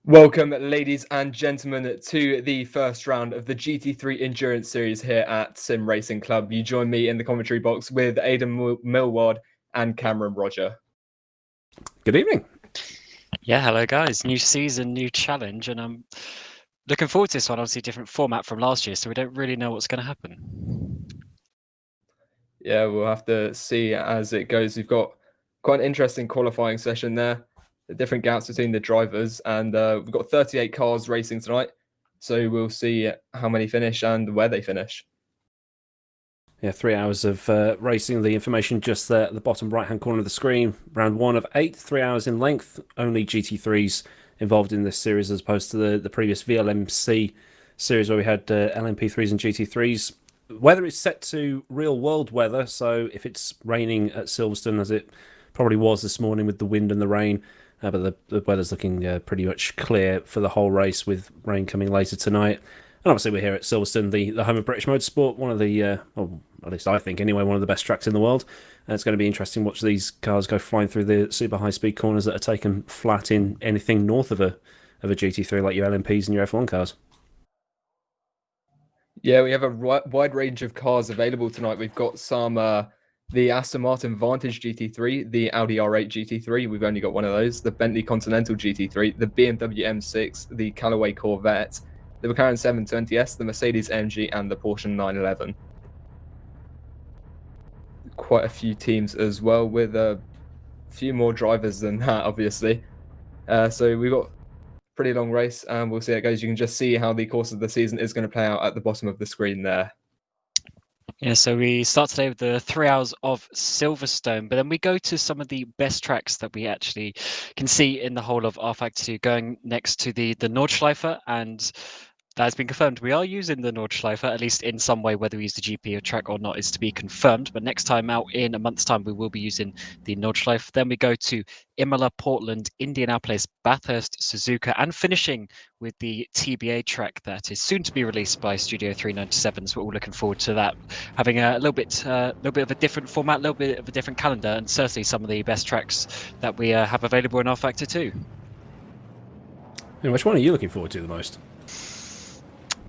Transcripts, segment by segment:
Welcome, ladies and gentlemen, to the first round of the GT3 Endurance series here at SimRacing.Club. You join me in the commentary box with Aidan Millward and Cameron Roger. Good evening. Yeah, hello guys. New season, new challenge, and I'm looking forward to this one. Obviously, different format from last year, so we don't really know what's going to happen. Yeah, we'll have to see as it goes. We've got quite an interesting qualifying session there. The different gaps between the drivers, and we've got 38 cars racing tonight. So we'll see how many finish and where they finish. Yeah, 3 hours of racing. The information just there at the bottom right-hand corner of the screen. Round 1 of 8, 3 hours in length. Only GT3s involved in this series as opposed to the previous VLMC series where we had LMP3s and GT3s. Weather is set to real-world weather, so if it's raining at Silverstone, as it probably was this morning with the wind and the rain, but the weather's looking pretty much clear for the whole race with rain coming later tonight. And obviously we're here at Silverstone, the home of British motorsport, one of the, well, at least I think anyway, one of the best tracks in the world. And it's going to be interesting to watch these cars go flying through the super high-speed corners that are taken flat in anything north of a GT3 like your LMPs and your F1 cars. Yeah, we have a wide range of cars available tonight. We've got some the Aston Martin Vantage GT3, the Audi R8 GT3, we've only got one of those, the Bentley Continental GT3, the BMW M6, the Callaway Corvette, the McLaren 720S, the Mercedes AMG, and the Porsche 911. Quite a few teams as well, with a few more drivers than that, obviously. So we've got a pretty long race, and we'll see how it goes. You can just see how the course of the season is going to play out at the bottom of the screen there. Yeah, so we start today with the 3 hours of Silverstone, but then we go to some of the best tracks that we actually can see in the whole of rFactor 2, going next to the Nordschleife, and that has been confirmed. We are using the Nordschleife, at least in some way. Whether we use the GP track or not is to be confirmed. But next time out, in a month's time, we will be using the Nordschleife. Then we go to Imola, Portland, Indianapolis, Bathurst, Suzuka, and finishing with the TBA track that is soon to be released by Studio 397. So we're all looking forward to that. Having a little bit of a different format, a little bit of a different calendar, and certainly some of the best tracks that we have available in rFactor 2. And which one are you looking forward to the most?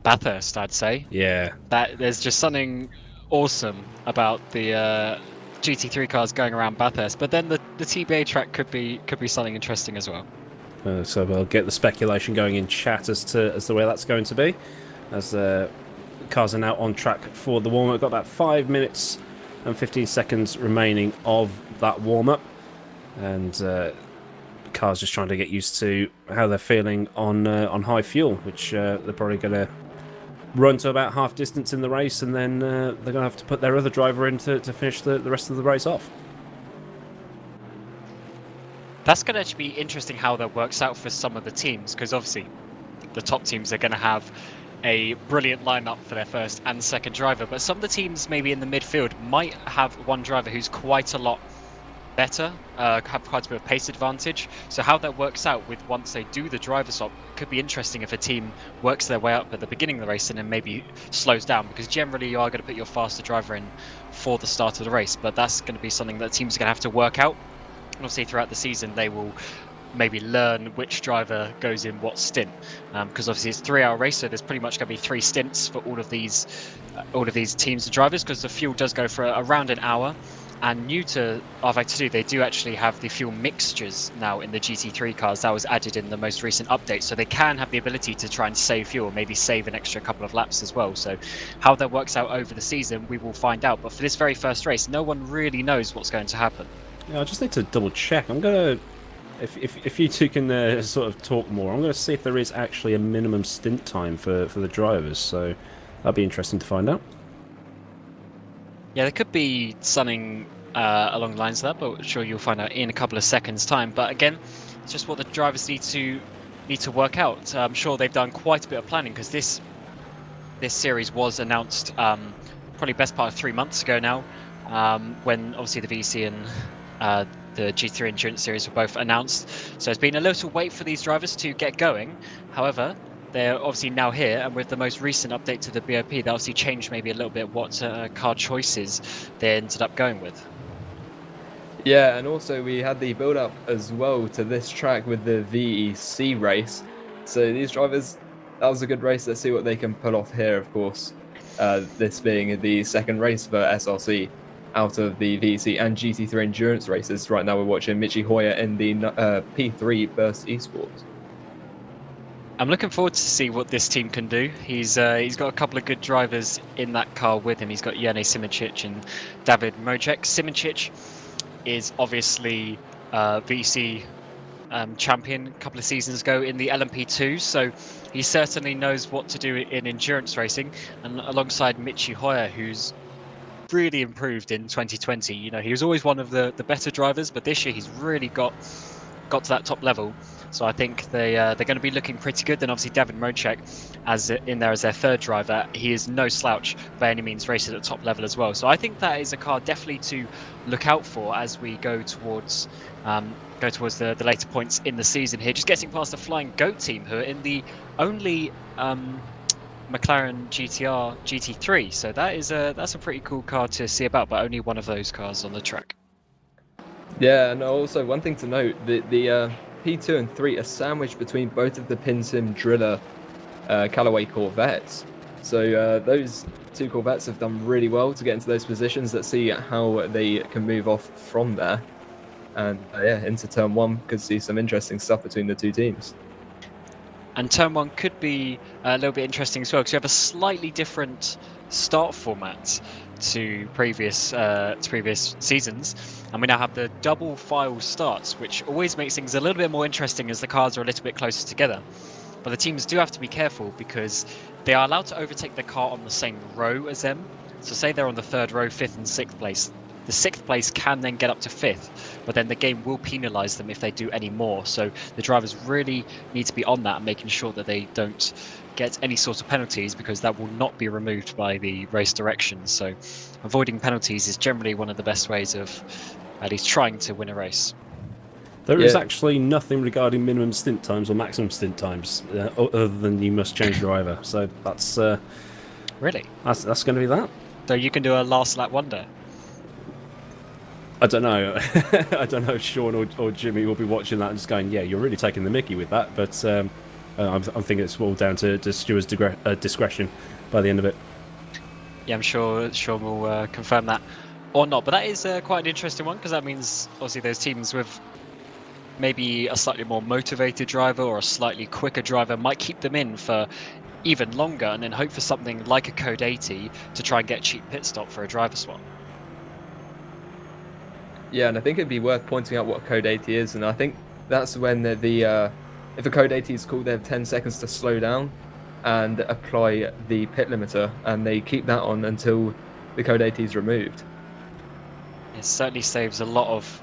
Bathurst, I'd say. Yeah. That there's just something awesome about the GT3 cars going around Bathurst, but then the TBA track could be something interesting as well. So we'll get the speculation going in chat as to the way that's going to be, as cars are now on track for the warm-up. Got about 5 minutes and 15 seconds remaining of that warm-up, and cars just trying to get used to how they're feeling on high fuel, which they're probably going to run to about half distance in the race, and then they're going to have to put their other driver in to finish the rest of the race off. That's going to actually be interesting how that works out for some of the teams, because obviously the top teams are going to have a brilliant lineup for their first and second driver, but some of the teams maybe in the midfield might have one driver who's quite a lot better, have quite a bit of pace advantage. So how that works out with once they do the driver swap could be interesting if a team works their way up at the beginning of the race and then maybe slows down, because generally you are going to put your faster driver in for the start of the race, but that's going to be something that teams are going to have to work out. And obviously throughout the season they will maybe learn which driver goes in what stint, because obviously it's a 3-hour race, so there's pretty much going to be 3 stints for all of these teams and drivers, because the fuel does go for around an hour. And new to rFactor 2, they do actually have the fuel mixtures now in the GT3 cars. That was added in the most recent update, so they can have the ability to try and save fuel, maybe save an extra couple of laps as well. So how that works out over the season, we will find out. But for this very first race, no one really knows what's going to happen. Yeah, I just need to double check. I'm going to, if you two can sort of talk more, I'm going to see if there is actually a minimum stint time for the drivers. So that'll be interesting to find out. Yeah, there could be something along the lines of that, but I'm sure you'll find out in a couple of seconds' time. But again, it's just what the drivers need to work out. I'm sure they've done quite a bit of planning, because this series was announced probably best part of 3 months ago now, when obviously the VC and the GT3 Endurance series were both announced. So it's been a little wait for these drivers to get going. However, they're obviously now here, and with the most recent update to the BOP, they obviously changed maybe a little bit what car choices they ended up going with. Yeah, and also we had the build-up as well to this track with the VEC race. So these drivers, that was a good race. Let's see what they can pull off here, of course. This being the second race for SRC out of the VEC and GT3 Endurance races. Right now we're watching Michi Hoyer in the P3 Burst Esports. I'm looking forward to see what this team can do. He's got a couple of good drivers in that car with him. He's got Jene Simoncic and David Mojek. Simoncic is obviously VC champion a couple of seasons ago in the LMP2, so he certainly knows what to do in endurance racing. And alongside Michi Hoyer, who's really improved in 2020. You know, he was always one of the better drivers, but this year he's really got to that top level. So I think they're going to be looking pretty good. Then obviously David Mojek as in there as their third driver. He is no slouch by any means, racing at the top level as well. So I think that is a car definitely to look out for as we go towards the later points in the season here. Just getting past the Flying Goat team, who are in the only McLaren GT3. So that's a pretty cool car to see about, but only one of those cars on the track. Yeah, and also one thing to note, the P2 and 3 are sandwiched between both of the PinSim Driller Callaway Corvettes. So those two Corvettes have done really well to get into those positions. Let's see how they can move off from there. And yeah, into turn 1, could see some interesting stuff between the two teams. And turn 1 could be a little bit interesting as well, because you have a slightly different start format to previous seasons, and we now have the double file starts, which always makes things a little bit more interesting as the cars are a little bit closer together. But the teams do have to be careful because they are allowed to overtake the car on the same row as them. So say they're on the 3rd row, 5th and 6th place. The 6th place can then get up to 5th, but then the game will penalise them if they do any more. So the drivers really need to be on that and making sure that they don't get any sort of penalties, because that will not be removed by the race directions. So avoiding penalties is generally one of the best ways of at least trying to win a race. There is actually nothing regarding minimum stint times or maximum stint times, other than you must change driver. So that's really that's going to be that. So you can do a last lap wonder. I don't know. I don't know if Sean or Jimmy will be watching that and just going, "Yeah, you're really taking the mickey with that." But I'm thinking it's all down to Stuart's discretion by the end of it. Yeah, I'm sure Sean will confirm that or not. But that is quite an interesting one, because that means obviously those teams with maybe a slightly more motivated driver or a slightly quicker driver might keep them in for even longer, and then hope for something like a Code 80 to try and get a cheap pit stop for a driver swap. Yeah, and I think it'd be worth pointing out what Code 80 is, and I think that's when if a Code 80 is called, they have 10 seconds to slow down and apply the pit limiter, and they keep that on until the Code 80 is removed. It certainly saves a lot of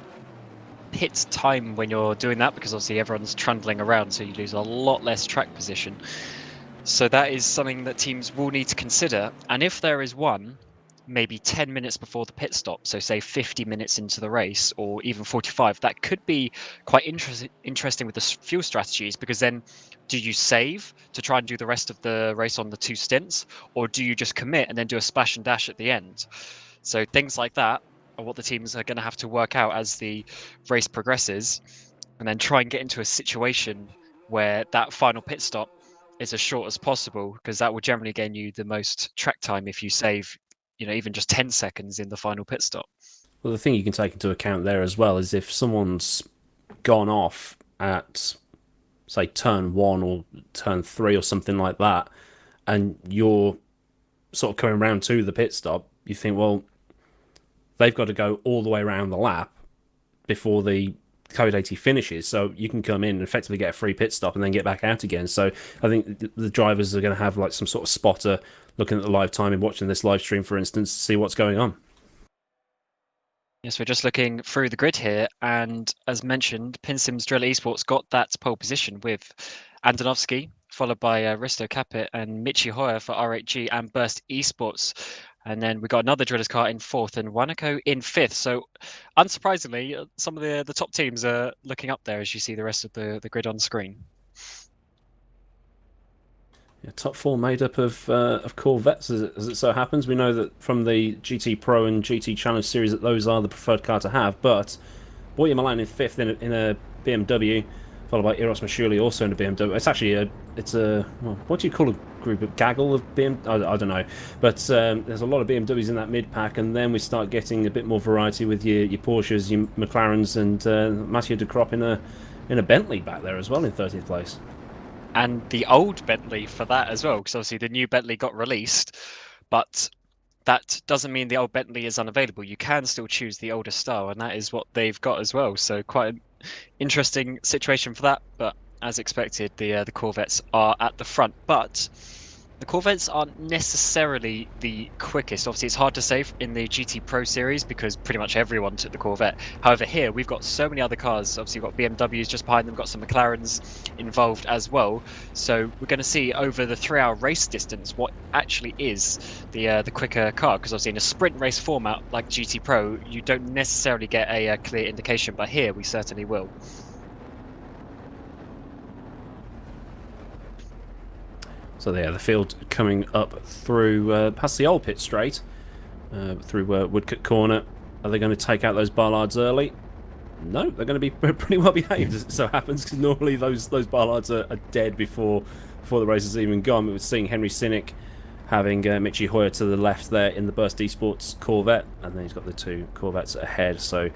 pit time when you're doing that, because obviously everyone's trundling around, so you lose a lot less track position. So that is something that teams will need to consider, and if there is one, maybe 10 minutes before the pit stop, so say 50 minutes into the race or even 45, that could be quite interesting with the fuel strategies, because then do you save to try and do the rest of the race on the 2 stints, or do you just commit and then do a splash and dash at the end? So things like that are what the teams are going to have to work out as the race progresses, and then try and get into a situation where that final pit stop is as short as possible, because that will generally gain you the most track time if you save, you know, even just 10 seconds in the final pit stop. Well, the thing you can take into account there as well is if someone's gone off at, say, turn 1 or turn 3 or something like that, and you're sort of coming around to the pit stop, you think, well, they've got to go all the way around the lap before the Code 80 finishes, so you can come in and effectively get a free pit stop and then get back out again. So I think the drivers are going to have like some sort of spotter looking at the live time and watching this live stream, for instance, to see what's going on. Yes, we're just looking through the grid here, and as mentioned, PinSim's Driller Esports got that pole position with Andonovski, followed by Risto Capit and Michi Hoyer for R8G and Burst Esports. And then we got another Driller's car in 4th and Wanako in 5th. So unsurprisingly, some of the top teams are looking up there as you see the rest of the grid on screen. Yeah, top 4 made up of Corvettes, as it so happens. We know that from the GT Pro and GT Challenge series that those are the preferred car to have. But Boya Milan in 5th in a BMW, followed by Eros Mashuli, also in a BMW. It's actually well, what do you call a group of gaggle of BMW? I don't know, but there's a lot of BMWs in that mid pack, and then we start getting a bit more variety with your Porsches, your McLarens, and Mathieu de Crop in a Bentley back there as well in 30th place. And the old Bentley for that as well, because obviously the new Bentley got released, but that doesn't mean the old Bentley is unavailable. You can still choose the older style, and that is what they've got as well. So quite an interesting situation for that. But as expected, the Corvettes are at the front. But the Corvettes aren't necessarily the quickest. Obviously, it's hard to say in the GT Pro series because pretty much everyone took the Corvette. However, here we've got so many other cars. Obviously, we've got BMWs just behind them, got some McLarens involved as well. So we're going to see over the 3-hour race distance what actually is the quicker car. Because obviously, in a sprint race format like GT Pro, you don't necessarily get a clear indication, but here we certainly will. So yeah, the field coming up through past the old pit straight, through Woodcut Corner. Are they going to take out those Barlards early? No, they're going to be pretty well behaved, as it so happens, because normally those Barlards are dead before the race has even gone. We were seeing Henry Sinnick having Michi Hoyer to the left there in the Burst Esports Corvette, and then he's got the 2 Corvettes ahead. So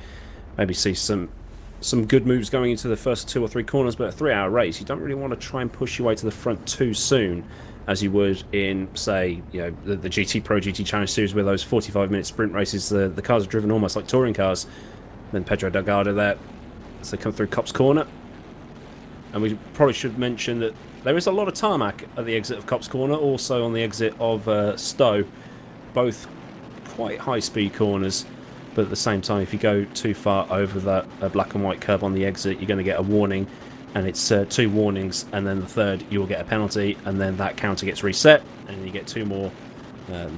maybe see some good moves going into the first 2 or 3 corners, but a 3-hour race, you don't really want to try and push your way to the front too soon, as you would in, say, the GT Pro, GT Challenge Series, where those 45-minute sprint races, the cars are driven almost like touring cars. Then Pedro Delgado there, as they come through Copse Corner. And we probably should mention that there is a lot of tarmac at the exit of Copse Corner, also on the exit of Stowe, both quite high-speed corners. But at the same time, if you go too far over that black and white curb on the exit, you're going to get a warning, and it's 2 warnings, and then the third you will get a penalty, and then that counter gets reset, and you get 2 more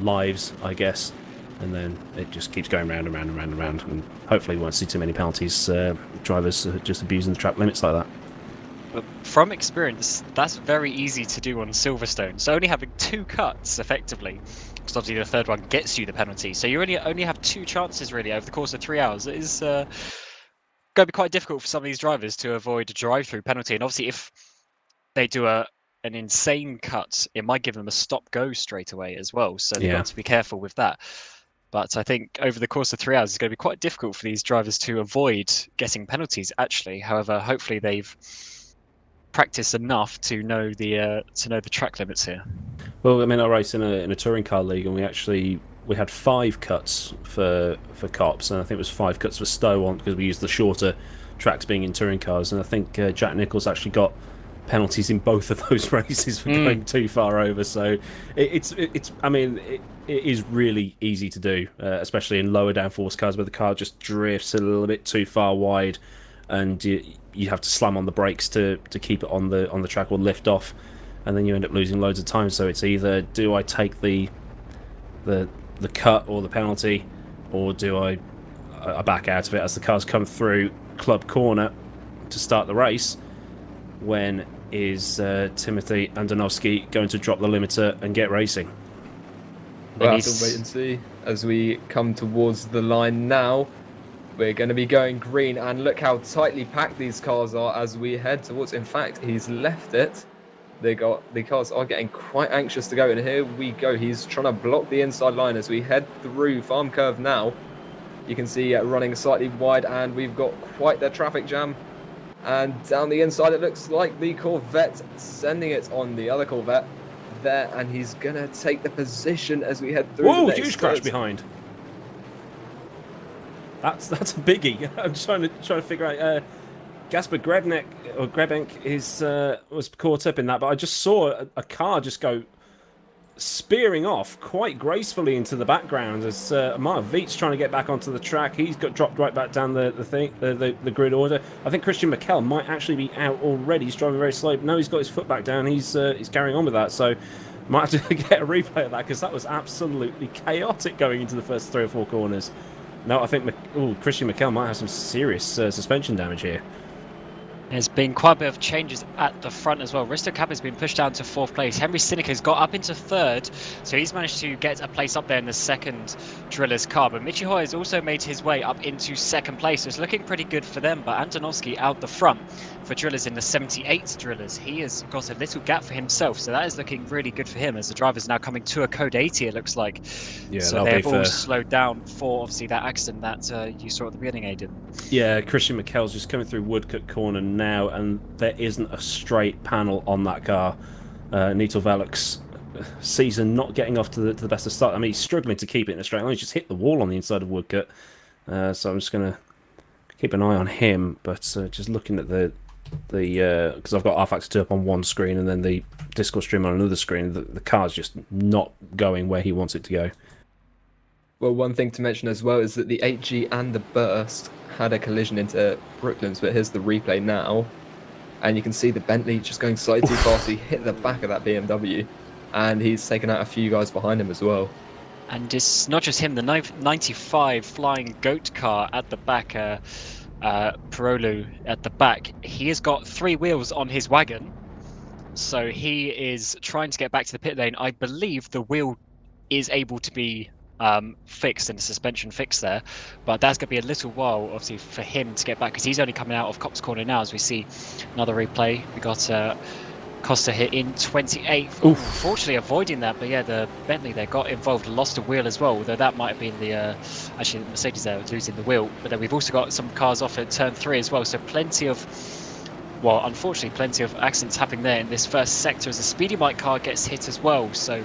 lives, I guess, and then it just keeps going round and round and round and round, and hopefully we won't see too many penalties, drivers just abusing the track limits like that. But from experience, that's very easy to do on Silverstone. So only having 2 cuts, effectively, because obviously the third one gets you the penalty. So you only have 2 chances, really, over the course of 3 hours. It is going to be quite difficult for some of these drivers to avoid a drive-through penalty. And obviously, if they do an insane cut, it might give them a stop-go straight away as well. So they've got to be careful with that. But I think over the course of 3 hours, it's going to be quite difficult for these drivers to avoid getting penalties, actually. However, hopefully they've practiced enough to know the track limits here. Well, I mean, I race in a touring car league, and we had 5 cuts for Copse, and I think it was 5 cuts for Stowe on because we used the shorter tracks being in touring cars, and I think Jack Nicholls actually got penalties in both of those races for going too far over. So it is really easy to do, especially in lower downforce cars where the car just drifts a little bit too far wide, and you have to slam on the brakes to keep it on the track or lift off, and then you end up losing loads of time. So it's either, do I take the cut or the penalty, or do I back out of it as the cars come through Club Corner to start the race? When is Timothy Andonovsky going to drop the limiter and get racing? We'll have to wait and see as we come towards the line now. We're going to be going green, and look how tightly packed these cars are as we head towards. In fact, he's left it. The cars are getting quite anxious to go, and here we go. He's trying to block the inside line as we head through Farm Curve now. You can see running slightly wide, and we've got quite the traffic jam. And down the inside, it looks like the Corvette sending it on the other Corvette there, and he's going to take the position as we head through. Whoa, huge crash behind. That's a biggie. I'm trying to figure out. Gasper Grebenk was caught up in that, but I just saw a car just go spearing off quite gracefully into the background as Mark Veets trying to get back onto the track. He's got dropped right back down the grid order. I think Christian McKell might actually be out already. He's driving very slow. No, he's got his foot back down. He's carrying on with that. So might have to get a replay of that because that was absolutely chaotic going into the first 3 or 4 corners. No, I think Christian McKell might have some serious suspension damage here. There's been quite a bit of changes at the front as well. Risto Cap has been pushed down to 4th place. Henry Sineca's got up into 3rd, so he's managed to get a place up there in the 2nd Driller's car. But Michi has also made his way up into 2nd place, so it's looking pretty good for them. But Antonovsky out the front for Drillers in the 78 Drillers. He has got a little gap for himself, so that is looking really good for him as the driver's now coming to a code 80, it looks like. Yeah, so they've all slowed down for obviously that accident that you saw at the beginning, Aidan. Yeah, Christian McKell's just coming through Woodcut Corner now, and there isn't a straight panel on that car. Nito Veluk's season not getting off to the best of start. I mean, he's struggling to keep it in a straight line. He's just hit the wall on the inside of Woodcut. So I'm just going to keep an eye on him, but just looking at the because I've got rFactor 2 up on one screen and then the Discord stream on another screen, the car's just not going where he wants it to go. Well, one thing to mention as well is that the 8G and the Burst had a collision into Brooklands, but here's the replay now. And you can see the Bentley just going slightly too fast. He hit the back of that BMW, and he's taken out a few guys behind him as well. And it's not just him, the 95 Flying Goat car at the back, Parolu at the back, he has got 3 wheels on his wagon. So he is trying to get back to the pit lane. I believe the wheel is able to be fixed and the suspension fixed there, but that's going to be a little while obviously for him to get back because he's only coming out of Cops Corner now as we see another replay. We got Costa hit in 28th, unfortunately avoiding that, but yeah, the Bentley there got involved, lost a wheel as well, although that might have been the actually the Mercedes there losing the wheel. But then we've also got some cars off at turn 3 as well, so unfortunately plenty of accidents happening there in this first sector as the Speedy Mike car gets hit as well, so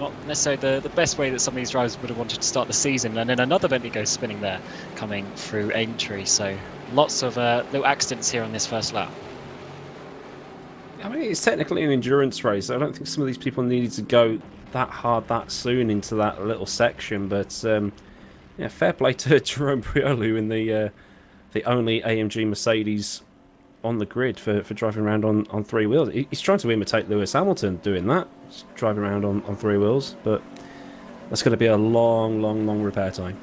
not necessarily the best way that some of these drivers would have wanted to start the season. And then another Bentley goes spinning there coming through Aintree, so lots of little accidents here on this first lap. I mean, it's technically an endurance race. I don't think some of these people needed to go that hard that soon into that little section, but yeah, fair play to Jerome Priolu in the only AMG Mercedes on the grid for driving around on 3 wheels. He's trying to imitate Lewis Hamilton doing that, just driving around on 3 wheels, but that's going to be a long repair time.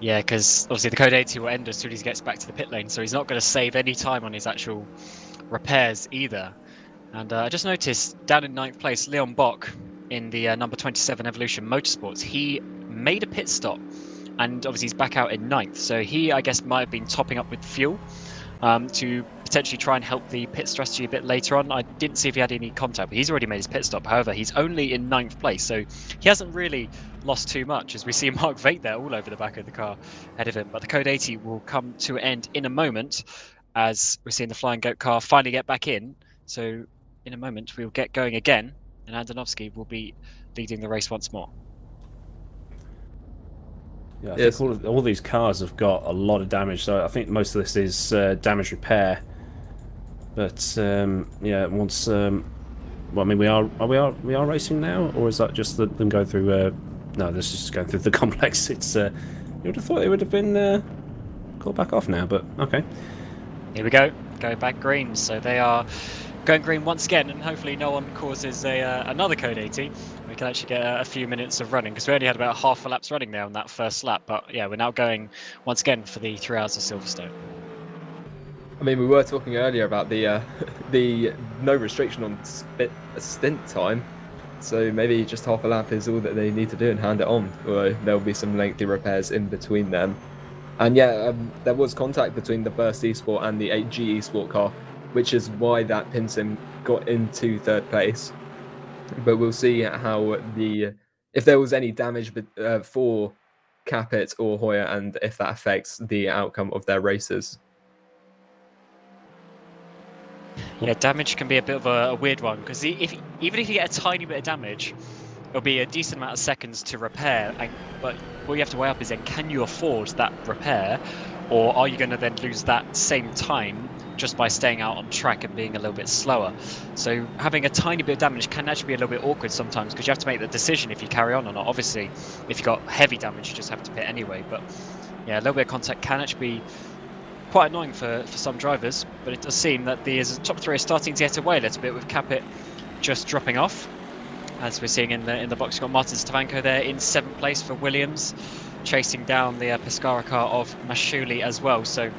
Yeah, because obviously the Code 80 will end as soon as he gets back to the pit lane, so he's not going to save any time on his actual repairs either. And I just noticed down in 9th place, Leon Bock in the number 27 Evolution Motorsports, he made a pit stop and obviously he's back out in 9th, so he I guess might have been topping up with fuel to potentially try and help the pit strategy a bit later on. I didn't see if he had any contact, but he's already made his pit stop. However, he's only in 9th place, so he hasn't really lost too much, as we see Mark Veit there all over the back of the car ahead of him. But the Code 80 will come to an end in a moment, as we're seeing the Flying Goat car finally get back in. So in a moment, we'll get going again, and Andonovsky will be leading the race once more. Yeah, I think all these cars have got a lot of damage, so I think most of this is damage repair. But yeah, once well, I mean, we are racing now, or is that just them going through? No, this is just going through the complex. It's you would have thought it would have been called back off now, but okay. Here we go, going back green. So they are going green once again, and hopefully no one causes another Code 80. We can actually get a few minutes of running, because we only had about half a lap's running there on that first lap. But yeah, we're now going once again for the 3 hours of Silverstone. I mean, we were talking earlier about the no restriction on stint time, so maybe just half a lap is all that they need to do and hand it on, although there will be some lengthy repairs in between them. And yeah, there was contact between the Burst Esport and the 8G Esport car, which is why that pin sim got into 3rd place. But we'll see how if there was any damage for Capit or Hoyer, and if that affects the outcome of their races. Yeah, damage can be a bit of a weird one, because even if you get a tiny bit of damage, it'll be a decent amount of seconds to repair. But what you have to weigh up is then, can you afford that repair, or are you going to then lose that same time just by staying out on track and being a little bit slower? So having a tiny bit of damage can actually be a little bit awkward sometimes, because you have to make the decision if you carry on or not. Obviously, if you've got heavy damage, you just have to pit anyway. But yeah, a little bit of contact can actually be quite annoying for some drivers, but it does seem that the top 3 are starting to get away a little bit, with Capit just dropping off. As we're seeing in the box, you've got Martin Stavanko there in 7th place for Williams, chasing down the Pescara car of Mashuli as well. So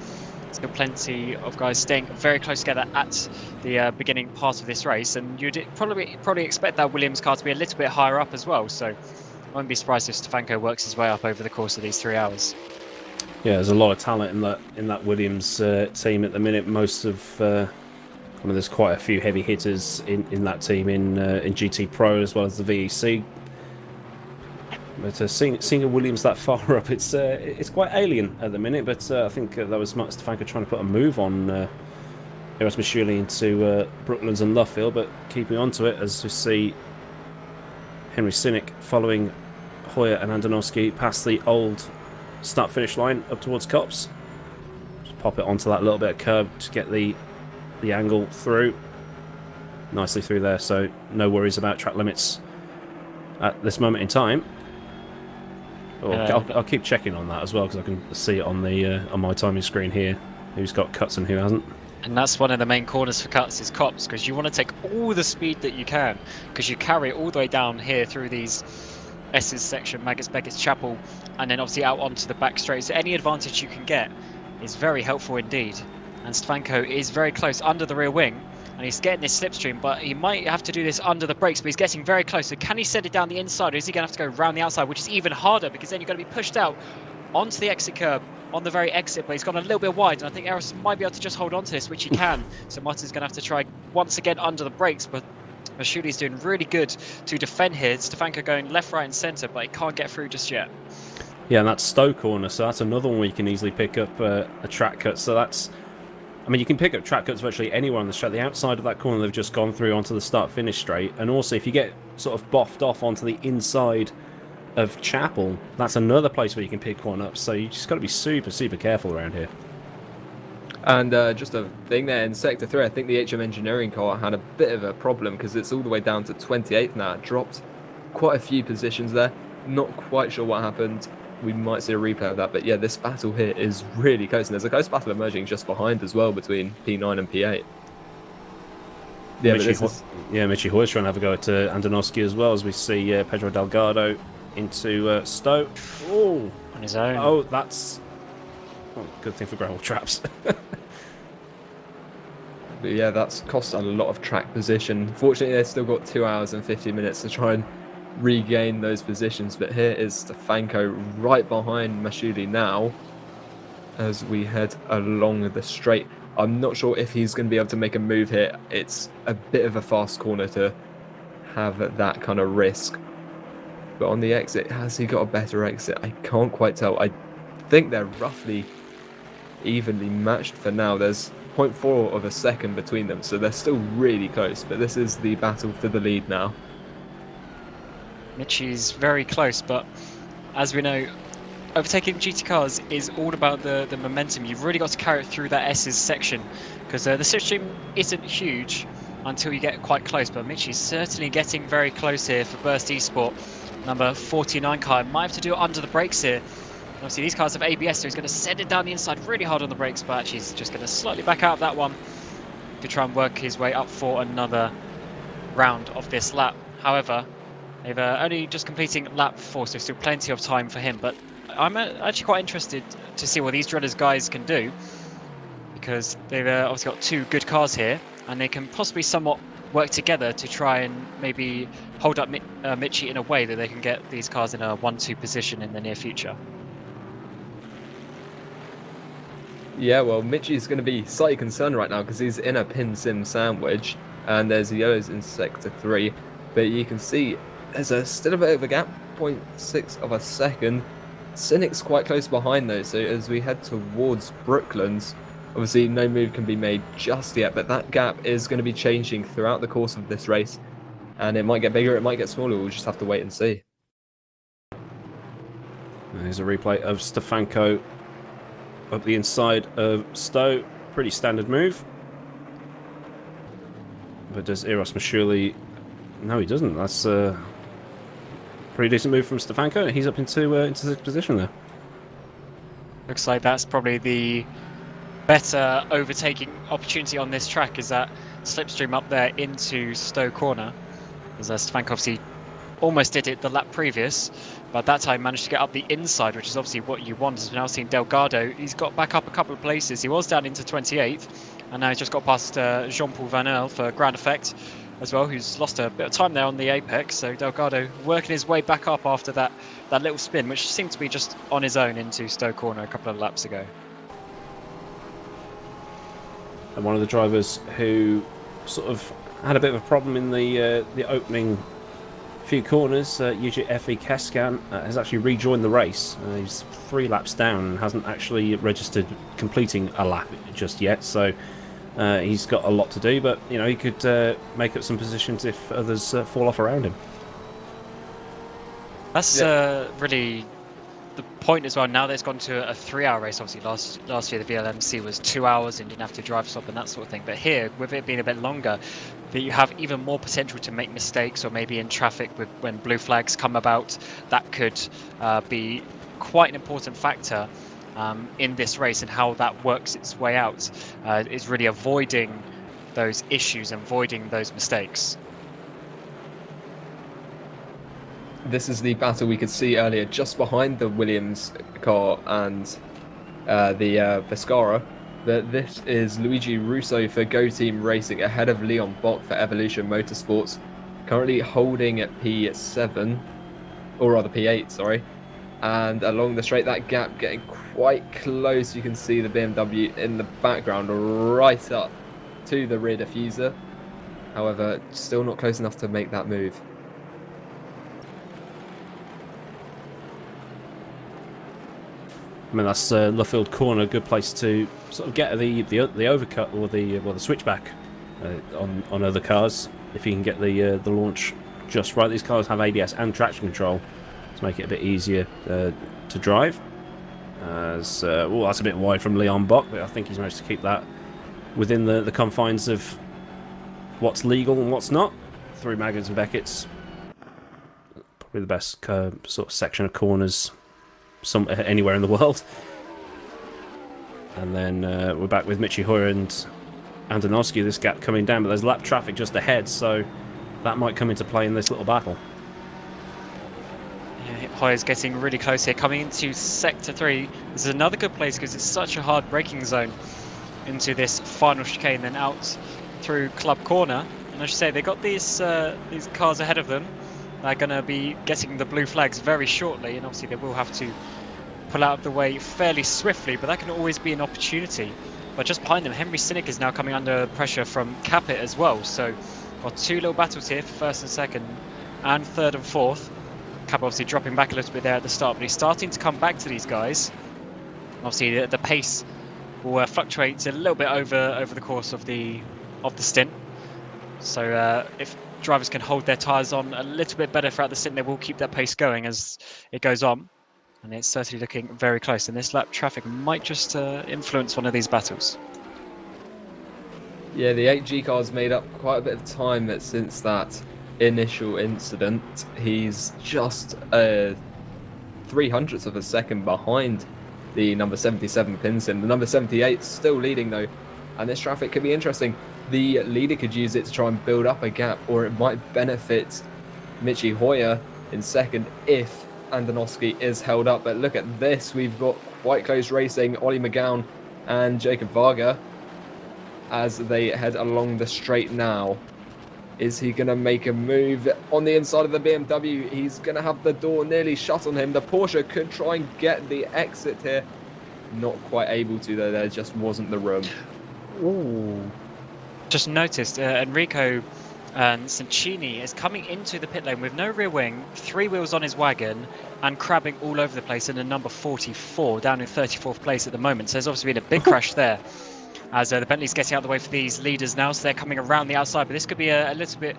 Still plenty of guys staying very close together at the beginning part of this race, and you'd probably expect that Williams car to be a little bit higher up as well. So I wouldn't be surprised if Stefanko works his way up over the course of these 3 hours. Yeah, there's a lot of talent in that Williams team at the minute. Most of there's quite a few heavy hitters in that team in GT Pro as well as the VEC. But seeing a Williams that far up, it's quite alien at the minute. But I think that was Matt Stefanko trying to put a move on Erasmus Schürrle into Brooklands and Luffield, but keeping on to it as we see Henry Sinek following Hoyer and Andonovski past the old start-finish line up towards Copse. Just pop it onto that little bit of curb to get the angle through. Nicely through there, so no worries about track limits at this moment in time. I'll keep checking on that as well because I can see it on the on my timing screen here who's got cuts and who hasn't. And that's one of the main corners for cuts is Copse, because you want to take all the speed that you can, because you carry it all the way down here through these S's section, Maggots, Beckett's Chapel, and then obviously out onto the back straight. So any advantage you can get is very helpful indeed. And Stefanko is very close under the rear wing, and he's getting this slipstream, but he might have to do this under the brakes, but he's getting very close. So can he send it down the inside, or is he going to have to go around the outside, which is even harder, because then you're going to be pushed out onto the exit curb on the very exit, but he's gone a little bit wide, and I think Eros might be able to just hold on to this, which he can. So Martin's going to have to try once again under the brakes, but Schürrle's doing really good to defend here. Stefanko going left, right and centre, but he can't get through just yet. Yeah, and that's Stowe corner, so that's another one where you can easily pick up a track cut. So that's, I mean, you can pick up track cuts virtually anywhere on the straight. The outside of that corner they've just gone through onto the start-finish straight, and also if you get sort of boffed off onto the inside of Chapel, that's another place where you can pick one up. So you just got to be super, super careful around here. And just a thing there in Sector 3, I think the HM Engineering car had a bit of a problem because it's all the way down to 28th now. It dropped quite a few positions there. Not quite sure what happened. We might see a replay of that. But yeah, this battle here is really close. And there's a close battle emerging just behind as well between P9 and P8. Yeah, Michi Hoyer's trying to have a go at Andonovski as well, as we see Pedro Delgado into Stowe. Oh, on his own. Oh, that's good thing for gravel traps. But yeah, that's cost a lot of track position. Fortunately, they've still got 2 hours and 50 minutes to try and regain those positions. But here is Stefanko right behind Schürrle now as we head along the straight. I'm not sure if he's going to be able to make a move here. It's a bit of a fast corner to have that kind of risk. But on the exit, has he got a better exit? I can't quite tell. I think they're roughly evenly matched for now. There's 0.4 of a second between them, so they're still really close. But this is the battle for the lead now. Michi's very close, but as we know, overtaking GT cars is all about the momentum. You've really got to carry it through that S's section, because the slipstream isn't huge until you get quite close. But Michi's certainly getting very close here for Burst Esport. Number 49 car might have to do it under the brakes here. Obviously, these cars have ABS, so he's going to send it down the inside really hard on the brakes, but actually he's just going to slightly back out of that one to try and work his way up for another round of this lap. However, they've only just completing lap 4, so still plenty of time for him. But I'm actually quite interested to see what these Drillers guys can do, because they've obviously got 2 good cars here, and they can possibly somewhat work together to try and maybe hold up Michi in a way that they can get these cars in a 1-2 position in the near future. Yeah, well, Michi's going to be slightly concerned right now because he's in a pin sim sandwich, and there's yellows in Sector 3. But you can see there's still a bit of a gap, 0.6 of a second. Sinek's quite close behind though, so as we head towards Brooklands, obviously no move can be made just yet, but that gap is going to be changing throughout the course of this race, and it might get bigger, it might get smaller. We'll just have to wait and see. There's a replay of Stefanko up the inside of Stowe. Pretty standard move. But does Erasmus Schürrle? No, he doesn't. That's a pretty decent move from Stefanko. He's up into 6th position there. Looks like that's probably the better overtaking opportunity on this track, is that slipstream up there into Stowe corner. As Stefanko obviously almost did it the lap previous, but that time managed to get up the inside, which is obviously what you want. As we've now seen Delgado, he's got back up a couple of places. He was down into 28th, and now he's just got past Jean-Paul Vanel for Grand Effect as well, who's lost a bit of time there on the apex. So Delgado working his way back up after that little spin, which seemed to be just on his own into Stowe Corner a couple of laps ago. And one of the drivers who sort of had a bit of a problem in the opening few corners, Yuji Effie Keskan, has actually rejoined the race. He's 3 laps down and hasn't actually registered completing a lap just yet, so he's got a lot to do, but you know, he could make up some positions if others fall off around him. That's really the point as well. Now that it's gone to a 3-hour race. Obviously last year the VLMC was 2 hours and didn't have to drive stop and that sort of thing, but here with it being a bit longer, that you have even more potential to make mistakes, or maybe in traffic when blue flags come about, that could be quite an important factor in this race, and how that works its way out is really avoiding those issues and avoiding those mistakes. This is the battle we could see earlier just behind the Williams car and the Pescara. This is Luigi Russo for Go Team Racing ahead of Leon Bock for Evolution Motorsports, currently holding at P7, or rather P8, sorry. And along the straight, that gap getting quite close. You can see the BMW in the background right up to the rear diffuser. However, still not close enough to make that move. I mean, that's Luffield Corner, good place to sort of get the overcut or the switchback on other cars. If you can get the launch just right, these cars have ABS and traction control to make it a bit easier to drive. That's a bit wide from Leon Bock, but I think he's managed to keep that within the confines of what's legal and what's not. Through Maggotts and Beckett's, probably the best sort of section of corners anywhere in the world. And then we're back with Michi Hoyer and Andonovski, this gap coming down, but there's lap traffic just ahead, so that might come into play in this little battle. Yeah, Hoyer's getting really close here, coming into Sector 3. This is another good place because it's such a hard braking zone into this final chicane, then out through Club Corner. And as you say, they've got these cars ahead of them. They're going to be getting the blue flags very shortly, and obviously they will have to pull out of the way fairly swiftly, but that can always be an opportunity. But just behind them, Henry Sinek is now coming under pressure from Capit as well. So got 2 little battles here for first and second, and third and fourth. Capit obviously dropping back a little bit there at the start, but he's starting to come back to these guys. Obviously the pace will fluctuate a little bit over the course of the stint. So if drivers can hold their tyres on a little bit better throughout the stint, they will keep that pace going as it goes on. And it's certainly looking very close. And this lap traffic might just influence one of these battles. Yeah, the 8G car's made up quite a bit of time since that initial incident. He's just 300th of a second behind the number 77 Pinson. The number 78 still leading though, and this traffic could be interesting. The leader could use it to try and build up a gap, or it might benefit Michi Hoyer in second if Andonovski is held up. But look at this, we've got quite close racing. Ollie McGowan and Jacob Varga as they head along the straight now. Is he going to make a move on the inside of the BMW? He's going to have the door nearly shut on him. The Porsche could try and get the exit here. Not quite able to though, there just wasn't the room. Ooh. Just noticed Enrico Sancini is coming into the pit lane with no rear wing, 3 wheels on his wagon, and crabbing all over the place in a number 44, down in 34th place at the moment. So there's obviously been a big crash there as the Bentley's getting out of the way for these leaders now. So they're coming around the outside, but this could be a little bit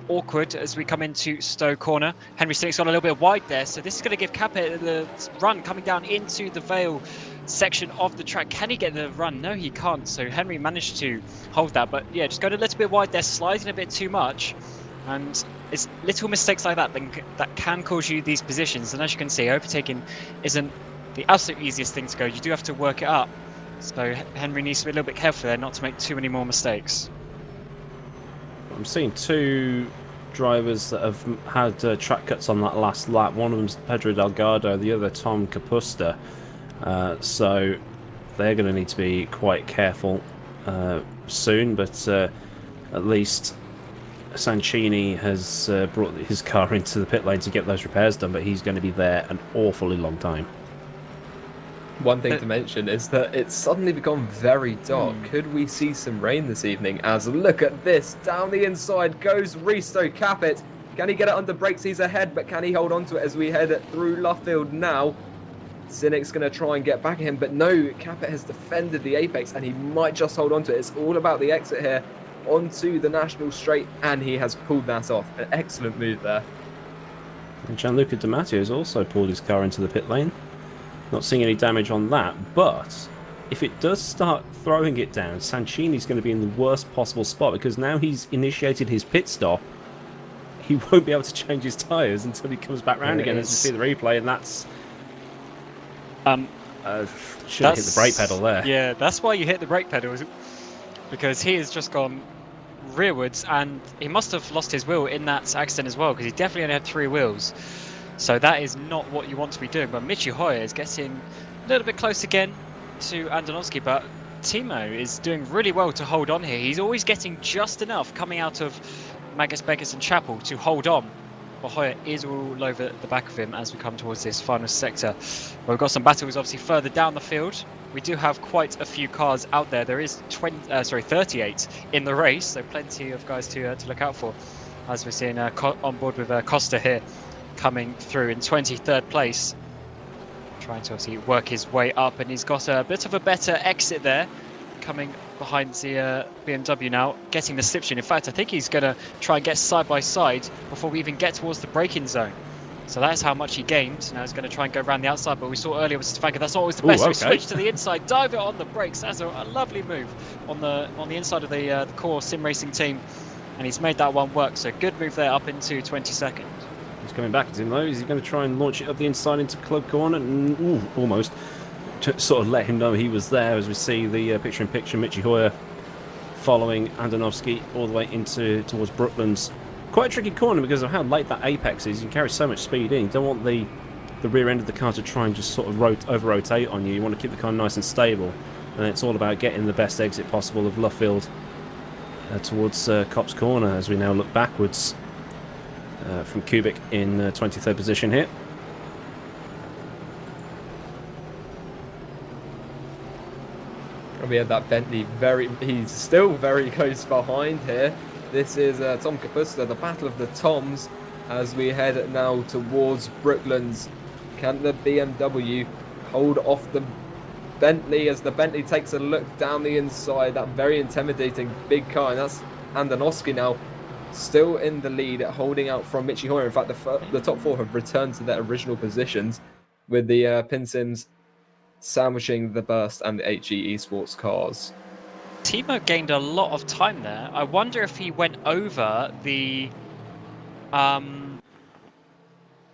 awkward as we come into Stowe Corner. Henry Stick's got a little bit wide there, so this is going to give Capet the run coming down into the Vale section of the track. Can he get the run? No, he can't. So Henry managed to hold that, but yeah, just going a little bit wide there, sliding a bit too much, and it's little mistakes like that that can cause you these positions. And as you can see, overtaking isn't the absolute easiest thing to go. You do have to work it up. So Henry needs to be a little bit careful there, not to make too many more mistakes. I'm seeing 2 drivers that have had track cuts on that last lap. One of them's Pedro Delgado, the other Tom Capusta. So they're going to need to be quite careful soon, but at least Sancini has brought his car into the pit lane to get those repairs done, but he's going to be there an awfully long time. One thing to mention is that it's suddenly become very dark. Could we see some rain this evening? As look at this, down the inside goes Risto Capit. Can he get it under brakes? He's ahead, but can he hold on to it as we head through Luffield now? Sinek's going to try and get back at him, but no, Capit has defended the apex and he might just hold on to it. It's all about the exit here onto the National Straight, and he has pulled that off. An excellent move there. And Gianluca Di Matteo has also pulled his car into the pit lane. Not seeing any damage on that, but if it does start throwing it down, Sancini's going to be in the worst possible spot, because now he's initiated his pit stop. He won't be able to change his tyres until he comes back round again, as we see the replay, and that's... should have hit the brake pedal there. Yeah, that's why you hit the brake pedal, because he has just gone rearwards, and he must have lost his wheel in that accident as well, because he definitely only had 3 wheels. So that is not what you want to be doing. But Michi Hoyer is getting a little bit close again to Andonovski, but Timo is doing really well to hold on here. He's always getting just enough coming out of Magus, Beggars and Chapel to hold on. But Hoyer is all over the back of him as we come towards this final sector. Well, we've got some battles obviously further down the field. We do have quite a few cars out there. There is 38 in the race, so plenty of guys to look out for. As we're seeing on board with Costa here, coming through in 23rd place, trying to obviously work his way up, and he's got a bit of a better exit there, coming behind the BMW now, getting the slipstream. In fact, I think he's going to try and get side by side before we even get towards the braking zone. So that's how much he gained. Now he's going to try and go around the outside, but we saw earlier with Stefano, that's not always the best. So we switch to the inside, dive it on the brakes. That's a lovely move on the inside of the core sim racing team, and he's made that one work. So good move there up into 22nd. He's coming back at him though. Is he going to try and launch it up the inside into club corner? Ooh, almost. To sort of let him know he was there, as we see the picture-in-picture Michi Hoyer following Andonovski all the way towards Brooklands. Quite a tricky corner because of how late that apex is. You can carry so much speed in. You don't want the rear end of the car to try and just sort of over-rotate on you. You want to keep the car nice and stable. And it's all about getting the best exit possible of Luffield towards Copse Corner, as we now look backwards from Kubik in 23rd position here. We had that Bentley he's still very close behind here. This is Tom Capusta, the battle of the Toms, as we head now towards Brooklands. Can the BMW hold off the Bentley as the Bentley takes a look down the inside? That very intimidating big car, and that's Andonovski now still in the lead, holding out from Michi Hoyer. In fact, the top 4 have returned to their original positions, with the Pinsims sandwiching the Burst and the HE Esports cars. Timo gained a lot of time there. I wonder if he went over the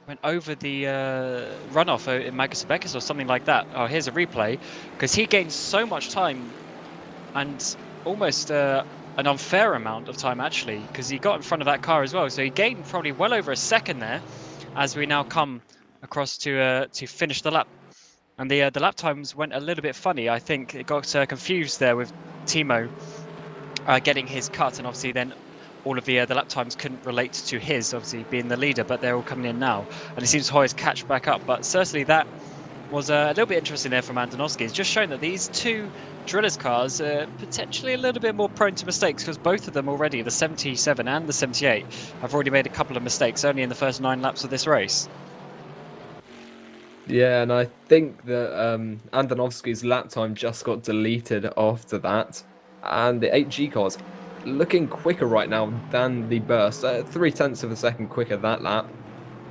runoff in Magus Beckers or something like that. Oh, here's a replay, because he gained so much time, and almost an unfair amount of time actually, because he got in front of that car as well. So he gained probably well over a second there, as we now come across to finish the lap. And the lap times went a little bit funny. I think it got confused there with Timo getting his cut, and obviously then all of the lap times couldn't relate to his, obviously being the leader, but they're all coming in now. And it seems Hoyer's catch back up, but certainly that was a little bit interesting there from Andonovski. It's just shown that these two Drillers cars are potentially a little bit more prone to mistakes, because both of them already, the 77 and the 78, have already made a couple of mistakes only in the first 9 laps of this race. Yeah, and I think that Andonovski's lap time just got deleted after that. And the 8G cars looking quicker right now than the Burst. 0.3 of a second quicker that lap.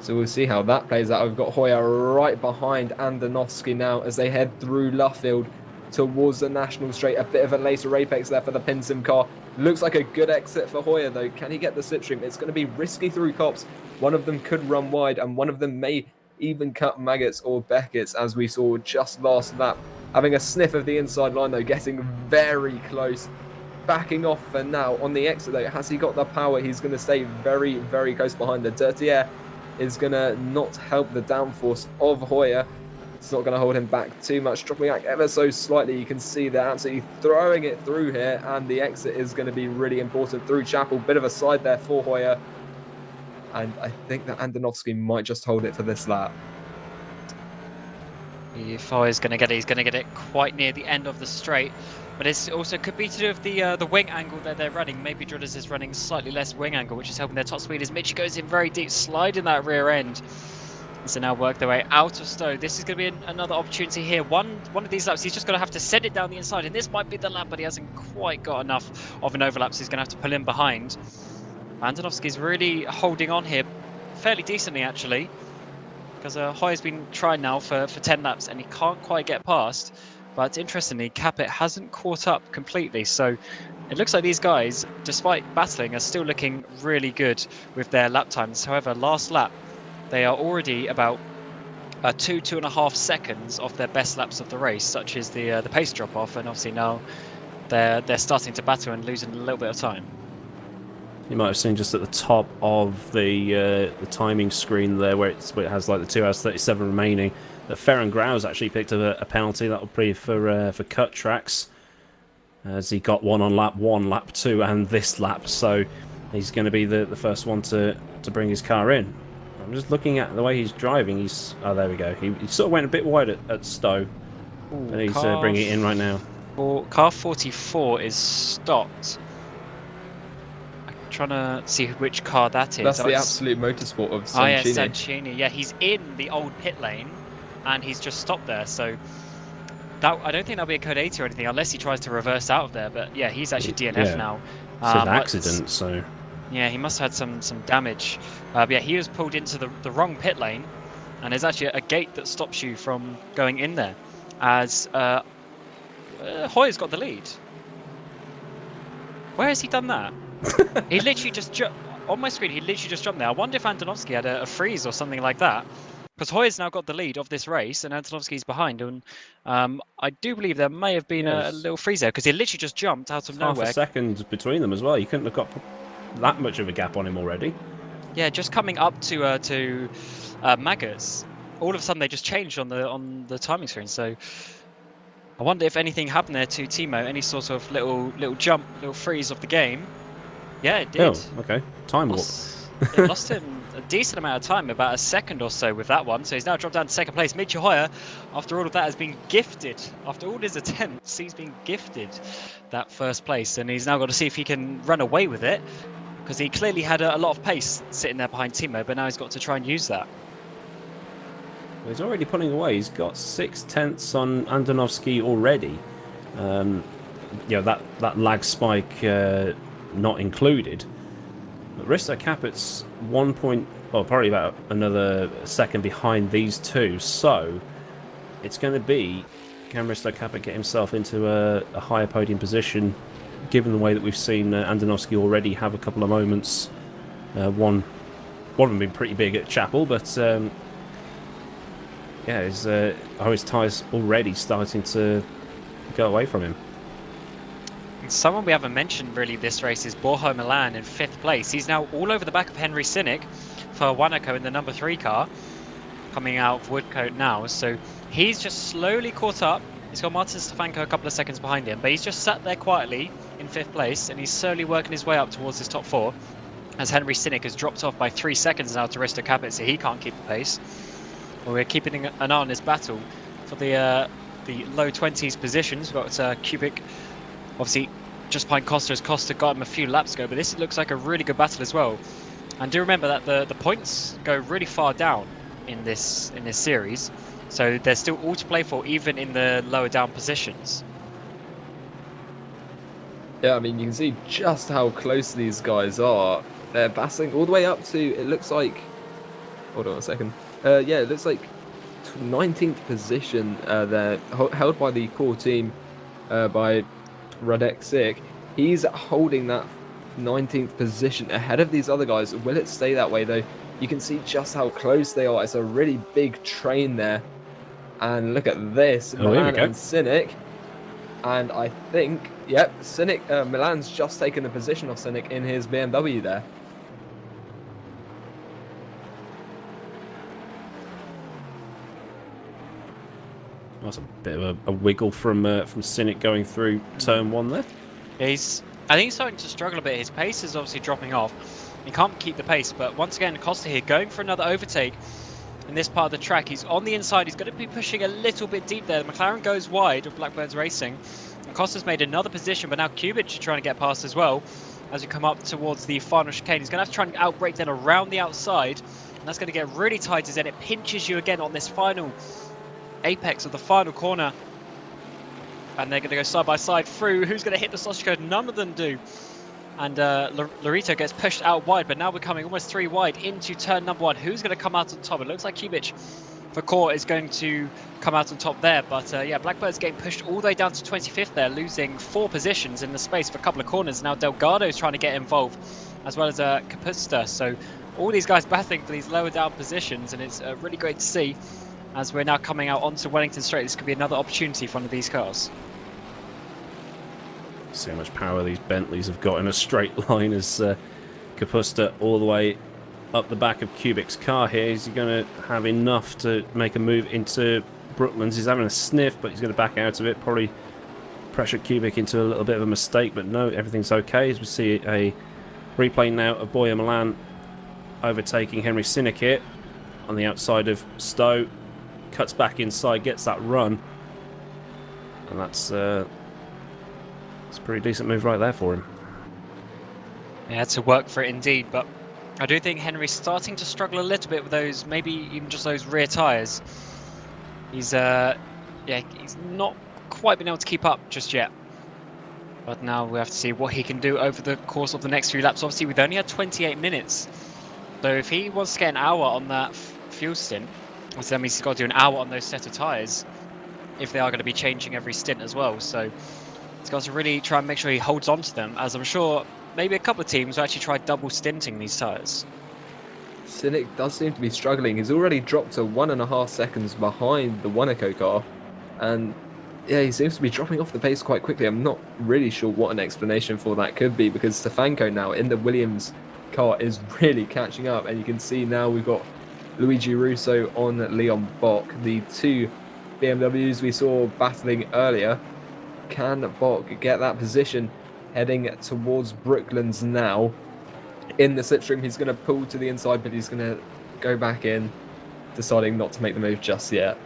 So we'll see how that plays out. We've got Hoyer right behind Andonovski now as they head through Luffield towards the National Straight. A bit of a later apex there for the Pinsim car. Looks like a good exit for Hoyer though. Can he get the slipstream? It's going to be risky through Copse. One of them could run wide, and one of them may even cut Maggots or Beckett's, as we saw just last lap. Having a sniff of the inside line though, getting very close backing off for now. On the exit though, has he got the power? He's going to stay very, very close behind. The dirty air is going to not help the downforce of Hoyer. It's not going to hold him back too much, dropping back ever so slightly. You can see they're absolutely throwing it through here, and the exit is going to be really important through Chapel. Bit of a slide there for Hoyer, and I think that Andonovski might just hold it for this lap. If Hoyer's going to get it, he's going to get it quite near the end of the straight. But it also could be to do with the wing angle that they're running. Maybe Drillers is running slightly less wing angle, which is helping their top speed as Mitchie goes in very deep, sliding that rear end. So now work their way out of Stowe. This is going to be another opportunity here. One of these laps, he's just going to have to send it down the inside. And this might be the lap, but he hasn't quite got enough of an overlap, so he's going to have to pull in behind. Andonovski's really holding on here fairly decently, actually. Because Hoyer's been trying now for 10 laps, and he can't quite get past. But interestingly, Capet hasn't caught up completely. So it looks like these guys, despite battling, are still looking really good with their lap times. However, last lap, they are already about 2.5 seconds off their best laps of the race, such as the pace drop off, and obviously now they're starting to battle and losing a little bit of time. You might have seen just at the top of the timing screen there, where it has like the 2 hours 37 remaining, that Ferran Grau's actually picked up a penalty. That will be for cut tracks, as he got one on lap 1, lap 2, and this lap. So he's going to be the first one to bring his car in. I'm just looking at the way he's driving. Oh, there we go. He sort of went a bit wide at Stowe. Ooh, and he's bringing it in right now. Car 44 is stopped. I'm trying to see which car that is. That's the Absolute Motorsport of Sancini. Oh, yeah, Sancini. Yeah, he's in the old pit lane, and he's just stopped there. So I don't think that'll be a code 80 or anything, unless he tries to reverse out of there. But yeah, he's actually DNF now. It's an accident, so... Yeah, he must have had some damage. But yeah, he was pulled into the wrong pit lane, and there's actually a gate that stops you from going in there, as Hoyer's got the lead. Where has he done that? He literally just on my screen, he literally just jumped there. I wonder if Andonovski had a freeze or something like that, because Hoyer's now got the lead of this race, and Andonovski's behind. And I do believe there may have been a little freeze there, because he literally just jumped out of nowhere. Half a second between them as well. You couldn't have got that much of a gap on him already. Yeah, just coming up to Maggots, all of a sudden they just changed on the timing screen. So I wonder if anything happened there to Timo, any sort of little jump, little freeze of the game. Yeah, it did. Oh, okay. Time warp. It lost him a decent amount of time, about a second or so with that one. So he's now dropped down to second place. Mitchell Hoyer, after all of that, has been gifted. After all his attempts, he's been gifted that first place, and he's now got to see if he can run away with it, because he clearly had a lot of pace sitting there behind Timo, but now he's got to try and use that. Well, he's already pulling away. He's got 6/10 on Andonovski already. That lag spike not included. But Risto Capet's probably about another second behind these two. So it's going to be, can Risto Capet get himself into a higher podium position, given the way that we've seen Andonovski already have a couple of moments. One of them being pretty big at Chapel, but his tyres already starting to go away from him. Someone we haven't mentioned really this race is Borja Milan in 5th place. He's now all over the back of Henry Sinnick for Wanako in the number 3 car, coming out of Woodcote now. So he's just slowly caught up. He's got Martin Stefanko a couple of seconds behind him, but he's just sat there quietly in 5th place, and he's slowly working his way up towards his top 4, as Henry Sinnick has dropped off by 3 seconds now to Risto Capet, so he can't keep the pace. Well, we're keeping an eye on this battle for the low 20s positions. We've got Kubik, obviously, just behind Costa, as Costa got him a few laps ago, but this looks like a really good battle as well. And do remember that the points go really far down in this series, so there's still all to play for, even in the lower down positions. Yeah, I mean, you can see just how close these guys are. They're battling all the way up to, it looks like, hold on a second. It looks like 19th position. They're held by the core team, by Radek Sik. He's holding that 19th position ahead of these other guys. Will it stay that way, though? You can see just how close they are. It's a really big train there. And look at this. Milan and Sinnick. And I think, yep, Milan's just taken the position of Cynic in his BMW there. That's a bit of a wiggle from Cynic going through turn 1 there. Yeah, I think he's starting to struggle a bit. His pace is obviously dropping off. He can't keep the pace, but once again, Costa here going for another overtake in this part of the track. He's on the inside. He's going to be pushing a little bit deep there. The McLaren goes wide of Blackbird's Racing. And Costa's made another position, but now Kubic is trying to get past as well. As we come up towards the final chicane, he's going to have to try and outbrake then around the outside. And that's going to get really tight as then it pinches you again on this final apex of the final corner. And they're going to go side by side through. Who's going to hit the sausage code? None of them do. And Lorito gets pushed out wide, but now we're coming almost 3 wide into turn number 1. Who's going to come out on top? It looks like Kubic for Core is going to come out on top there. But yeah, Blackbird's getting pushed all the way down to 25th there, losing 4 positions in the space of a couple of corners. Now Delgado's trying to get involved, as well as Capusta. So all these guys battling for these lower down positions, and it's really great to see as we're now coming out onto Wellington Straight. This could be another opportunity for one of these cars. See how much power these Bentleys have got in a straight line as Capusta all the way up the back of Kubic's car here. Is he going to have enough to make a move into Brooklands? He's having a sniff, but he's going to back out of it. Probably pressure Kubic into a little bit of a mistake, but no, everything's okay. As we see a replay now of Boya Milan overtaking Henry Cynic here on the outside of Stowe. Cuts back inside, gets that run, and that's a pretty decent move right there for him. Yeah, had to work for it indeed, but I do think Henry's starting to struggle a little bit with those, maybe even just those rear tyres. He's yeah, he's not quite been able to keep up just yet. But now we have to see what he can do over the course of the next few laps. Obviously, we've only had 28 minutes, so if he wants to get an hour on that fuel stint, so that means he's got to do an hour on those set of tyres if they are going to be changing every stint as well. So he's got to really try and make sure he holds on to them, as I'm sure maybe a couple of teams will actually try double stinting these tyres. Cynic does seem to be struggling. He's already dropped to 1.5 seconds behind the Wanako car. And yeah, he seems to be dropping off the pace quite quickly. I'm not really sure what an explanation for that could be, because Stefanko now in the Williams car is really catching up. And you can see now we've got Luigi Russo on Leon Bock, the 2 BMWs we saw battling earlier. Can Bock get that position heading towards Brooklands now? In the slipstream, he's going to pull to the inside, but he's going to go back in, deciding not to make the move just yet.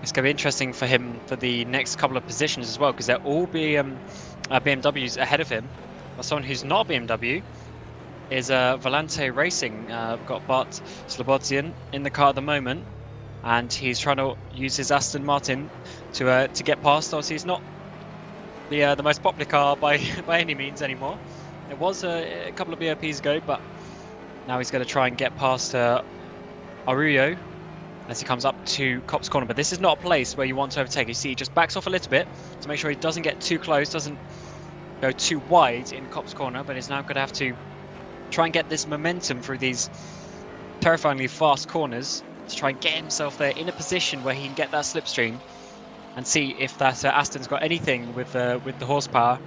It's going to be interesting for him for the next couple of positions as well, because they'll all be BMWs ahead of him. But someone who's not a BMW is Volante Racing. Got Bart Slobodzian in the car at the moment, and he's trying to use his Aston Martin to get past. Obviously, it's not the most popular car by any means anymore. It was a couple of BOPs ago, but now he's going to try and get past Arroyo as he comes up to Copse Corner. But this is not a place where you want to overtake. You see, he just backs off a little bit to make sure he doesn't get too close, doesn't go too wide in Copse Corner, but is now going to have to try and get this momentum through these terrifyingly fast corners to try and get himself there in a position where he can get that slipstream and see if that Aston's got anything with the horsepower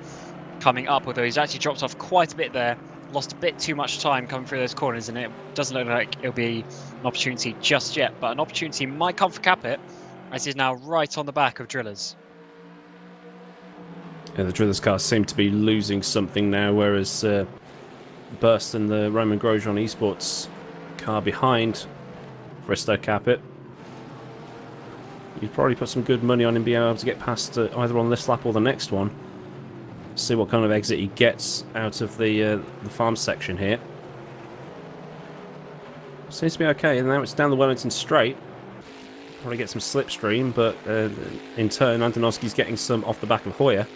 coming up, although he's actually dropped off quite a bit there, lost a bit too much time coming through those corners, and it doesn't look like it'll be an opportunity just yet, but an opportunity might come for Capit, as he's now right on the back of Drillers. Yeah, the Drillers car seem to be losing something now, whereas Burst and the Roman Grosjean Esports car behind Fristo Capit. You'd probably put some good money on him being able to get past either on this lap or the next one. See what kind of exit he gets out of the farm section here. Seems to be okay, and now it's down the Wellington Straight. Probably get some slipstream, but in turn Antonovsky's getting some off the back of Hoyer.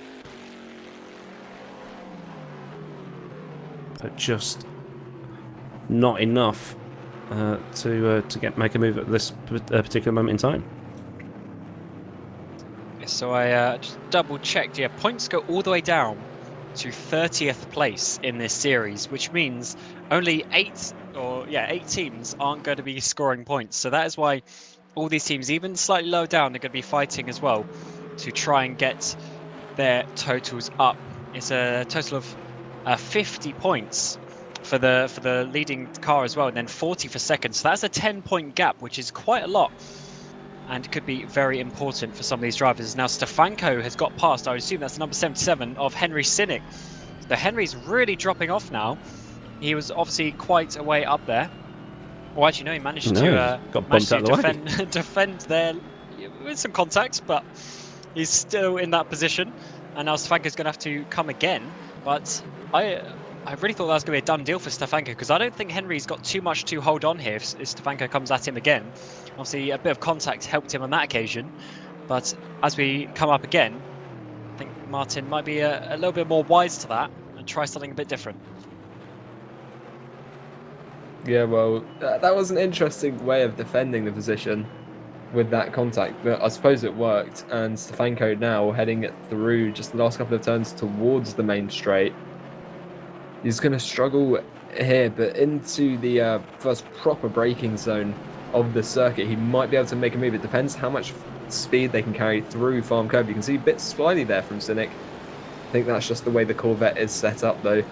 But just not enough to make a move at this particular moment in time. So I just double checked. Yeah, points go all the way down to 30th place in this series, which means only 8 teams aren't going to be scoring points. So that is why all these teams, even slightly lower down, they're going to be fighting as well to try and get their totals up. It's a total of 50 points for the leading car as well, and then 40 for second. So that's a 10-point gap, which is quite a lot, and could be very important for some of these drivers. Now Stefanko has got past, I assume that's the number 77 of Henry Sinnick. So Henry's really dropping off now. He was obviously quite a way up there. Well, actually, no, he managed to defend there with some contacts, but he's still in that position. And now Stefanko's going to have to come again. But I really thought that was going to be a done deal for Stefanko, because I don't think Henry's got too much to hold on here if Stefanko comes at him again. Obviously, a bit of contact helped him on that occasion. But as we come up again, I think Martin might be a little bit more wise to that and try something a bit different. Yeah, well, that was an interesting way of defending the position with that contact, but I suppose it worked. And Stefanko now heading through just the last couple of turns towards the main straight. He's going to struggle here, but into the first proper braking zone of the circuit, he might be able to make a move. It depends how much speed they can carry through Farm Curve. You can see a bit slidey there from Sinnick. I think that's just the way the Corvette is set up, though.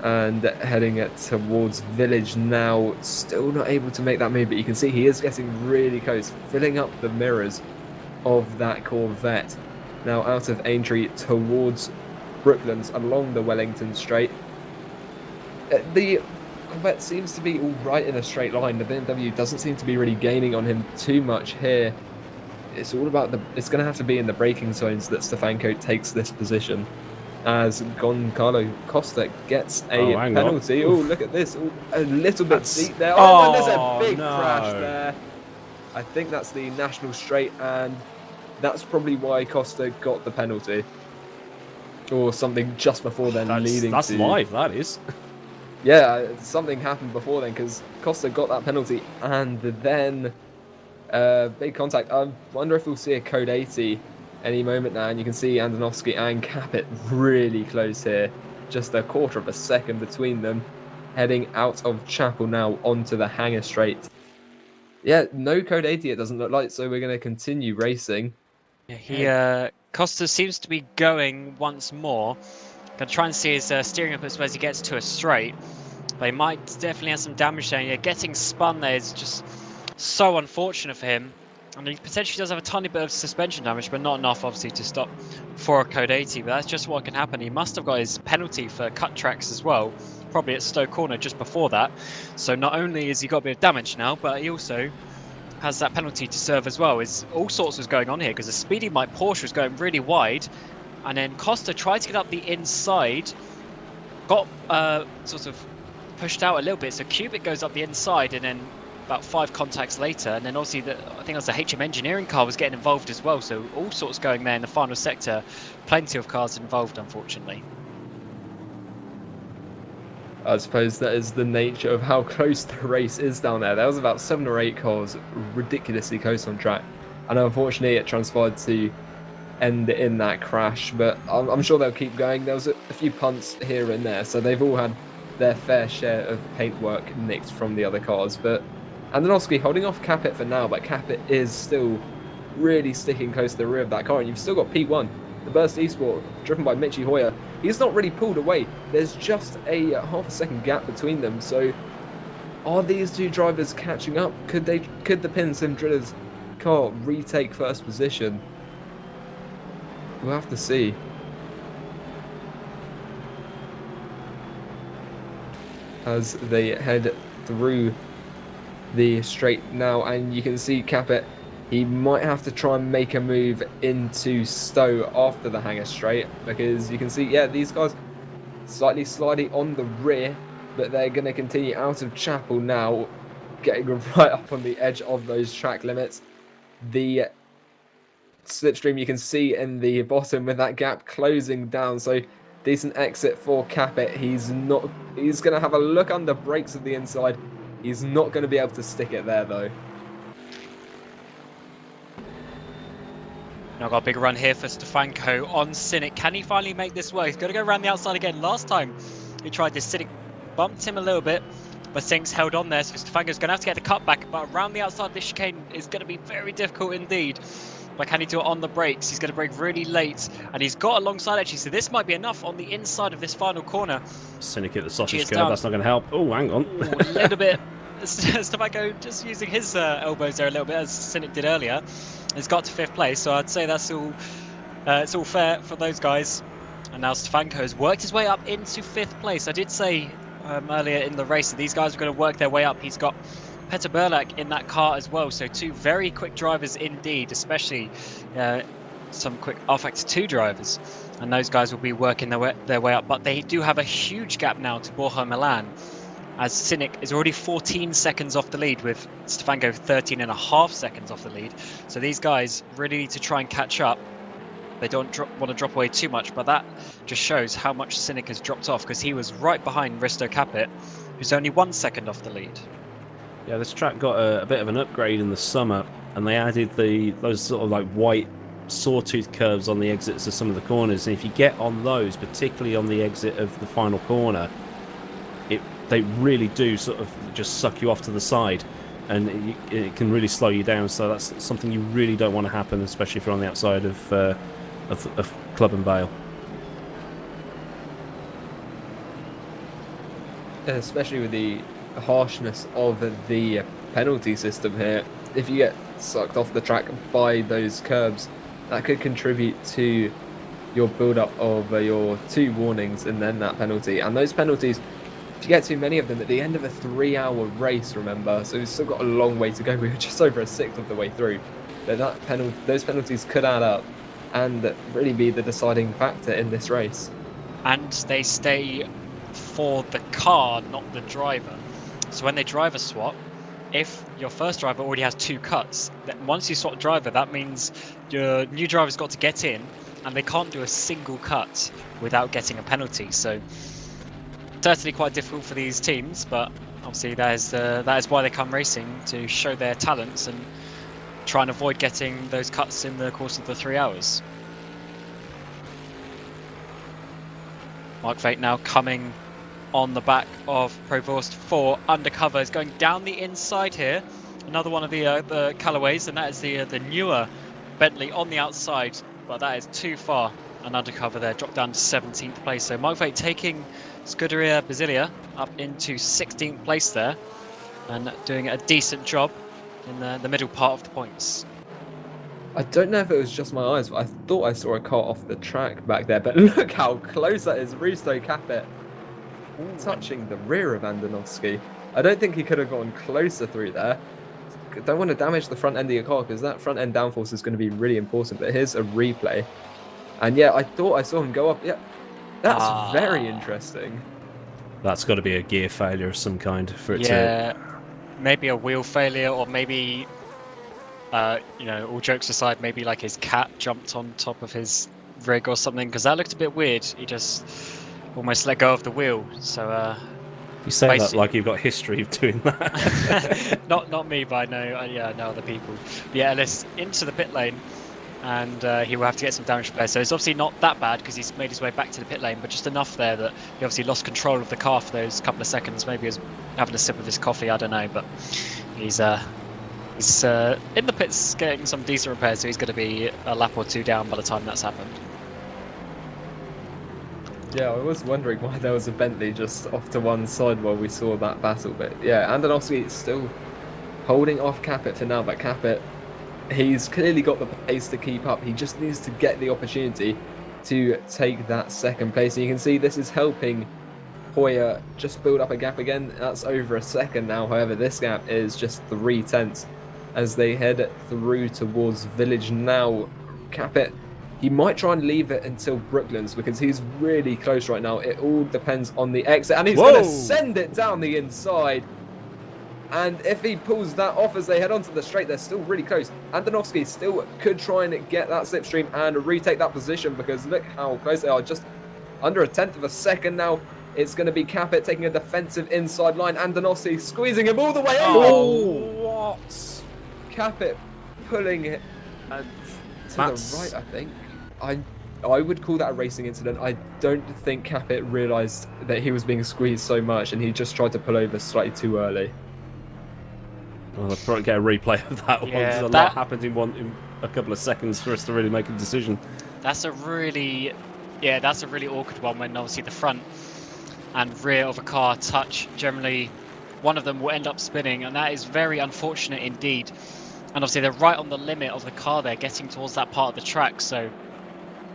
And heading towards Village now, still not able to make that move, but you can see he is getting really close, filling up the mirrors of that Corvette. Now out of Aintree towards Brooklands along the Wellington Straight. The Corvette seems to be all right in a straight line. The BMW doesn't seem to be really gaining on him too much here. It's all about it's going to have to be in the braking zones that Stefanko takes this position, as Goncalo Costa gets a penalty. Oh, look at this. Ooh, a little bit deep there. Oh, and there's a big crash there. I think that's the National Straight, and that's probably why Costa got the penalty. Or something just before then That's live, that is. Yeah, something happened before then, because Costa got that penalty, and then big contact. I wonder if we'll see a code 80 any moment now, and you can see Andonovski and Capit really close here. Just a quarter of a second between them, heading out of Chapel now onto the Hangar Straight. Yeah, no code 80 it doesn't look like, so we're going to continue racing. Yeah, Costa seems to be going once more. Going to try and see his steering up as well as he gets to a straight. But he might definitely have some damage there. Yeah, getting spun there is just so unfortunate for him. And he potentially does have a tiny bit of suspension damage, but not enough, obviously, to stop for a code 80. But that's just what can happen. He must have got his penalty for cut tracks as well, probably at Stowe Corner just before that. So not only has he got a bit of damage now, but he also has that penalty to serve as well. All sorts was going on here, because the Speedy Mike Porsche was going really wide, and then Costa tried to get up the inside, got sort of pushed out a little bit. So Cubic goes up the inside, and then about 5 contacts later, and then obviously I think that's the HM engineering car was getting involved as well, so all sorts going there in the final sector. Plenty of cars involved, unfortunately. I suppose that is the nature of how close the race is down there. There was about 7 or 8 cars ridiculously close on track, and unfortunately it transpired to end in that crash, but I'm sure they'll keep going. There was a few punts here and there, so they've all had their fair share of paintwork nicked from the other cars. But Andonovski holding off Capit for now, but Capit is still really sticking close to the rear of that car. And you've still got P1, the Burst Esport, driven by Michi Hoyer. He's not really pulled away. There's just a half a second gap between them. So are these two drivers catching up? Could the Pin Sim Drillers car retake first position? We'll have to see. As they head through the straight now, and you can see Capit, he might have to try and make a move into Stowe after the Hangar Straight, because you can see, yeah, these guys slightly sliding on the rear, but they're going to continue out of Chapel now, getting right up on the edge of those track limits. The slipstream you can see in the bottom with that gap closing down, so decent exit for Capit. He's going to have a look under brakes of the inside. He's not going to be able to stick it there, though. Now got a big run here for Stefanko on Sinnick. Can he finally make this work? He's going to go around the outside again. Last time he tried this, Sinnick bumped him a little bit, but Sink's held on there, so Stefanko's going to have to get the cut back, but around the outside of this chicane is going to be very difficult indeed. But can he do it on the brakes? He's going to brake really late, and he's got alongside actually, so this might be enough on the inside of this final corner. Cynic at the sausage curve, down. that's not going to help. Oh, hang on. Ooh, a little bit. Stefanko just using his elbows there a little bit, as Cynic did earlier. He's got to 5th place, so I'd say that's all. It's all fair for those guys. And now Stefanko has worked his way up into 5th place. I did say earlier in the race that these guys are going to work their way up. He's got Peter Burlak in that car as well, so 2 very quick drivers indeed, especially some quick rFactor 2 drivers. And those guys will be working their way up, but they do have a huge gap now to Borja Milan, as Cynic is already 14 seconds off the lead, with Stefanko 13.5 seconds off the lead. So these guys really need to try and catch up. They don't want to drop away too much, but that just shows how much Cynic has dropped off, because he was right behind Risto Capit, who's only 1 second off the lead. Yeah, this track got a bit of an upgrade in the summer, and they added those sort of like white sawtooth curves on the exits of some of the corners. And if you get on those, particularly on the exit of the final corner, they really do sort of just suck you off to the side, and it can really slow you down. So that's something you really don't want to happen, especially if you're on the outside of Club and Vale. Especially with the harshness of the penalty system here, if you get sucked off the track by those curbs, that could contribute to your build-up of your 2 warnings and then that penalty. And those penalties, if you get too many of them at the end of a 3-hour race, remember, so we've still got a long way to go. We were just over a 1/6 of the way through, but those penalties could add up and really be the deciding factor in this race. And they stay for the car, not the driver. So when they driver swap, if your first driver already has 2 cuts, then once you swap driver, that means your new driver's got to get in, and they can't do a single cut without getting a penalty. So certainly quite difficult for these teams, but obviously that is why they come racing, to show their talents and try and avoid getting those cuts in the course of the 3 hours. Mark Veit now coming on the back of Provost for undercover, is going down the inside here. Another one of the colourways, and that is the newer Bentley on the outside, but that is too far. And undercover there, dropped down to 17th place. So Mark Veit taking Scuderia Basilia up into 16th place there, and doing a decent job in the middle part of the points. I don't know if it was just my eyes, but I thought I saw a car off the track back there, but look how close that is. Risto Capit touching the rear of Andonovski. I don't think he could have gone closer through there. Don't want to damage the front end of your car, because that front end downforce is going to be really important. But here's a replay, and yeah, I thought I saw him go up. Yeah, that's very interesting. That's got to be a gear failure of some kind for it to... Yeah, maybe a wheel failure, or maybe, all jokes aside, maybe like his cat jumped on top of his rig or something, because that looked a bit weird. He just almost let go of the wheel. So you say that like you've got history of doing that. not me, but I know other people. But yeah, Ellis into the pit lane, and he will have to get some damage repair. So it's obviously not that bad, because he's made his way back to the pit lane, but just enough there that he obviously lost control of the car for those couple of seconds. Maybe he was having a sip of his coffee, I don't know, but he's in the pits getting some decent repairs, so he's going to be a lap or 2 down by the time that's happened. Yeah, I was wondering why there was a Bentley just off to one side while we saw that battle. But yeah, Andonovski is still holding off Capit for now, but Capit, he's clearly got the pace to keep up. He just needs to get the opportunity to take that second place. And you can see this is helping Hoyer just build up a gap again. That's over a second now. However, this gap is just 3/10 as they head through towards Village now. Capit, he might try and leave it until Brooklands, because he's really close right now. It all depends on the exit, and he's going to send it down the inside. And if he pulls that off as they head onto the straight, they're still really close. Andonovski still could try and get that slipstream and retake that position, because look how close they are. Just under 1/10 of a second now. It's going to be Capit taking a defensive inside line. Andonovski squeezing him all the way over. Oh, what? Capit pulling it to the right, I think. I would call that a racing incident. I don't think Capit realised that he was being squeezed so much, and he just tried to pull over slightly too early. Well, I'll probably get a replay of that one. Yeah, Because a lot happened in a couple of seconds for us to really make a decision. That's a really awkward one when obviously the front and rear of a car touch. Generally, one of them will end up spinning, and that is very unfortunate indeed. And obviously they're right on the limit of the car there, getting towards that part of the track. So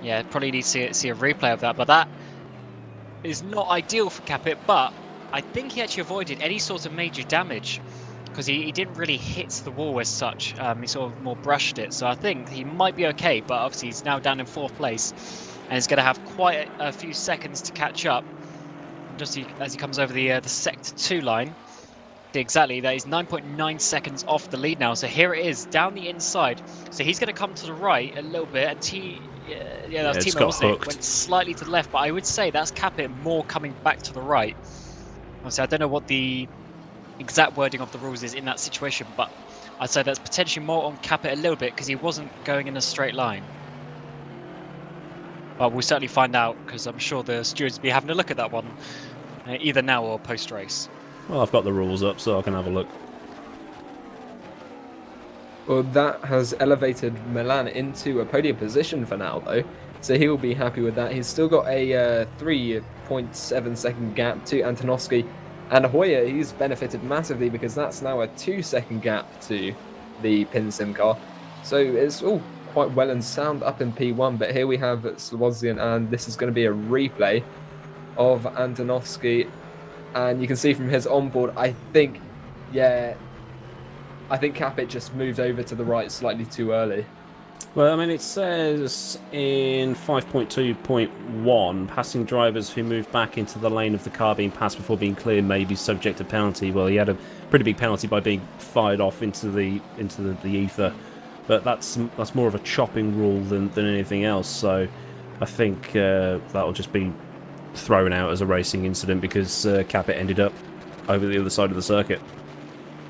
yeah, probably need to see a replay of that. But that is not ideal for Capit, but I think he actually avoided any sort of major damage because he didn't really hit the wall as such. He sort of more brushed it. So I think he might be okay, but obviously he's now down in 4th place and he's going to have quite a few seconds to catch up just as he comes over the Sector 2 line. Exactly, that is 9.9 seconds off the lead now. So here it is, down the inside. So he's going to come to the right a little bit, and that was Timo, wasn't it? Went slightly to the left, but I would say that's Capit more coming back to the right. Obviously, I don't know what the exact wording of the rules is in that situation, but I'd say that's potentially more on Capit a little bit because he wasn't going in a straight line. But we'll certainly find out because I'm sure the stewards will be having a look at that one either now or post-race. Well, I've got the rules up so I can have a look. Well, that has elevated Milan into a podium position for now, though. So he will be happy with that. He's still got a 3.7 second gap to Antonovsky. And Hoyer, he's benefited massively because that's now a 2-second gap to the Pin Sim car. So it's all quite well and sound up in P1. But here we have Slobodzian, and this is going to be a replay of Antonovsky. And you can see from his onboard, I think Capit just moved over to the right slightly too early. Well, I mean, it says in 5.2.1, passing drivers who move back into the lane of the car being passed before being clear may be subject to penalty. Well, he had a pretty big penalty by being fired off into the ether, but that's more of a chopping rule than anything else. So I think that'll just be thrown out as a racing incident because Capit ended up over the other side of the circuit.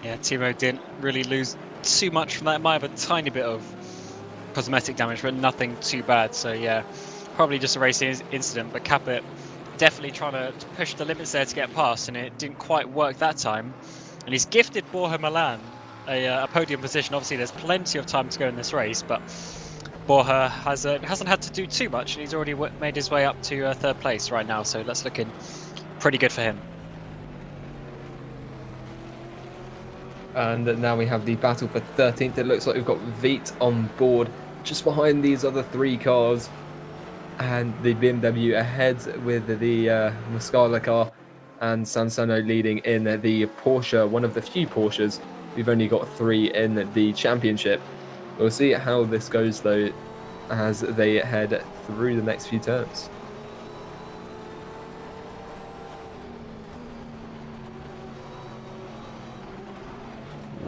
Yeah, Timo didn't really lose too much from that. It might have a tiny bit of cosmetic damage, but nothing too bad. So yeah, probably just a racing incident, but Capit definitely trying to push the limits there to get past, and it didn't quite work that time. And he's gifted Borja Milan a podium position. Obviously, there's plenty of time to go in this race, but Borja hasn't had to do too much, and he's already made his way up to 3rd place right now, so that's looking pretty good for him. And now we have the battle for 13th. It looks like we've got Veit on board just behind these other 3 cars, and the BMW ahead with the Muscala car, and Sansano leading in the Porsche, one of the few Porsches. We've only got 3 in the championship. We'll see how this goes, though, as they head through the next few turns.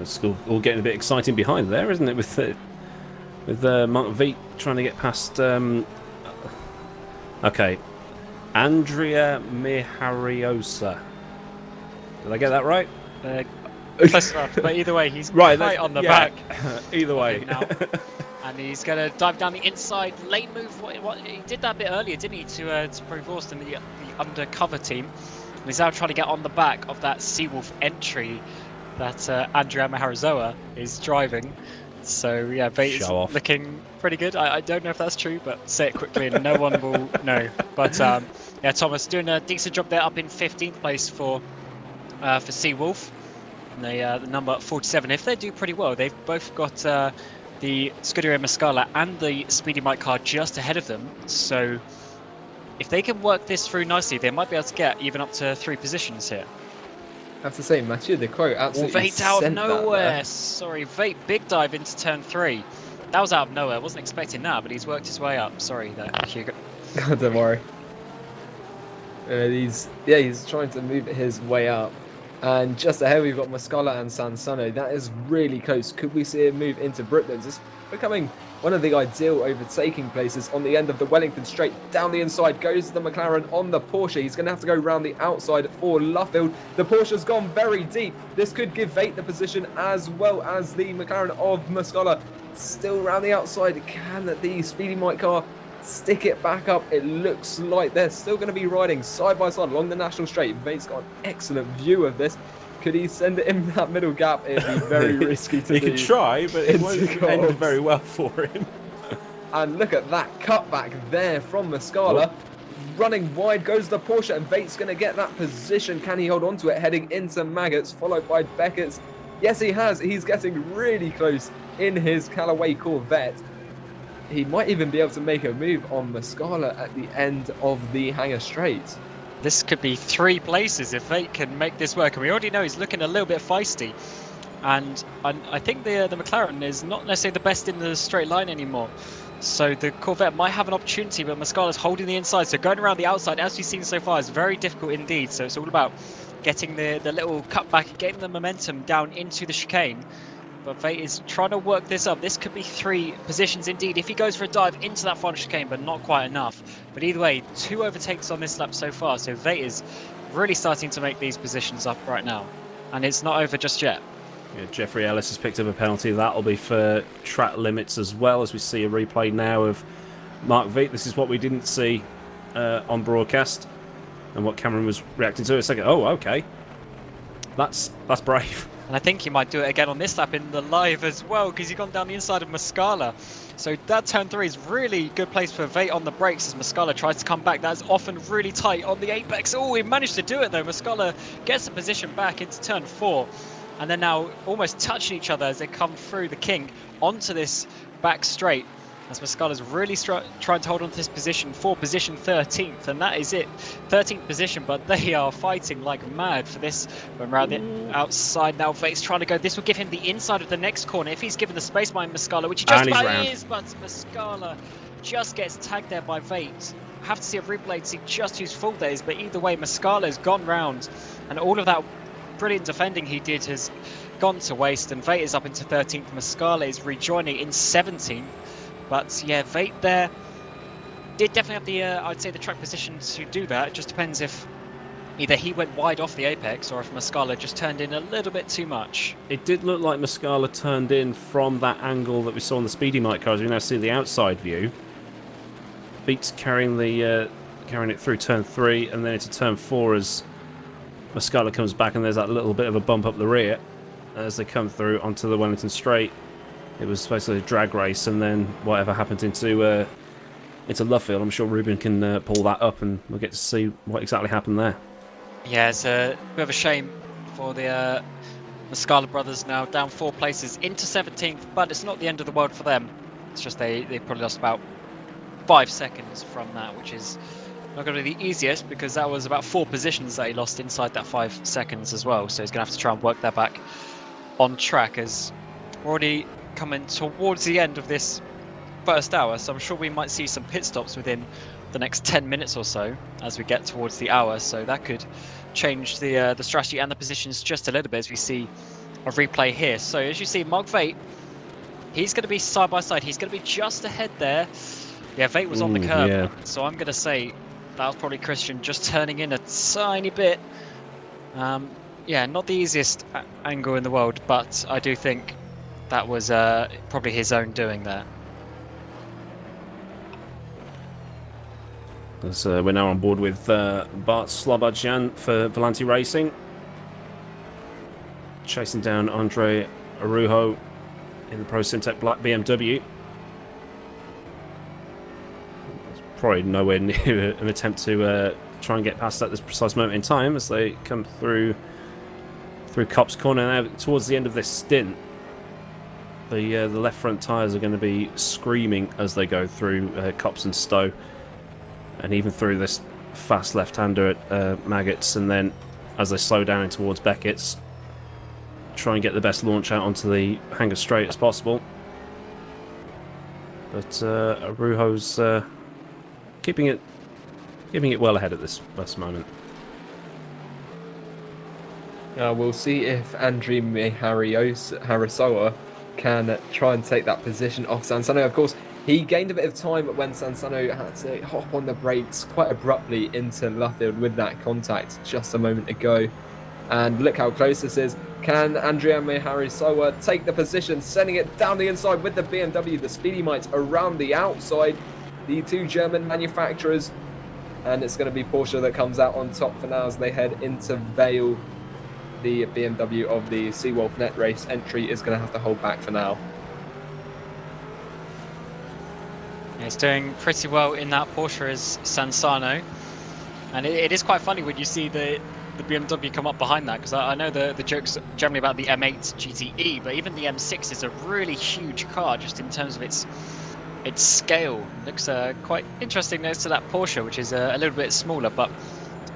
It's all getting a bit exciting behind there, isn't it? With Mark Veit trying to get past. Okay, Andrea Mihariosa. Did I get that right? Close enough, but either way, he's right on the back. Either way. Now. And he's going to dive down the inside. Late move. What he did that a bit earlier, didn't he, to prove Austin, the undercover team. And he's now trying to get on the back of that Seawolf entry that Andrea Maharazoa is driving. So yeah, Veit is looking pretty good. I don't know if that's true, but say it quickly and no one will know. But yeah, Thomas doing a decent job there, up in 15th place for Seawolf. And the number 47. If they do pretty well, they've both got the Scuderia Muscala and the Speedy Mike car just ahead of them. So if they can work this through nicely, they might be able to get even up to 3 positions here. I have to say, Mathieu Decroix absolutely Veit out of nowhere. Sorry, Veit big dive into turn 3. That was out of nowhere. I wasn't expecting that, but he's worked his way up. Sorry there, Hugo. Don't worry. He's trying to move his way up. And just ahead we've got Muscala and Sansano. That is really close. Could we see him move into Brooklands? It's becoming one of the ideal overtaking places on the end of the Wellington straight. Down the inside goes the McLaren on the Porsche. He's going to have to go around the outside for Luffield. The Porsche's gone very deep. This could give Veit the position as well as the McLaren of Muscala. Still around the outside. Can the Speedy Mike car stick it back up. It looks like they're still going to be riding side by side along the national straight. Vate's got an excellent view of this. Could he send it in that middle gap? It'd be very risky to He do. could try, but it won't into end goals. very well for him. And look at that cutback there from Muscala. Running wide goes the Porsche, and Vate's going to get that position. Can he hold on to it? Heading into Maggots, followed by Beckett's. Yes, he has. He's getting really close in his Callaway Corvette. He might even be able to make a move on Muscala at the end of the Hangar Straight. This could be 3 places if Vate can make this work. And we already know he's looking a little bit feisty. And I think the McLaren is not necessarily the best in the straight line anymore. So the Corvette might have an opportunity, but Muscala's holding the inside. So going around the outside, as we've seen so far, is very difficult indeed. So it's all about getting the little cutback, getting the momentum down into the chicane. But Vate is trying to work this up. This could be 3 positions indeed if he goes for a dive into that final chicane, but not quite enough. But either way, 2 overtakes on this lap so far. So Vate is really starting to make these positions up right now. And it's not over just yet. Yeah, Jeffrey Ellis has picked up a penalty. That'll be for track limits as well, as we see a replay now of Mark Vate. This is what we didn't see on broadcast and what Cameron was reacting to a second. Oh, okay. That's brave. And I think he might do it again on this lap in the live as well, because he's gone down the inside of Muscala. So that turn 3 is really good place for Vate on the brakes as Muscala tries to come back. That's often really tight on the apex. Oh, he managed to do it though. Muscala gets the position back into turn 4. And then now almost touching each other as they come through the kink onto this back straight. As Muscala's really trying to hold on to this position for position 13th. And that is it. 13th position, but they are fighting like mad for this. When around the outside now, Vate's trying to go. This will give him the inside of the next corner if he's given the space by Muscala, which he just about is. But Muscala just gets tagged there by Vate. Have to see a replay to see just whose fault that is. But either way, Muscala's gone round. And all of that brilliant defending he did has gone to waste, and Vate is up into 13th. Muscala is rejoining in 17th. But yeah, Vate there did definitely have the, I'd say, the track position to do that. It just depends if either he went wide off the apex or if Muscala just turned in a little bit too much. It did look like Muscala turned in from that angle that we saw on the Speedy Mike cars. We now see the outside view. Vate's carrying it through turn 3 and then into turn 4 as Muscala comes back, and there's that little bit of a bump up the rear as they come through onto the Wellington Straight. It was basically a drag race, and then whatever happened into Luffield, I'm sure Ruben can pull that up, and we'll get to see what exactly happened there. Yeah, it's a bit of a shame for the Muscala brothers now down 4 places into 17th, but it's not the end of the world for them. It's just they probably lost about 5 seconds from that, which is not going to be the easiest, because that was about 4 positions that he lost inside that 5 seconds as well. So he's going to have to try and work that back on track, as we're already coming towards the end of this first hour. So I'm sure we might see some pit stops within the next 10 minutes or so as we get towards the hour. So that could change the strategy and the positions just a little bit as we see a replay here. So as you see, Mark Vate, he's going to be side by side. He's going to be just ahead there. Yeah, Vate was on the curb. Yeah. So I'm going to say that was probably Christian just turning in a tiny bit. Yeah, not the easiest angle in the world, but I do think that was probably his own doing there. As we're now on board with Bart Slobodjan for Volanti Racing, chasing down Andre Arujo in the Pro Syntec Black BMW. Probably nowhere near an attempt to try and get past that at this precise moment in time as they come through Copse Corner. Now towards the end of this stint, the left front tyres are going to be screaming as they go through Copse and Stowe, and even through this fast left-hander at Maggots, and then as they slow down in towards Beckett's, try and get the best launch out onto the Hangar Straight as possible. But Arujo's keeping it well ahead at this moment. We'll see if Andrew Harisoa can try and take that position off Sansano. Of course, he gained a bit of time when Sansano had to hop on the brakes quite abruptly into Luffield with that contact just a moment ago. And look how close this is. Can Andrea Meharisoa take the position, sending it down the inside with the BMW, the Speedy Mites around the outside. the two German manufacturers. And it's going to be Porsche that comes out on top for now as they head into Vale. The BMW of the Seawolf Net Race entry is going to have to hold back for now. He's doing pretty well in that Porsche is Sansano. And it is quite funny when you see the BMW come up behind that, because I know the joke's generally about the M8 GTE, but even the M6 is a really huge car just in terms of its scale. It looks quite interesting next to that Porsche, which is a little bit smaller, but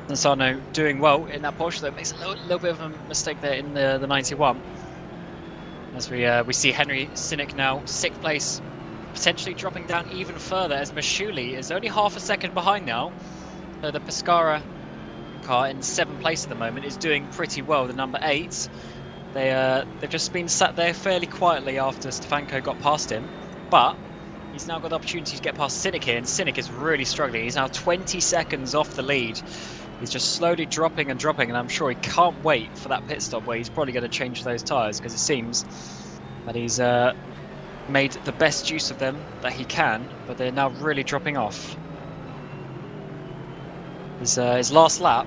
Sansano doing well in that Porsche, that makes a little bit of a mistake there in the 91. As we see Henry Sinnock now 6th place, potentially dropping down even further as Mashuli is only half a second behind now. The Pescara car in 7th place at the moment is doing pretty well, the number 8. They've just been sat there fairly quietly after Stefanko got past him, but he's now got the opportunity to get past Sinnock here, and Sinnock is really struggling. He's now 20 seconds off the lead. He's just slowly dropping, and I'm sure he can't wait for that pit stop where he's probably going to change those tyres, because it seems that he's made the best use of them that he can, but they're now really dropping off. His last lap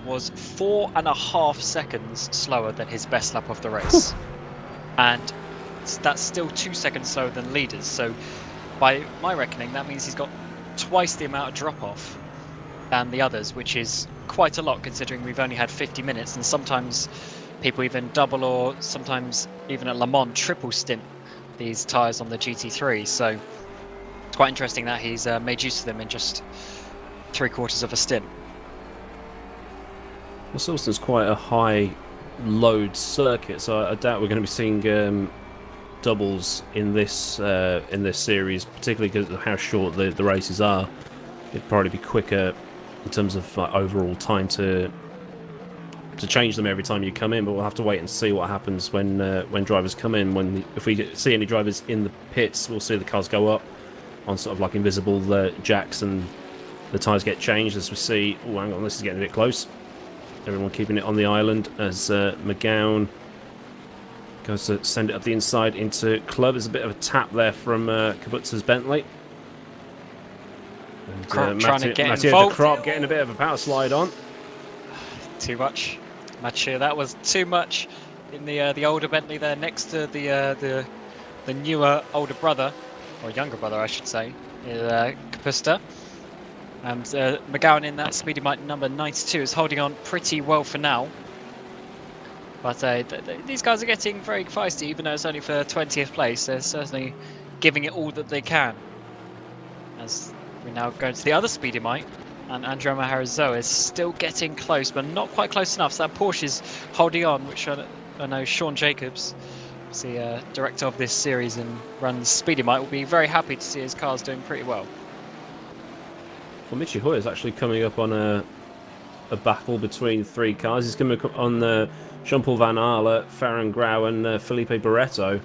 was 4.5 seconds slower than his best lap of the race. And that's still 2 seconds slower than leaders. So by my reckoning, that means he's got twice the amount of drop-off than the others, which is quite a lot considering we've only had 50 minutes, and sometimes people even double, or sometimes even at Le Mans triple stint these tyres on the GT3. So it's quite interesting that he's made use of them in just 3/4 of a stint. Well, Silverstone's quite a high load circuit, so I doubt we're going to be seeing doubles in this series, particularly because of how short the races are. It'd probably be quicker in terms of overall time to change them every time you come in, but we'll have to wait and see what happens when drivers come in. If we see any drivers in the pits, we'll see the cars go up on sort of like invisible jacks, and the tyres get changed as we see. Oh, hang on, this is getting a bit close. Everyone keeping it on the island as McGowan goes to send it up the inside into Club. There's a bit of a tap there from Kabutza's Bentley. And trying to get Mathieu involved. de Krop getting a bit of a power slide on. Too much. Mathieu, that was too much in the older Bentley there next to the newer older brother, or younger brother I should say, Kapusta. And McGowan in that Speedy Mike number 92 is holding on pretty well for now. But these guys are getting very feisty, even though it's only for 20th place. They're certainly giving it all that they can. As we now go to the other Speedy Mike, and Andrea Maharazo is still getting close, but not quite close enough. So that Porsche is holding on, which I know Sean Jacobs, the director of this series and runs Speedy Mike, will be very happy to see his cars doing pretty well. Well, Michi Hoyer is actually coming up on a battle between 3 cars. He's coming up on Jean-Paul Van Aerle, Farron Grau and Felipe Barreto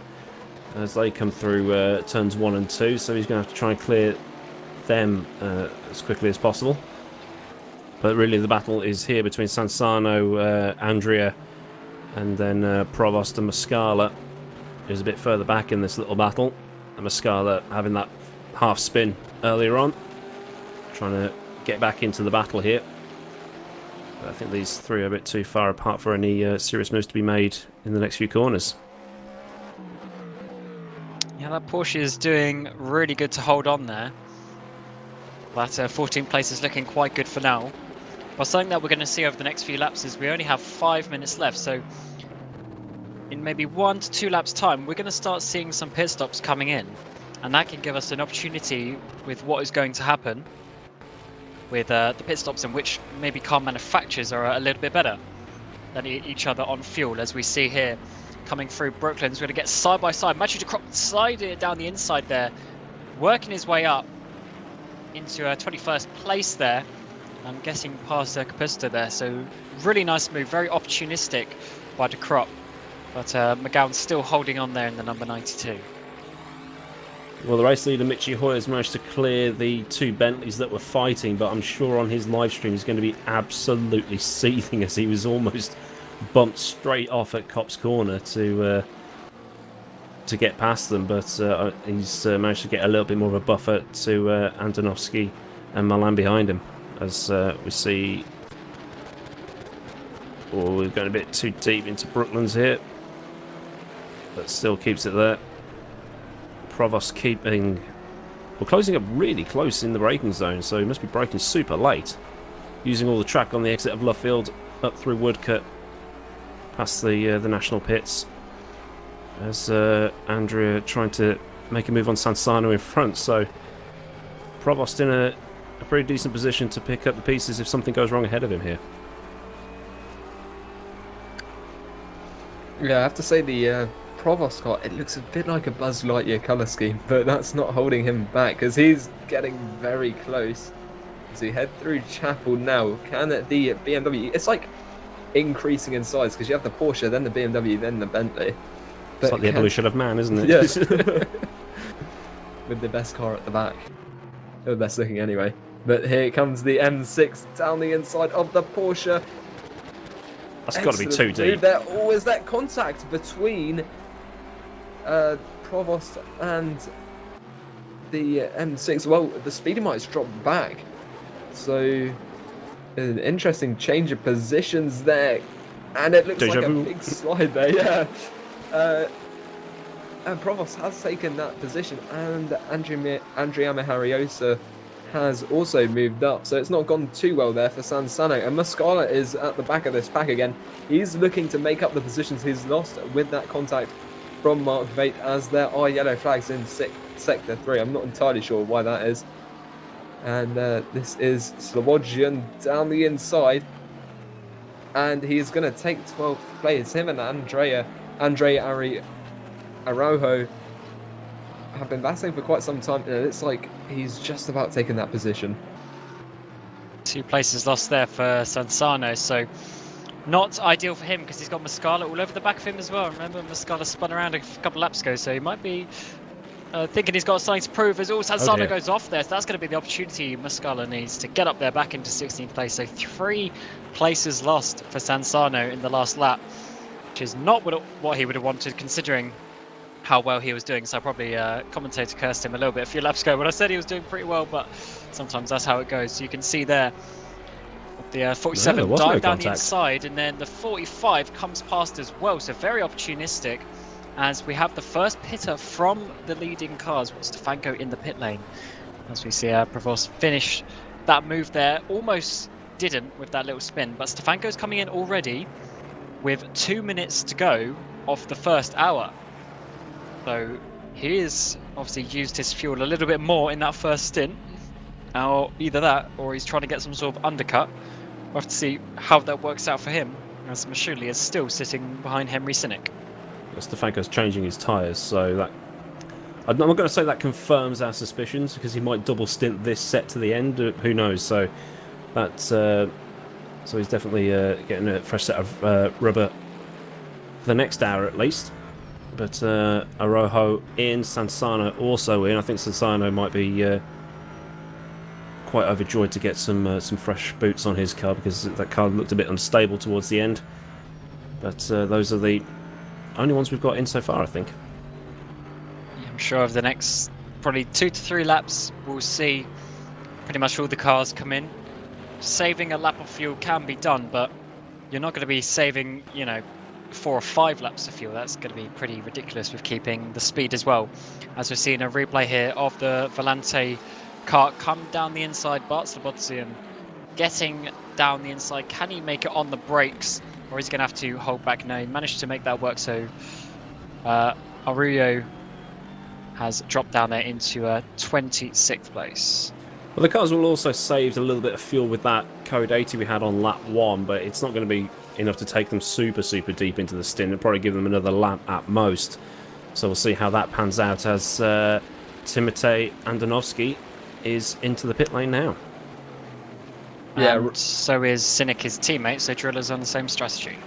as they come through turns 1 and 2. So he's going to have to try and clear them as quickly as possible. But really the battle is here between Sansano, Andrea, and then Provost and Mascala, who's a bit further back in this little battle. And Mascala having that half spin earlier on, trying to get back into the battle here. But I think these 3 are a bit too far apart for any serious moves to be made in the next few corners. Yeah, that Porsche is doing really good to hold on there. That 14th place is looking quite good for now. But something that we're going to see over the next few laps is we only have 5 minutes left. So in maybe 1 to 2 laps time, we're going to start seeing some pit stops coming in. And that can give us an opportunity with what is going to happen with the pit stops in which maybe car manufacturers are a little bit better than each other on fuel, as we see here coming through Brooklyn. He's going to get side by side. Matthew de Krop sliding it down the inside there, working his way up into 21st place there. I'm guessing past Capusta there. So really nice move, very opportunistic by de Krop. But McGowan's still holding on there in the number 92. Well, the race leader, Michi Hoyer, has managed to clear the 2 Bentleys that were fighting, but I'm sure on his live stream he's going to be absolutely seething as he was almost bumped straight off at Copse Corner to to get past them, but he's managed to get a little bit more of a buffer to Antonovsky and Milan behind him, as we see. Oh, we're going a bit too deep into Brooklands here, but still keeps it there. Provost keeping... We're closing up really close in the braking zone, so he must be braking super late. Using all the track on the exit of Luffield, up through Woodcut, past the national pits. As Andrea trying to make a move on Sansano in front, so Provost in a pretty decent position to pick up the pieces if something goes wrong ahead of him here. Yeah, I have to say the Provost car, it looks a bit like a Buzz Lightyear colour scheme, but that's not holding him back because he's getting very close. As we head through Chapel now, can the BMW, it's like increasing in size because you have the Porsche, then the BMW, then the Bentley. It's like the evolution of man, isn't it? Yes. With the best car at the back. Or the best looking anyway. But here comes the M6 down the inside of the Porsche. That's got to be too deep. There. Oh, is that contact between Provost and the M6? Well, the speedy might's dropped back. So, an interesting change of positions there. And it looks like a big slide there, yeah. And Provost has taken that position, and Andrea Mihariosa has also moved up, so it's not gone too well there for Sansano. And Muscala is at the back of this pack again. He's looking to make up the positions he's lost with that contact from Mark Veit, as there are yellow flags in Sector 3. I'm not entirely sure why that is. And this is Slobodjian down the inside. And he's going to take 12th place. Him and Andre Araujo have been battling for quite some time, and it's like he's just about taken that position. 2 places lost there for Sansano, so not ideal for him because he's got Muscala all over the back of him as well. Remember, Muscala spun around a couple laps ago, so he might be thinking he's got something to prove. As all Sansano goes off there, so that's going to be the opportunity Muscala needs to get up there back into 16th place. So 3 places lost for Sansano in the last lap, which is not what he would have wanted considering how well he was doing. So I probably commentator cursed him a little bit a few laps ago when I said he was doing pretty well, but sometimes that's how it goes. So you can see there the 47 dive down the inside, and then the 45 comes past as well. So very opportunistic, as we have the first pitter from the leading cars, Stefanko in the pit lane. As we see Provost finish that move there, almost didn't with that little spin, but Stefanko's coming in already with 2 minutes to go off the first hour. So he has obviously used his fuel a little bit more in that first stint. Now, either that or he's trying to get some sort of undercut. We'll have to see how that works out for him, as Mashuli is still sitting behind Henry Sinek. Stefanko's changing his tyres, so that... I'm not going to say that confirms our suspicions, because he might double stint this set to the end, who knows. So that's... so he's definitely getting a fresh set of rubber for the next hour at least. But Araujo in, Sansano also in. I think Sansano might be quite overjoyed to get some fresh boots on his car, because that car looked a bit unstable towards the end. But those are the only ones we've got in so far, I think. I'm sure over the next probably 2 to 3 laps we'll see pretty much all the cars come in. Saving a lap of fuel can be done, but you're not going to be saving, 4 or 5 laps of fuel. That's going to be pretty ridiculous with keeping the speed as well. As we're seeing a replay here of the Volante car come down the inside, Bart Slobodzian getting down the inside. Can he make it on the brakes, or is he going to have to hold back? No, he managed to make that work, so Arroyo has dropped down there into 26th place. Well, the cars will also save a little bit of fuel with that code 80 we had on lap 1, but it's not going to be enough to take them super deep into the stint. It'll probably give them another lap at most. So we'll see how that pans out, as Timotej Andonovski is into the pit lane now. Yeah, and so is Sinek, his teammate, so Driller's on the same strategy.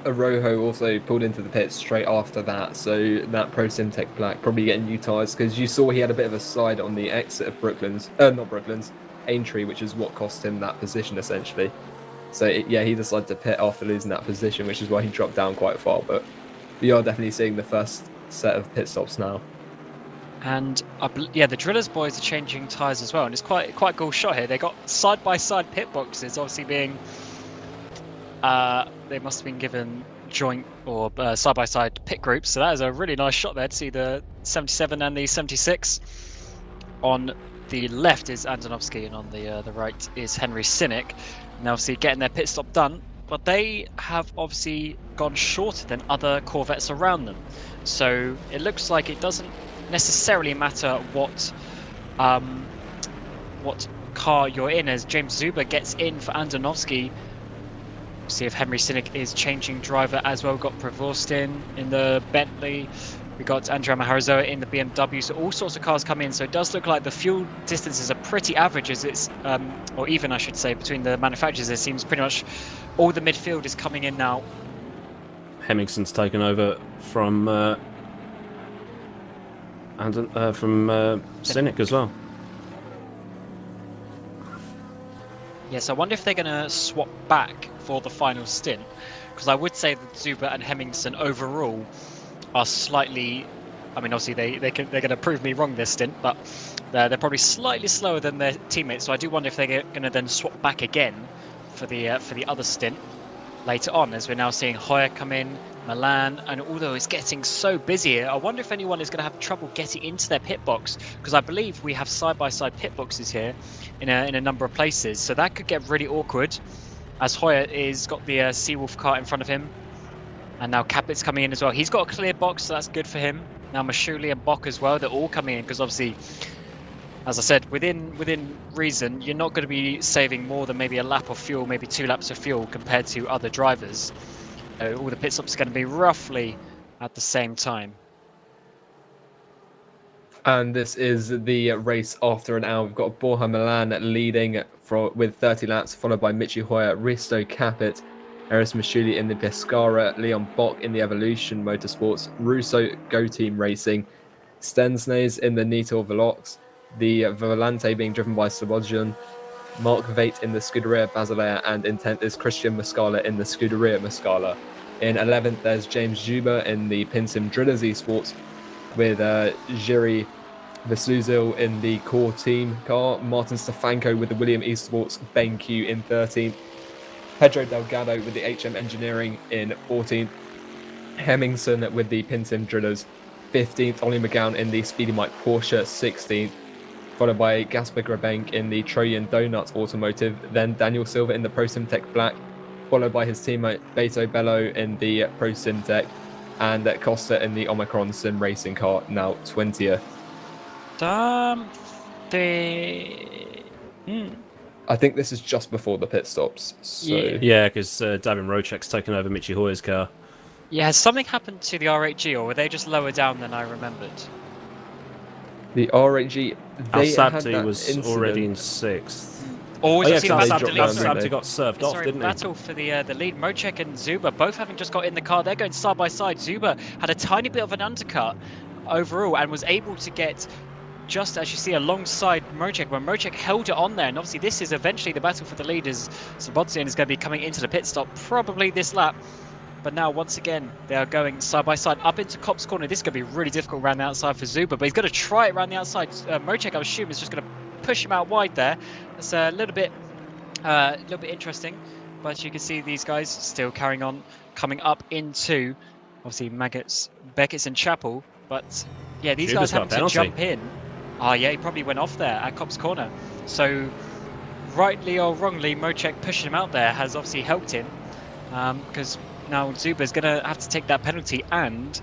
Araujo also pulled into the pit straight after that, so that Pro Simtech Black probably getting new tyres, because you saw he had a bit of a slide on the exit of Aintree, which is what cost him that position essentially. So he decided to pit after losing that position, which is why he dropped down quite far. But we are definitely seeing the first set of pit stops now. And yeah, the Drillers boys are changing tyres as well, and it's quite a cool shot here. They got side-by-side pit boxes, obviously being they must have been given joint or side-by-side pit groups. So that is a really nice shot there to see the 77 and the 76. On the left is Andonovski, and on the right is Henry Sinek. Now, obviously, getting their pit stop done, but they have obviously gone shorter than other Corvettes around them. So it looks like it doesn't necessarily matter what car you're in, as James Zuber gets in for Andonovski. See if Henry Sinek is changing driver as well. We've got Prevost in the Bentley. We got Andrea Maharazoa in the BMW. So all sorts of cars come in. So it does look like the fuel distances are pretty average, as it's or even I should say, between the manufacturers. It seems pretty much all the midfield is coming in now. Hemmingson's taken over from Sinek as well. Yes, I wonder if they're going to swap back for the final stint, because I would say that Zuber and Hemmingson overall are slightly. I mean, obviously they're going to prove me wrong this stint, but they're probably slightly slower than their teammates. So I do wonder if they're going to then swap back again for the other stint later on, as we're now seeing Hoyer come in, Milan, and although it's getting so busy here, I wonder if anyone is going to have trouble getting into their pit box, because I believe we have side-by-side pit boxes here in a number of places, so that could get really awkward, as Hoyer is got the Seawolf car in front of him, and now Capit's coming in as well. He's got a clear box, so that's good for him. Now Mashuli and Bock as well, they're all coming in, because obviously, as I said, within reason, you're not going to be saving more than maybe a lap of fuel, maybe 2 laps of fuel compared to other drivers. All the pit stops are going to be roughly at the same time. And this is the race after an hour. We've got Borja Milan leading with 30 laps, followed by Michi Hoyer, Risto Capit, Eris Mashuli in the Pescara, Leon Bock in the Evolution Motorsports, Russo Go Team Racing, Stensnes in the Nito Velox, the Volante being driven by Slobodjan, Mark Veit in the Scuderia Basilea, and Intent is Christian Muscala in the Scuderia Muscala. In 11th, there's James Juba in the Pinsim Drillers Esports, with Jiri Vesuzil in the core team car, Martin Stefanko with the William Esports, Ben Q in 13th, Pedro Delgado with the HM Engineering in 14th, Hemmingson with the Pinsim Drillers 15th, Ollie McGowan in the Speedy Mike Porsche 16th, followed by Gasper Grabenk in the Trojan Donuts Automotive, then Daniel Silva in the ProSimTech Black, followed by his teammate Beto Bello in the ProSimTech, and Costa in the Omicron Sim Racing car, now 20th. I think this is just before the pit stops. So Yeah, because Davin Rocek's taken over Michi Hoyer's car. Yeah, has something happened to the RHG, or were they just lower down than I remembered? The RHG, they had Al-Sabti that was incident. already in 6th. Or Yeah, Sabti got served off, didn't he? battle for the lead. Mocek and Zuber both having just got in the car. They're going side by side. Zuber had a tiny bit of an undercut overall and was able to get just, as you see, alongside Mocek, when Mocek held it on there. And obviously this is eventually the battle for the lead, as Slobodjan is going to be coming into the pit stop probably this lap. But now, once again, they are going side by side up into Copse Corner. This is going to be really difficult around the outside for Zuber, but he's going to try it around the outside. Mocek, I assume, is just going to push him out wide there. That's a little bit interesting, but you can see these guys still carrying on, coming up into, obviously, Maggots, Beckett's and Chapel. But yeah, these guys having to jump in. Oh yeah, he probably went off there at Copse Corner. So, rightly or wrongly, Mocek pushing him out there has obviously helped him, because now Zuber's going to have to take that penalty, and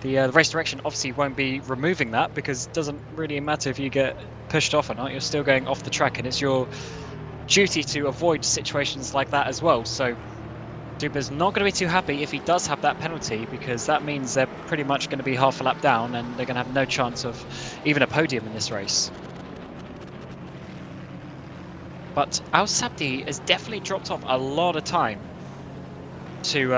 the race direction obviously won't be removing that, because it doesn't really matter if you get pushed off or not. You're still going off the track, and it's your duty to avoid situations like that as well. So Zuber's not going to be too happy if he does have that penalty, because that means they're pretty much going to be half a lap down, and they're going to have no chance of even a podium in this race. But Al-Sabti has definitely dropped off a lot of time to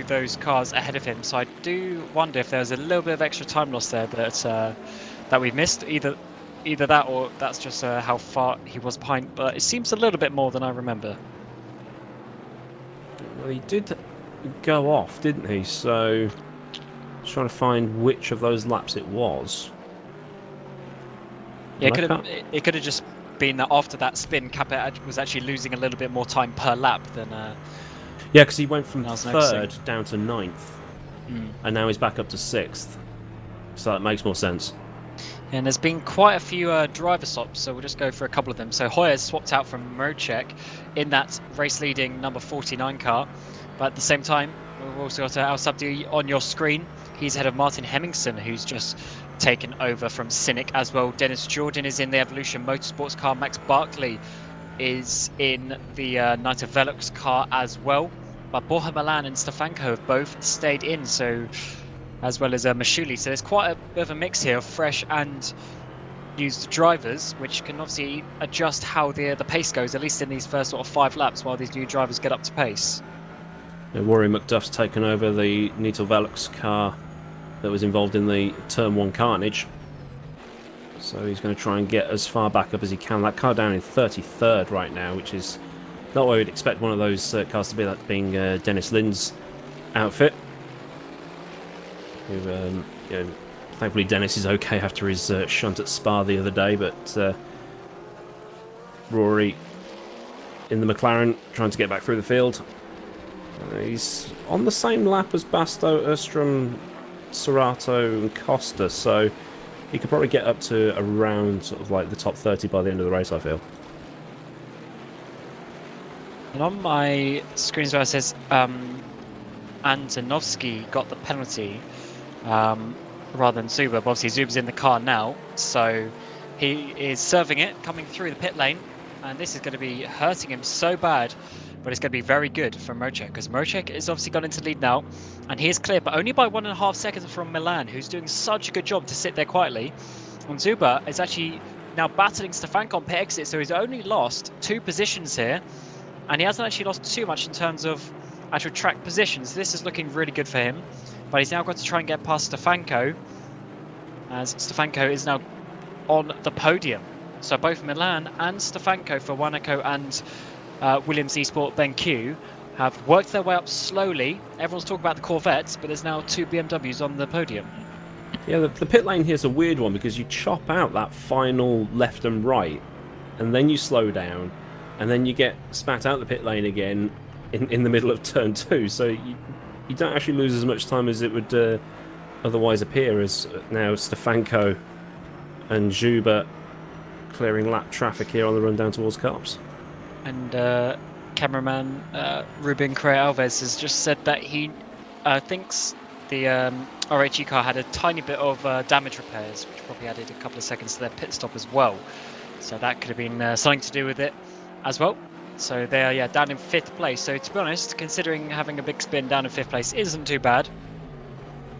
those cars ahead of him, so I do wonder if there's a little bit of extra time loss there that we've missed. Either that, or that's just how far he was behind, but it seems a little bit more than I remember. Well, he did go off, didn't he? So Just trying to find which of those laps it was. Yeah, it could have just been that after that spin, Capet was actually losing a little bit more time per lap than. Yeah, because he went from I was third down to 9th, and now he's back up to 6th. So that makes more sense. And there's been quite a few driver swaps, so we'll just go for a couple of them. So Hoyer's swapped out from Mrocek in that race-leading number 49 car, but at the same time, we've also got our sub-D on your screen. He's ahead of Martin Hemmingson, who's just taken over from Cynic as well. Dennis Jordan is in the Evolution Motorsports car. Max Barkley is in the Nitro Velux car as well. But Borja Milan and Stefanko have both stayed in, so as well as Mashuli. So there's quite a bit of a mix here of fresh and used drivers, which can obviously adjust how the pace goes, at least in these first sort of 5 laps while these new drivers get up to pace. Rory McDuff's taken over the Nitro Velux car that was involved in the Turn 1 carnage. So he's going to try and get as far back up as he can. That car down in 33rd right now, which is not what we'd expect one of those cars to be, that being Dennis Lynn's outfit. Who, thankfully Dennis is okay after his shunt at Spa the other day, but Rory in the McLaren trying to get back through the field. He's on the same lap as Basto, Erstrom, Cerato and Costa, so he could probably get up to around sort of like the top 30 by the end of the race, I feel. And on my screen as well, it says Antonovsky got the penalty rather than Zuber. But obviously Zuber's in the car now, so he is serving it, coming through the pit lane, and this is going to be hurting him so bad, but it's going to be very good for Mrocek, because Mrocek is obviously gone into the lead now, and he is clear, but only by 1.5 seconds from Milan, who's doing such a good job to sit there quietly. And Zuber is actually now battling Stefanko on pit exit, so he's only lost 2 positions here, and he hasn't actually lost too much in terms of actual track positions. This is looking really good for him, but he's now got to try and get past Stefanko, as Stefanko is now on the podium. So both Milan and Stefanko for Wanako and Williams Esport BenQ have worked their way up slowly. Everyone's talking about the Corvettes, but there's now 2 BMWs on the podium. Yeah, the pit lane here's a weird one, because you chop out that final left and right, and then you slow down, and then you get spat out the pit lane again in the middle of turn 2, so you don't actually lose as much time as it would otherwise appear, as now Stefanko and Zuber clearing lap traffic here on the run down towards Carps. And cameraman Ruben Correa Alves has just said that he thinks the RHE car had a tiny bit of damage repairs, which probably added a couple of seconds to their pit stop as well. So that could have been something to do with it as well. So they are down in 5th place. So to be honest, considering having a big spin down in 5th place isn't too bad.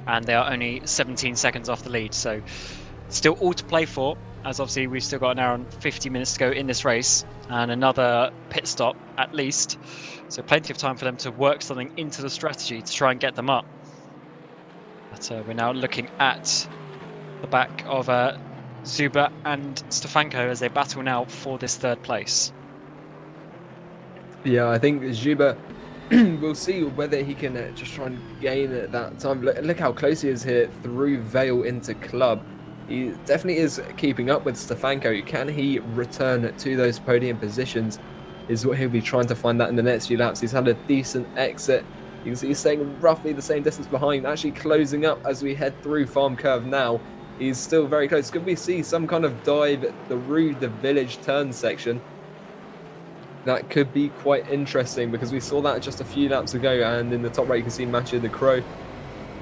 And they are only 17 seconds off the lead. So still all to play for, as obviously we've still got an hour and 50 minutes to go in this race, and another pit stop at least. So plenty of time for them to work something into the strategy to try and get them up. But we're now looking at the back of Zuber and Stefanko as they battle now for this 3rd place. Yeah, I think Zuber, we'll see whether he can just try and gain at that time. Look how close he is here through Vale into Club. He definitely is keeping up with Stefanko. Can he return to those podium positions is what he'll be trying to find that in the next few laps. He's had a decent exit. You can see he's staying roughly the same distance behind, actually closing up as we head through Farm Curve now. He's still very close. Could we see some kind of dive through the village turn section? That could be quite interesting, because we saw that just a few laps ago, and in the top right you can see Mathieu de Croo.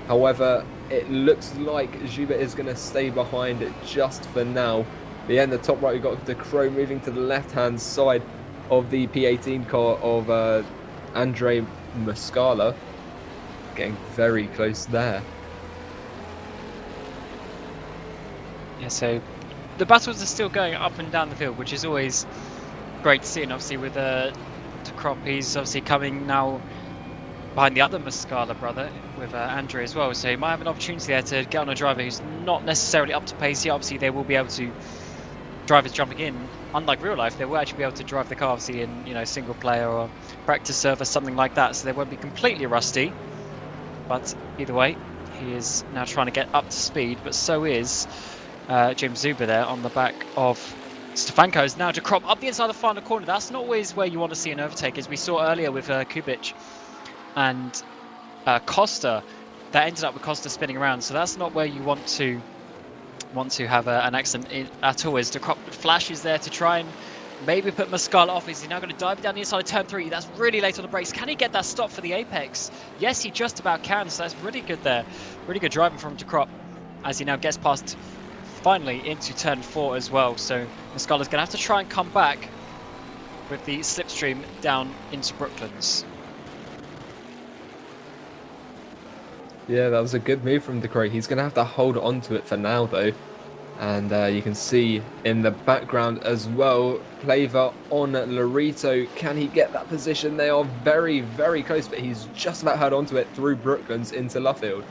However, it looks like Zuber is going to stay behind just for now. But yeah, in the top right we've got de Croo moving to the left-hand side of the P18 car of Andre Muscala. Getting very close there. Yeah, so the battles are still going up and down the field, which is always great to see. And obviously with de Croo, he's obviously coming now behind the other Muscala brother with Andre as well, so he might have an opportunity there to get on a driver who's not necessarily up to pace yet. Obviously they will be able to, drivers jumping in, unlike real life, they will actually be able to drive the car obviously in single player or practice server, something like that, so they won't be completely rusty. But either way, He is now trying to get up to speed, but so is James Zuber there on the back of Stefanko. Is now to crop up the inside of the final corner. That's not always where you want to see an overtake, as we saw earlier with Kubic and Costa. That ended up with Costa spinning around, so that's not where you want to have an accident at all. As De Crop flashes there to try and maybe put Mascala off. Is he now going to dive down the inside of turn 3? That's really late on the brakes. Can he get that stop for the apex? Yes, he just about can, so that's really good there. Really good driving from De Crop as he now gets past finally into turn 4 as well. So Mascala's going to have to try and come back with the slipstream down into Brooklands. Yeah, that was a good move from De Croo. He's going to have to hold on to it for now, though. And you can see in the background as well, Plaver on Lorito. Can he get that position? They are very, very close, but he's just about held onto it through Brooklands into Luffield.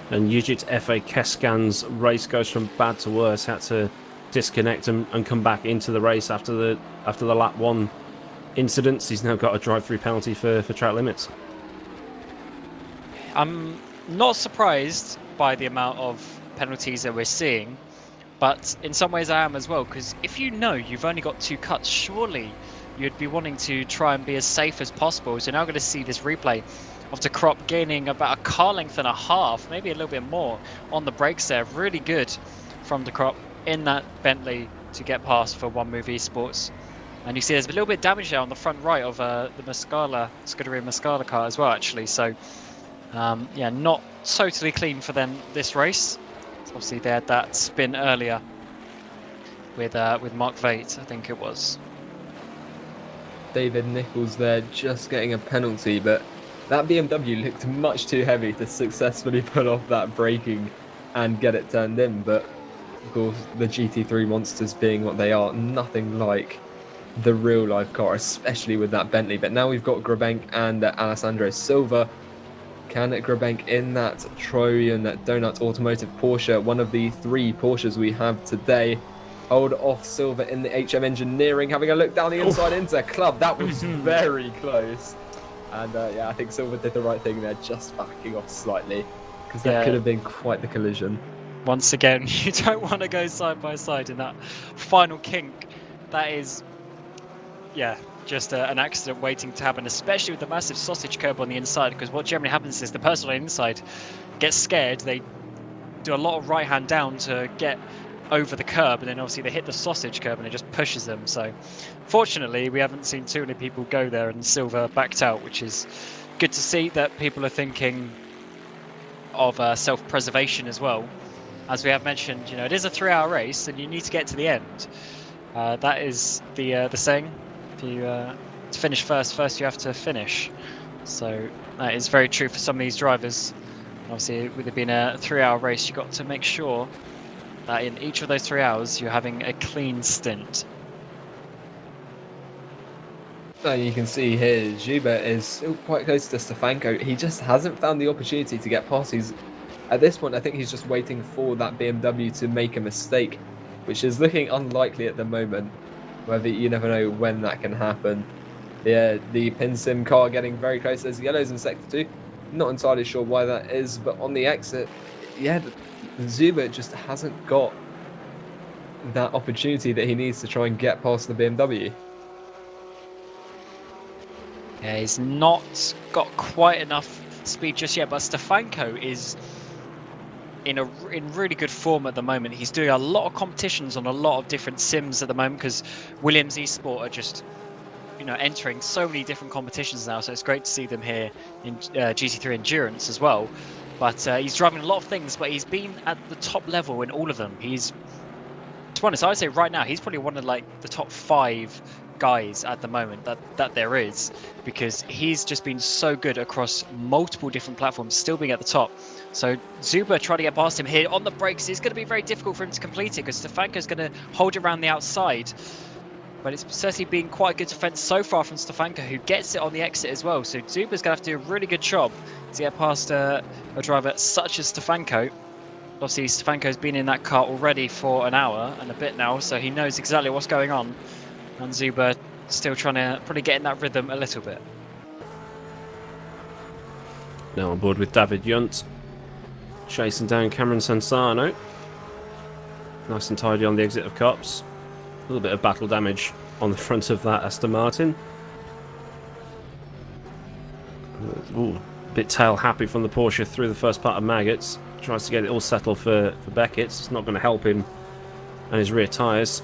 And Ujit FA Keskan's race goes from bad to worse. Had to disconnect and come back into the race after the lap 1 incidents. He's now got a drive-through penalty for track limits. I'm not surprised by the amount of penalties that we're seeing, but in some ways I am as well, because if you know you've only got 2 cuts, surely you'd be wanting to try and be as safe as possible. So now going to see this replay of De Crop gaining about a car length and a half, maybe a little bit more on the brakes there. Really good from De Crop in that Bentley to get past for One Move Esports. And you see there's a little bit of damage there on the front right of the Scuderia Mascala car as well, actually. So yeah, not totally clean for them this race. Obviously they had that spin earlier with Mark Veit, I think it was. David Nichols there just getting a penalty, but that BMW looked much too heavy to successfully pull off that braking and get it turned in. But of course, the GT3 monsters being what they are, nothing like the real life car, especially with that Bentley. But now we've got Grabenk and Alessandro Silva. Can Grabenk in that Trojan Donut Automotive Porsche, one of the 3 Porsches we have today, hold off Silva in the HM Engineering, having a look down the inside into Club. That was very close. And yeah, I think Silva did the right thing there, just backing off slightly, because that could have been quite the collision. Once again, you don't want to go side by side in that final kink. That is, yeah, just an accident waiting to happen, especially with the massive sausage curb on the inside, because what generally happens is the person on the inside gets scared, they do a lot of right hand down to get over the curb, and then obviously they hit the sausage curb and it just pushes them. So fortunately we haven't seen too many people go there, and Silva backed out, which is good to see that people are thinking of self-preservation as well. As we have mentioned, you know, it is a 3-hour race and you need to get to the end. That is the saying. To finish first you have to finish. So that is very true for some of these drivers. Obviously, with it being a 3-hour race, you've got to make sure that in each of those 3 hours you're having a clean stint. You can see here, Zuber is still quite close to Stefanko. He just hasn't found the opportunity to get past. At this point, I think he's just waiting for that BMW to make a mistake, which is looking unlikely at the moment. Whether you never know when that can happen. Yeah, the Pinsim car getting very close. There's yellows in sector 2. Not entirely sure why that is, but on the exit, yeah, Zuber just hasn't got that opportunity that he needs to try and get past the BMW. Yeah, he's not got quite enough speed just yet, but Stefanko is in really good form at the moment. He's doing a lot of competitions on a lot of different sims at the moment, because Williams Esport are just, you know, entering so many different competitions now. So it's great to see them here in GT3 Endurance as well. But he's driving a lot of things, but he's been at the top level in all of them. He's, to be honest, I would say right now he's probably one of like the top 5 guys at the moment that there is, because he's just been so good across multiple different platforms, still being at the top. So Zuber trying to get past him here on the brakes. It's going to be very difficult for him to complete it, because Stefanko's going to hold it around the outside. But it's certainly been quite a good defense so far from Stefanko, who gets it on the exit as well. So Zuber's going to have to do a really good job to get past a driver such as Stefanko. Obviously, Stefanko's been in that car already for an hour and a bit now, so he knows exactly what's going on. And Zuber still trying to probably get in that rhythm a little bit. Now on board with David Yunt, chasing down Cameron Sansano. Nice and tidy on the exit of Copse. A little bit of battle damage on the front of that Aston Martin. Ooh, a bit tail happy from the Porsche through the first part of Maggots. Tries to get it all settled for Beckett. It's not going to help him and his rear tyres.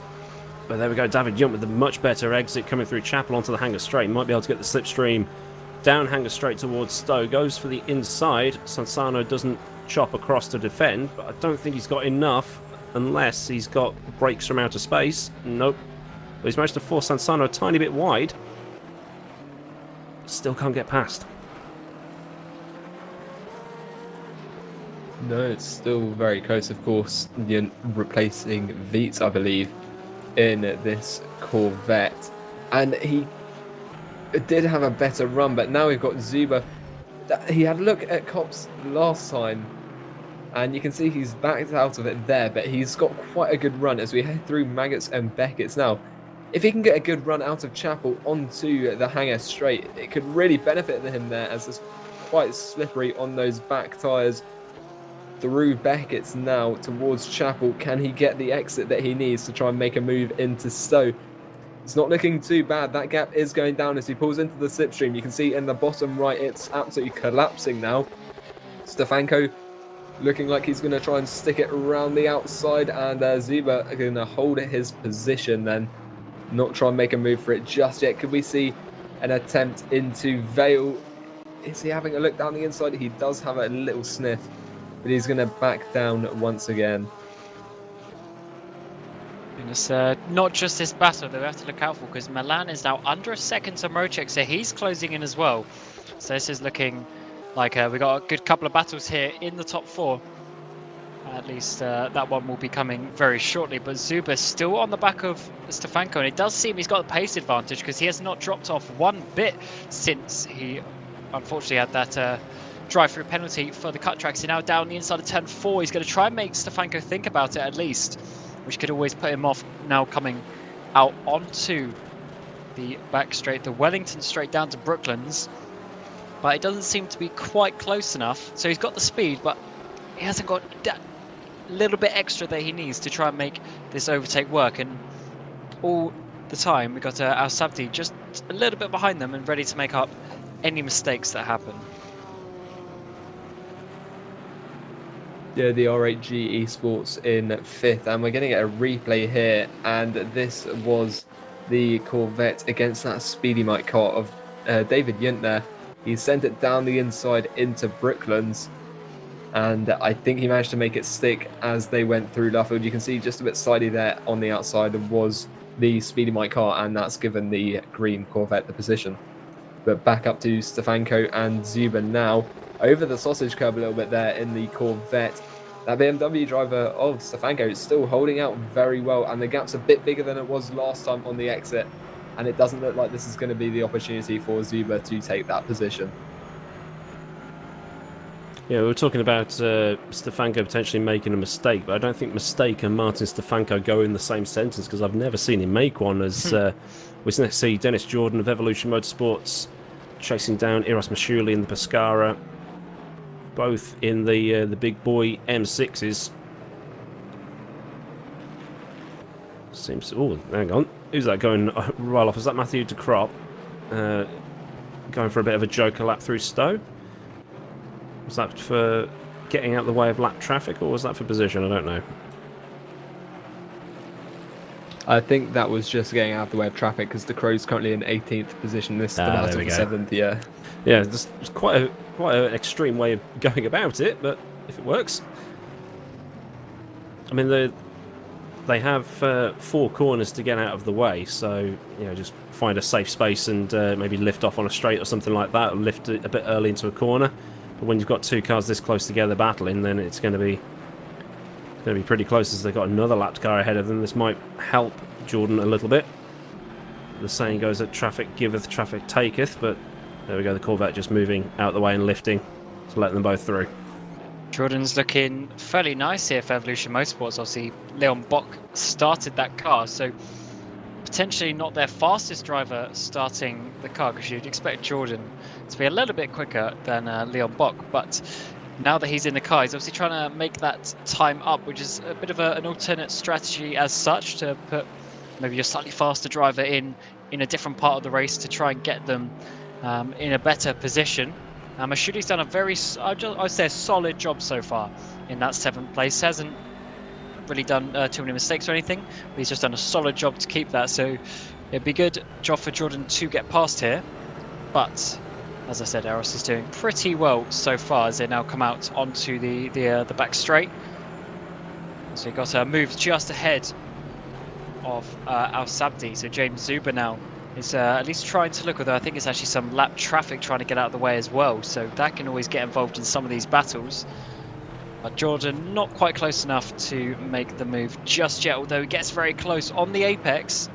But there we go, David Yunt with a much better exit coming through Chapel onto the Hanger Straight. Might be able to get the slipstream down Hanger Straight towards Stowe. Goes for the inside. Sansano doesn't chop across to defend, but I don't think he's got enough unless he's got brakes from outer space. Nope. But he's managed to force Sansano a tiny bit wide. Still can't get past. No, it's still very close, of course. You're replacing Viets, I believe, in this Corvette. And he did have a better run, but now we've got Zuber. He had a look at Copse last time, and you can see he's backed out of it there, but he's got quite a good run as we head through Maggots and Beckett's now. If he can get a good run out of Chapel onto the Hanger Straight, it could really benefit him there, as it's quite slippery on those back tyres. Through Beckett's now towards Chapel. Can he get the exit that he needs to try and make a move into Stowe? It's not looking too bad. That gap is going down as he pulls into the slipstream. You can see in the bottom right, it's absolutely collapsing now. Stefanko looking like he's going to try and stick it around the outside, and Zuber going to hold his position then. Not try and make a move for it just yet. Could we see an attempt into Vale? Is he having a look down the inside? He does have a little sniff, but he's going to back down once again. And it's not just this battle that we have to look out for, because Milan is now under a second to Mrocek, so he's closing in as well. So this is looking like we got a good couple of battles here in the top four. At least that one will be coming very shortly. But Zuber's still on the back of Stefanko, and it does seem he's got the pace advantage, because he has not dropped off one bit since he unfortunately had that drive-through penalty for the cut tracks. So now down the inside of turn 4, he's going to try and make Stefanko think about it at least, which could always put him off. Now coming out onto the back straight, the Wellington straight down to Brooklands, but it doesn't seem to be quite close enough. So he's got the speed, but he hasn't got that little bit extra that he needs to try and make this overtake work. And all the time we got Al Sabdi just a little bit behind them and ready to make up any mistakes that happen. Yeah, the R8G Esports in 5th, and we're going to get a replay here, and this was the Corvette against that Speedy Mike car of David Yunt there. He sent it down the inside into Brooklands, and I think he managed to make it stick as they went through Luffield. You can see just a bit slidey there on the outside was the Speedy Mike car, and that's given the green Corvette the position. But back up to Stefanko and Zuber now. Over the sausage curb a little bit there in the Corvette. That BMW driver of Stefanko is still holding out very well, and the gap's a bit bigger than it was last time on the exit, and it doesn't look like this is going to be the opportunity for Zuber to take that position. Yeah, we were talking about Stefanko potentially making a mistake, but I don't think mistake and Martin Stefanko go in the same sentence, because I've never seen him make one. As we see Dennis Jordan of Evolution Motorsports chasing down Eros Mashuli in the Pescara, both in the big boy M6s. Seems. Oh, hang on. Who's that going right off? Is that Matthew de Crop? Going for a bit of a joker lap through Stowe? Was that for getting out the way of lap traffic, or was that for position? I don't know. I think that was just getting out of the way of traffic, because the Crow's currently in 18th position. This is the battle for 7th, yeah. Yeah, it's quite an extreme way of going about it, but if it works. I mean, they have 4 corners to get out of the way, so just find a safe space and maybe lift off on a straight or something like that, or lift it a bit early into a corner. But when you've got 2 cars this close together battling, then it's going to be pretty close, as they've got another lapped car ahead of them. This might help Jordan a little bit. The saying goes that traffic giveth, traffic taketh, but there we go, the Corvette just moving out the way and lifting to let them both through. Jordan's looking fairly nice here for Evolution Motorsports. Obviously, Leon Bock started that car, so potentially not their fastest driver starting the car, because you'd expect Jordan to be a little bit quicker than Leon Bock. But now that he's in the car, he's obviously trying to make that time up, which is a bit of an alternate strategy as such, to put maybe a slightly faster driver in a different part of the race to try and get them in a better position. Mashuli's done a very, I'd say, a solid job so far in that 7th place. Hasn't really done too many mistakes or anything, but he's just done a solid job to keep that. So it'd be good job for Jordan to get past here. But as I said, Eros is doing pretty well so far as they now come out onto the back straight. So he got a move just ahead of Al Sabdi. So James Zuber now is at least trying to look, although I think it's actually some lap traffic trying to get out of the way as well. So that can always get involved in some of these battles. But Jordan not quite close enough to make the move just yet, although he gets very close on the apex.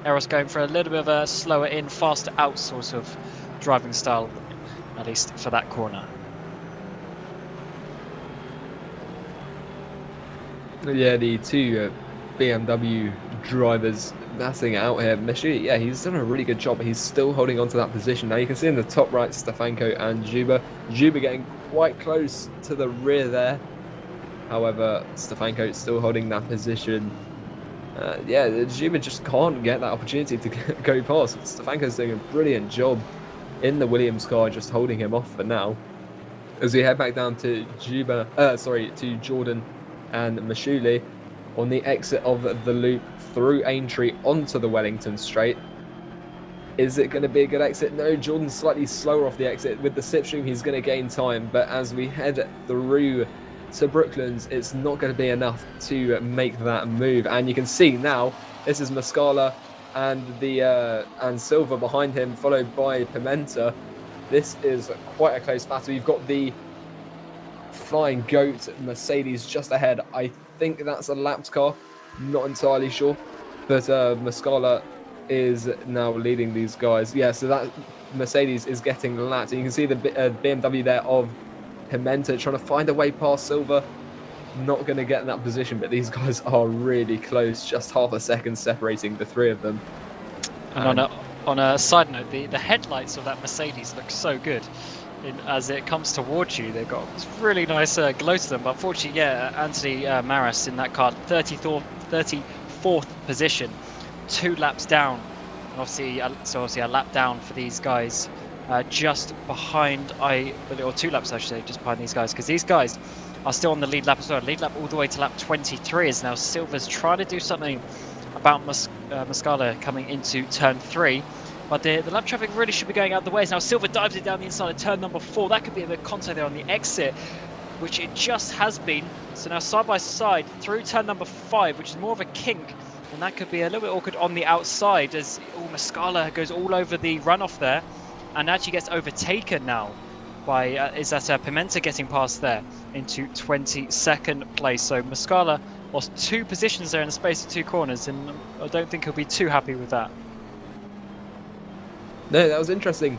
Eros going for a little bit of a slower in, faster out sort of driving style, at least for that corner. Yeah, the two BMW drivers battling out here. Mashuli, yeah, he's done a really good job. He's still holding on to that position. Now you can see in the top right, Stefanko and Juba. Juba getting quite close to the rear there. However, Stefanko still holding that position. Yeah, Juba just can't get that opportunity to go past. Stefanko's doing a brilliant job in the Williams car, just holding him off for now. As we head back down to to Jordan and Mashuli on the exit of the loop through Aintree onto the Wellington straight. Is it going to be a good exit? No, Jordan's slightly slower off the exit. With the slipstream, he's going to gain time. But as we head through to Brooklands, it's not going to be enough to make that move. And you can see now, this is Muscala and Silva behind him, followed by Pimenta. This is quite a close battle. You've got the Flying Goat Mercedes just ahead. I think that's a lapped car, not entirely sure, but Muscala is now leading these guys. Yeah, so that Mercedes is getting lapped, and you can see the BMW there of Pimenta trying to find a way past Silva. Not going to get in that position, but these guys are really close, just half a second separating the three of them. And on a side note, the headlights of that Mercedes look so good. As it comes towards you, they've got really nice glow to them. But unfortunately, yeah, Anthony Maras in that car, 34th position, 2 laps down. And obviously a lap down for these guys, just behind, or 2 laps I should say, just behind these guys, because these guys are still on the lead lap as well. Lead lap all the way to lap 23 is now Silva's trying to do something about Muscala coming into turn 3. But the lap traffic really should be going out the way. Now Silva dives it down the inside of turn number 4. That could be a bit of contact there on the exit, which it just has been. So now side by side through turn number 5, which is more of a kink. And that could be a little bit awkward on the outside as Muscala goes all over the runoff there. And actually gets overtaken now by, Pimenta getting past there into 22nd place. So Muscala lost 2 positions there in the space of 2 corners. And I don't think he'll be too happy with that. No, that was interesting.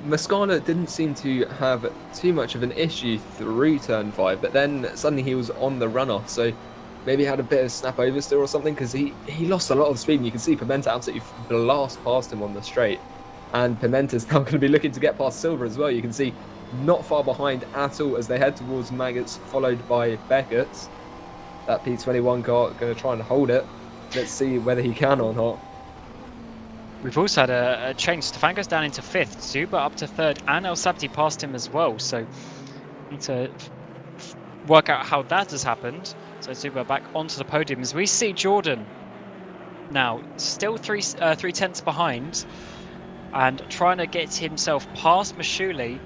Muscala didn't seem to have too much of an issue through turn 5, but then suddenly he was on the runoff, so maybe he had a bit of snap oversteer or something, because he lost a lot of speed, and you can see Pimenta absolutely blast past him on the straight. And Pimenta's now going to be looking to get past Silva as well. You can see not far behind at all as they head towards Maggots, followed by Beckett's. That P21 car going to try and hold it. Let's see whether he can or not. We've also had a change. Stefanko's down into 5th, Zuba up to 3rd, and El Sabti past him as well. So need to work out how that has happened. So Zuba back onto the podium as we see Jordan now still 3 tenths behind and trying to get himself past Mashuli,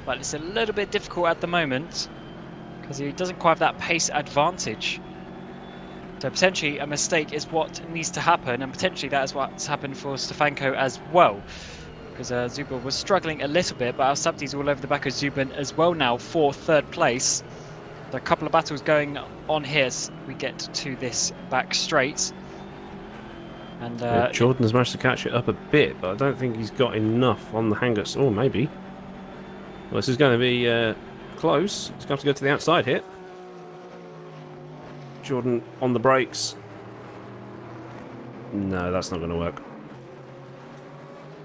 but it's a little bit difficult at the moment because he doesn't quite have that pace advantage. So potentially a mistake is what needs to happen, and potentially that is what's happened for Stefanko as well, because Zubin was struggling a little bit, but Al Sabti's all over the back of Zubin as well now for 3rd place. There are a couple of battles going on here as we get to this back straight. And Jordan has managed to catch it up a bit, but I don't think he's got enough on the hangers. Oh, maybe. Well, this is going to be close. He's going to have to go to the outside here. Jordan on the brakes. No, that's not going to work.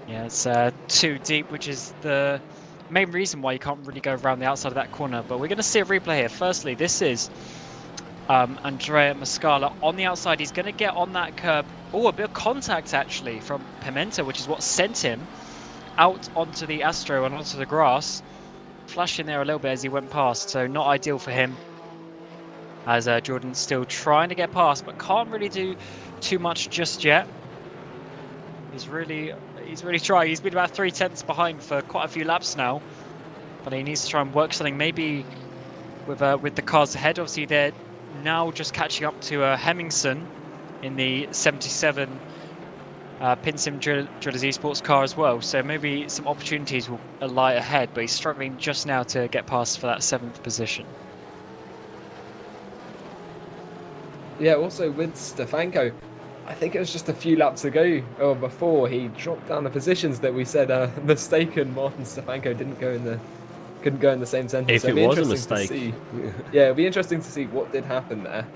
Yeah, it's too deep, which is the main reason why you can't really go around the outside of that corner. But we're going to see a replay here. Firstly, this is Andrea Mascala on the outside. He's going to get on that curb. Oh, a bit of contact actually from Pimenta, which is what sent him out onto the Astro and onto the grass. Flashing there a little bit as he went past, so not ideal for him. As Jordan's still trying to get past, but can't really do too much just yet. He's really trying. He's been about 3/10 behind for quite a few laps now, but he needs to try and work something maybe with the cars ahead. Obviously, they're now just catching up to Hemmingson in the 77 Pinsim Drillers Esports car as well. So maybe some opportunities will lie ahead, but he's struggling just now to get past for that 7th position. Yeah, also with Stefanko, I think it was just a few laps ago or before he dropped down the positions that we said mistaken. Martin Stefanko couldn't go in the same sentence. If it was a mistake, yeah, it'd be interesting to see what did happen there.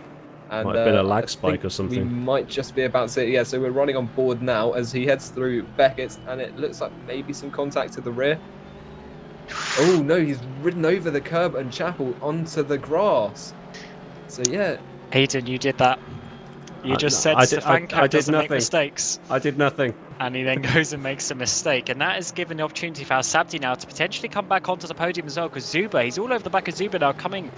And, might have been a lag spike or something. We might just be about to. Yeah, so we're running on board now as he heads through Beckett's, and it looks like maybe some contact to the rear. Oh no, he's ridden over the curb and Chapel onto the grass. So yeah. Hayden, you did that. You just said Stefanko doesn't make mistakes. I did nothing. And he then goes and makes a mistake. And that has given the opportunity for Al Sabdi now to potentially come back onto the podium as well. Because Zuba, he's all over the back of Zuba now, coming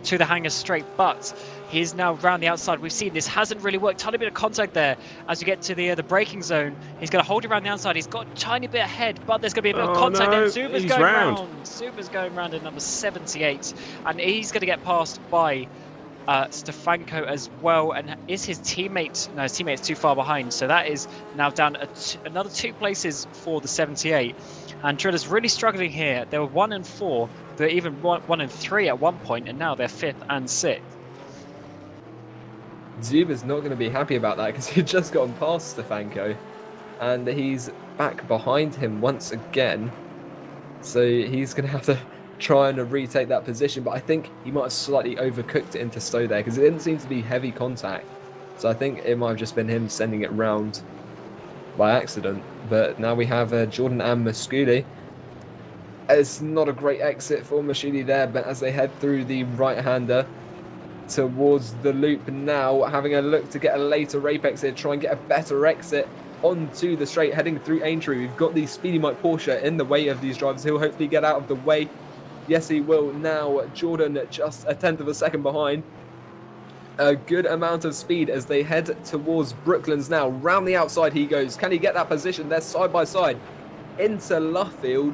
to the hangar straight. But he's now round the outside. We've seen this hasn't really worked. Tiny bit of contact there as you get to the braking zone. He's going to hold it around the outside. He's got a tiny bit ahead, but there's going to be a bit of contact. No, and Zuba's going round. Zuba's going round in number 78. And he's going to get passed by Stefanko as well, and is his teammate? No, his teammate's too far behind, so that is now down another 2 places for the 78. And Drillers really struggling here. They were 1 and 4, they're even 1 and 3 at one point, and now they're 5th and 6th. Zuba's not going to be happy about that because he'd just gotten past Stefanko, and he's back behind him once again. So he's going to have to try and retake that position, but I think he might have slightly overcooked it into Stowe there because it didn't seem to be heavy contact. So I think it might have just been him sending it round by accident. But now we have Jordan and Masculi. It's not a great exit for Masculi there, but as they head through the right-hander towards the loop now, having a look to get a later apex here, try and get a better exit onto the straight, heading through Aintree. We've got the Speedy Mike Porsche in the way of these drivers. He'll hopefully get out of the way. Yes, he will. Now, Jordan just a 1/10 of a second behind. A good amount of speed as they head towards Brooklands now. Round the outside he goes. Can he get that position? They're side by side into Luffield.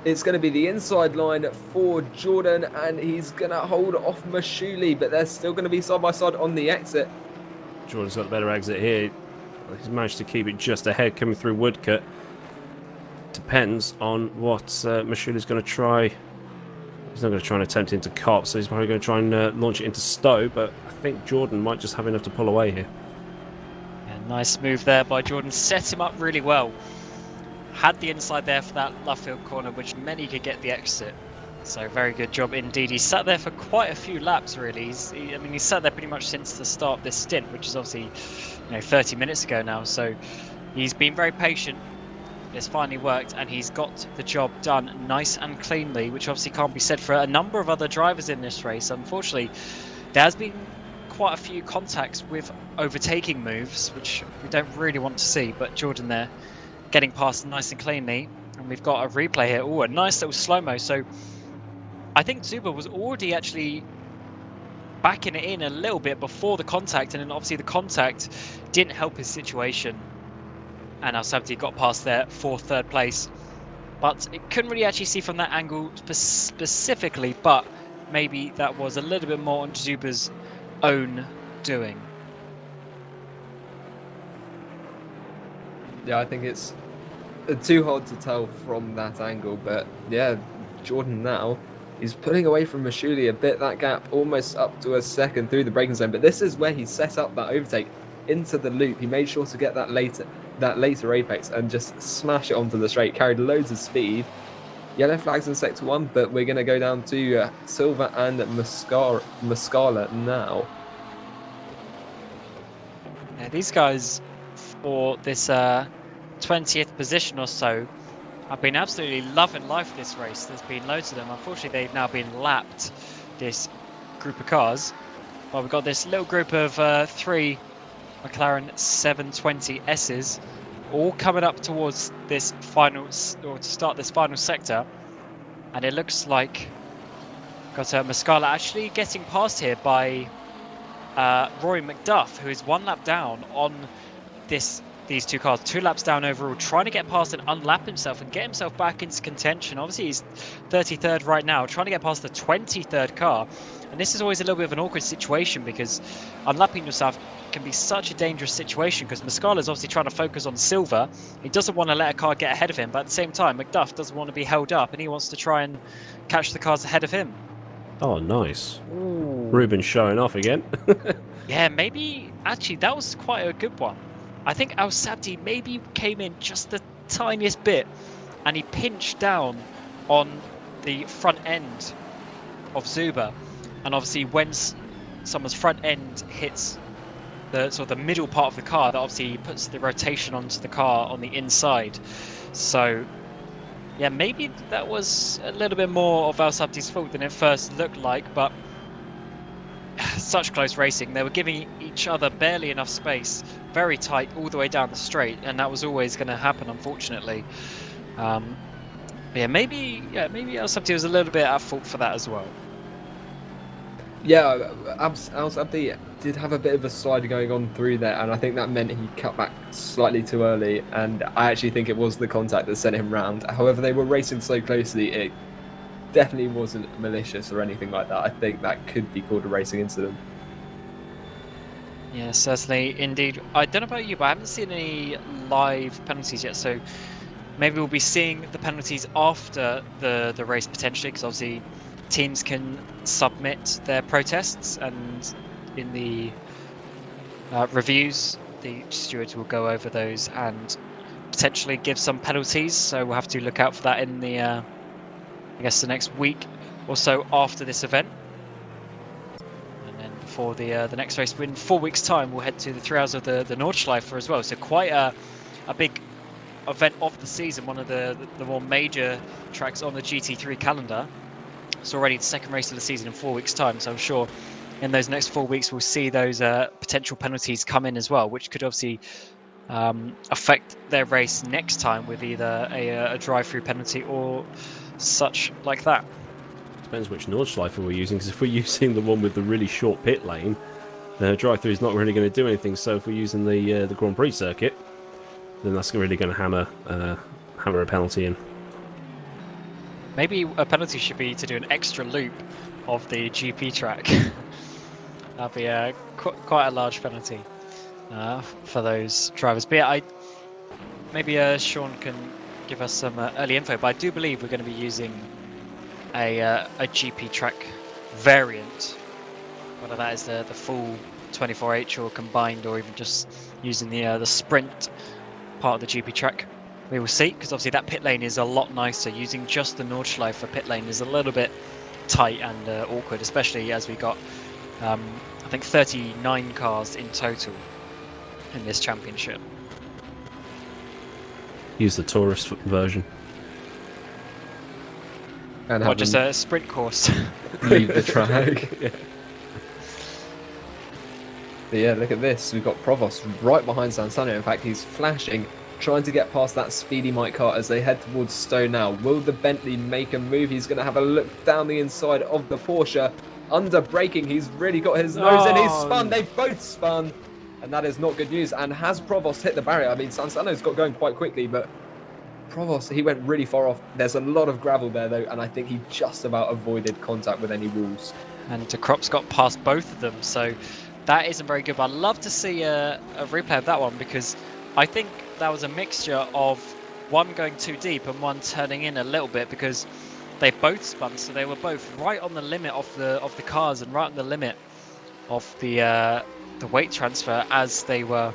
It's going to be the inside line for Jordan, and he's going to hold off Masculi, but they're still going to be side by side on the exit. Jordan's got the better exit here. He's managed to keep it just ahead coming through Woodcut. Depends on what Masculi's going to try. He's not going to try and attempt into Cop, so he's probably going to try and launch it into Stowe, but I think Jordan might just have enough to pull away here. Yeah, nice move there by Jordan. Set him up really well. Had the inside there for that Luffield corner, which meant he could get the exit. So very good job indeed. He sat there for quite a few laps, really. He sat there pretty much since the start of this stint, which is obviously 30 minutes ago now. So he's been very patient. It's finally worked, and he's got the job done nice and cleanly, which obviously can't be said for a number of other drivers in this race. Unfortunately, there has been quite a few contacts with overtaking moves, which we don't really want to see, but Jordan there getting past nice and cleanly. And we've got a replay here. Oh, a nice little slow-mo. So I think Zuba was already actually backing it in a little bit before the contact, and then obviously the contact didn't help his situation. And Al Sabdi got past there for 3rd place. But it couldn't really actually see from that angle specifically, but maybe that was a little bit more on Zuba's own doing. Yeah, I think it's too hard to tell from that angle, but yeah, Jordan now is pulling away from Masculi a bit. That gap almost up to a second through the braking zone, but this is where he set up that overtake into the loop. He made sure to get that later apex and just smash it onto the straight. Carried loads of speed. Yellow flags in sector 1, but we're going to go down to Silva and Mascala now. Yeah, these guys for this 20th position or so have been absolutely loving life this race. There's been loads of them. Unfortunately, they've now been lapped, this group of cars. Well, we've got this little group of 3 McLaren 720Ss all coming up towards this final, or to start this final sector. And it looks like got Muscala actually getting passed here by Rory McDuff, who is 1 lap down on these 2 cars, 2 laps down overall, trying to get past and unlap himself and get himself back into contention. Obviously, he's 33rd right now, trying to get past the 23rd car. And this is always a little bit of an awkward situation because unlapping yourself can be such a dangerous situation because Muscala is obviously trying to focus on silver. He doesn't want to let a car get ahead of him, but at the same time, McDuff doesn't want to be held up and he wants to try and catch the cars ahead of him. Oh, nice. Ooh. Ruben showing off again. Yeah, maybe, actually, that was quite a good one. I think Al Sabdi maybe came in just the tiniest bit and he pinched down on the front end of Zuba. And obviously when someone's front end hits the sort of the middle part of the car, that obviously puts the rotation onto the car on the inside. So yeah, maybe that was a little bit more of Al Sabdi's fault than it first looked like, but such close racing. They were giving each other barely enough space, very tight all the way down the straight, and that was always going to happen, unfortunately. Maybe Al Sabdi was a little bit at fault for that as well. Yeah, Al Sabdi did have a bit of a slider going on through there, and I think that meant he cut back slightly too early, and I actually think it was the contact that sent him round. However, they were racing so closely, it definitely wasn't malicious or anything like that. I think that could be called a racing incident. Yeah, certainly, indeed. I don't know about you, but I haven't seen any live penalties yet, so maybe we'll be seeing the penalties after the race potentially, because obviously teams can submit their protests, and in the reviews, the stewards will go over those and potentially give some penalties. So we'll have to look out for that in the, I guess, the next week or so after this event. And then for the next race, in 4 weeks' time, we'll head to the 3 hours of the Nordschleife as well. So quite a big event of the season, one of the more major tracks on the GT3 calendar. It's already the second race of the season in 4 weeks' time, so I'm sure in those next 4 weeks we'll see those potential penalties come in as well, which could obviously affect their race next time with either a drive-through penalty or such like that. Depends which Nordschleife we're using, because if we're using the one with the really short pit lane, the drive-through is not really going to do anything. So if we're using the Grand Prix circuit, then that's really going to hammer a penalty in. Maybe a penalty should be to do an extra loop of the GP track. That'd be quite a large penalty for those drivers. But yeah, maybe Sean can give us some early info, but I do believe we're going to be using a GP track variant, whether that is the full 24H or combined, or even just using the sprint part of the GP track. We will see, because obviously that pit lane is a lot nicer. Using just the Nordschleife for pit lane is a little bit tight and awkward, especially as we got, I think, 39 cars in total in this championship. Use the tourist version. And or just a sprint course. Leave the track. Yeah. But yeah, look at this. We've got Provost right behind Sansano. In fact, he's flashing, trying to get past that speedy Mike Hart as they head towards Stowe now. Will the Bentley make a move? He's going to have a look down the inside of the Porsche. Under braking, he's really got his nose in. He's spun. They've both spun. And that is not good news. And has Provost hit the barrier? I mean, Sansano's got going quite quickly, but Provost, he went really far off. There's a lot of gravel there, though, and I think he just about avoided contact with any walls. And De Kropp's got past both of them, so that isn't very good. But I'd love to see a replay of that one, because I think that was a mixture of one going too deep and one turning in a little bit, because they both spun, so they were both right on the limit of the cars and right on the limit of the weight transfer as they were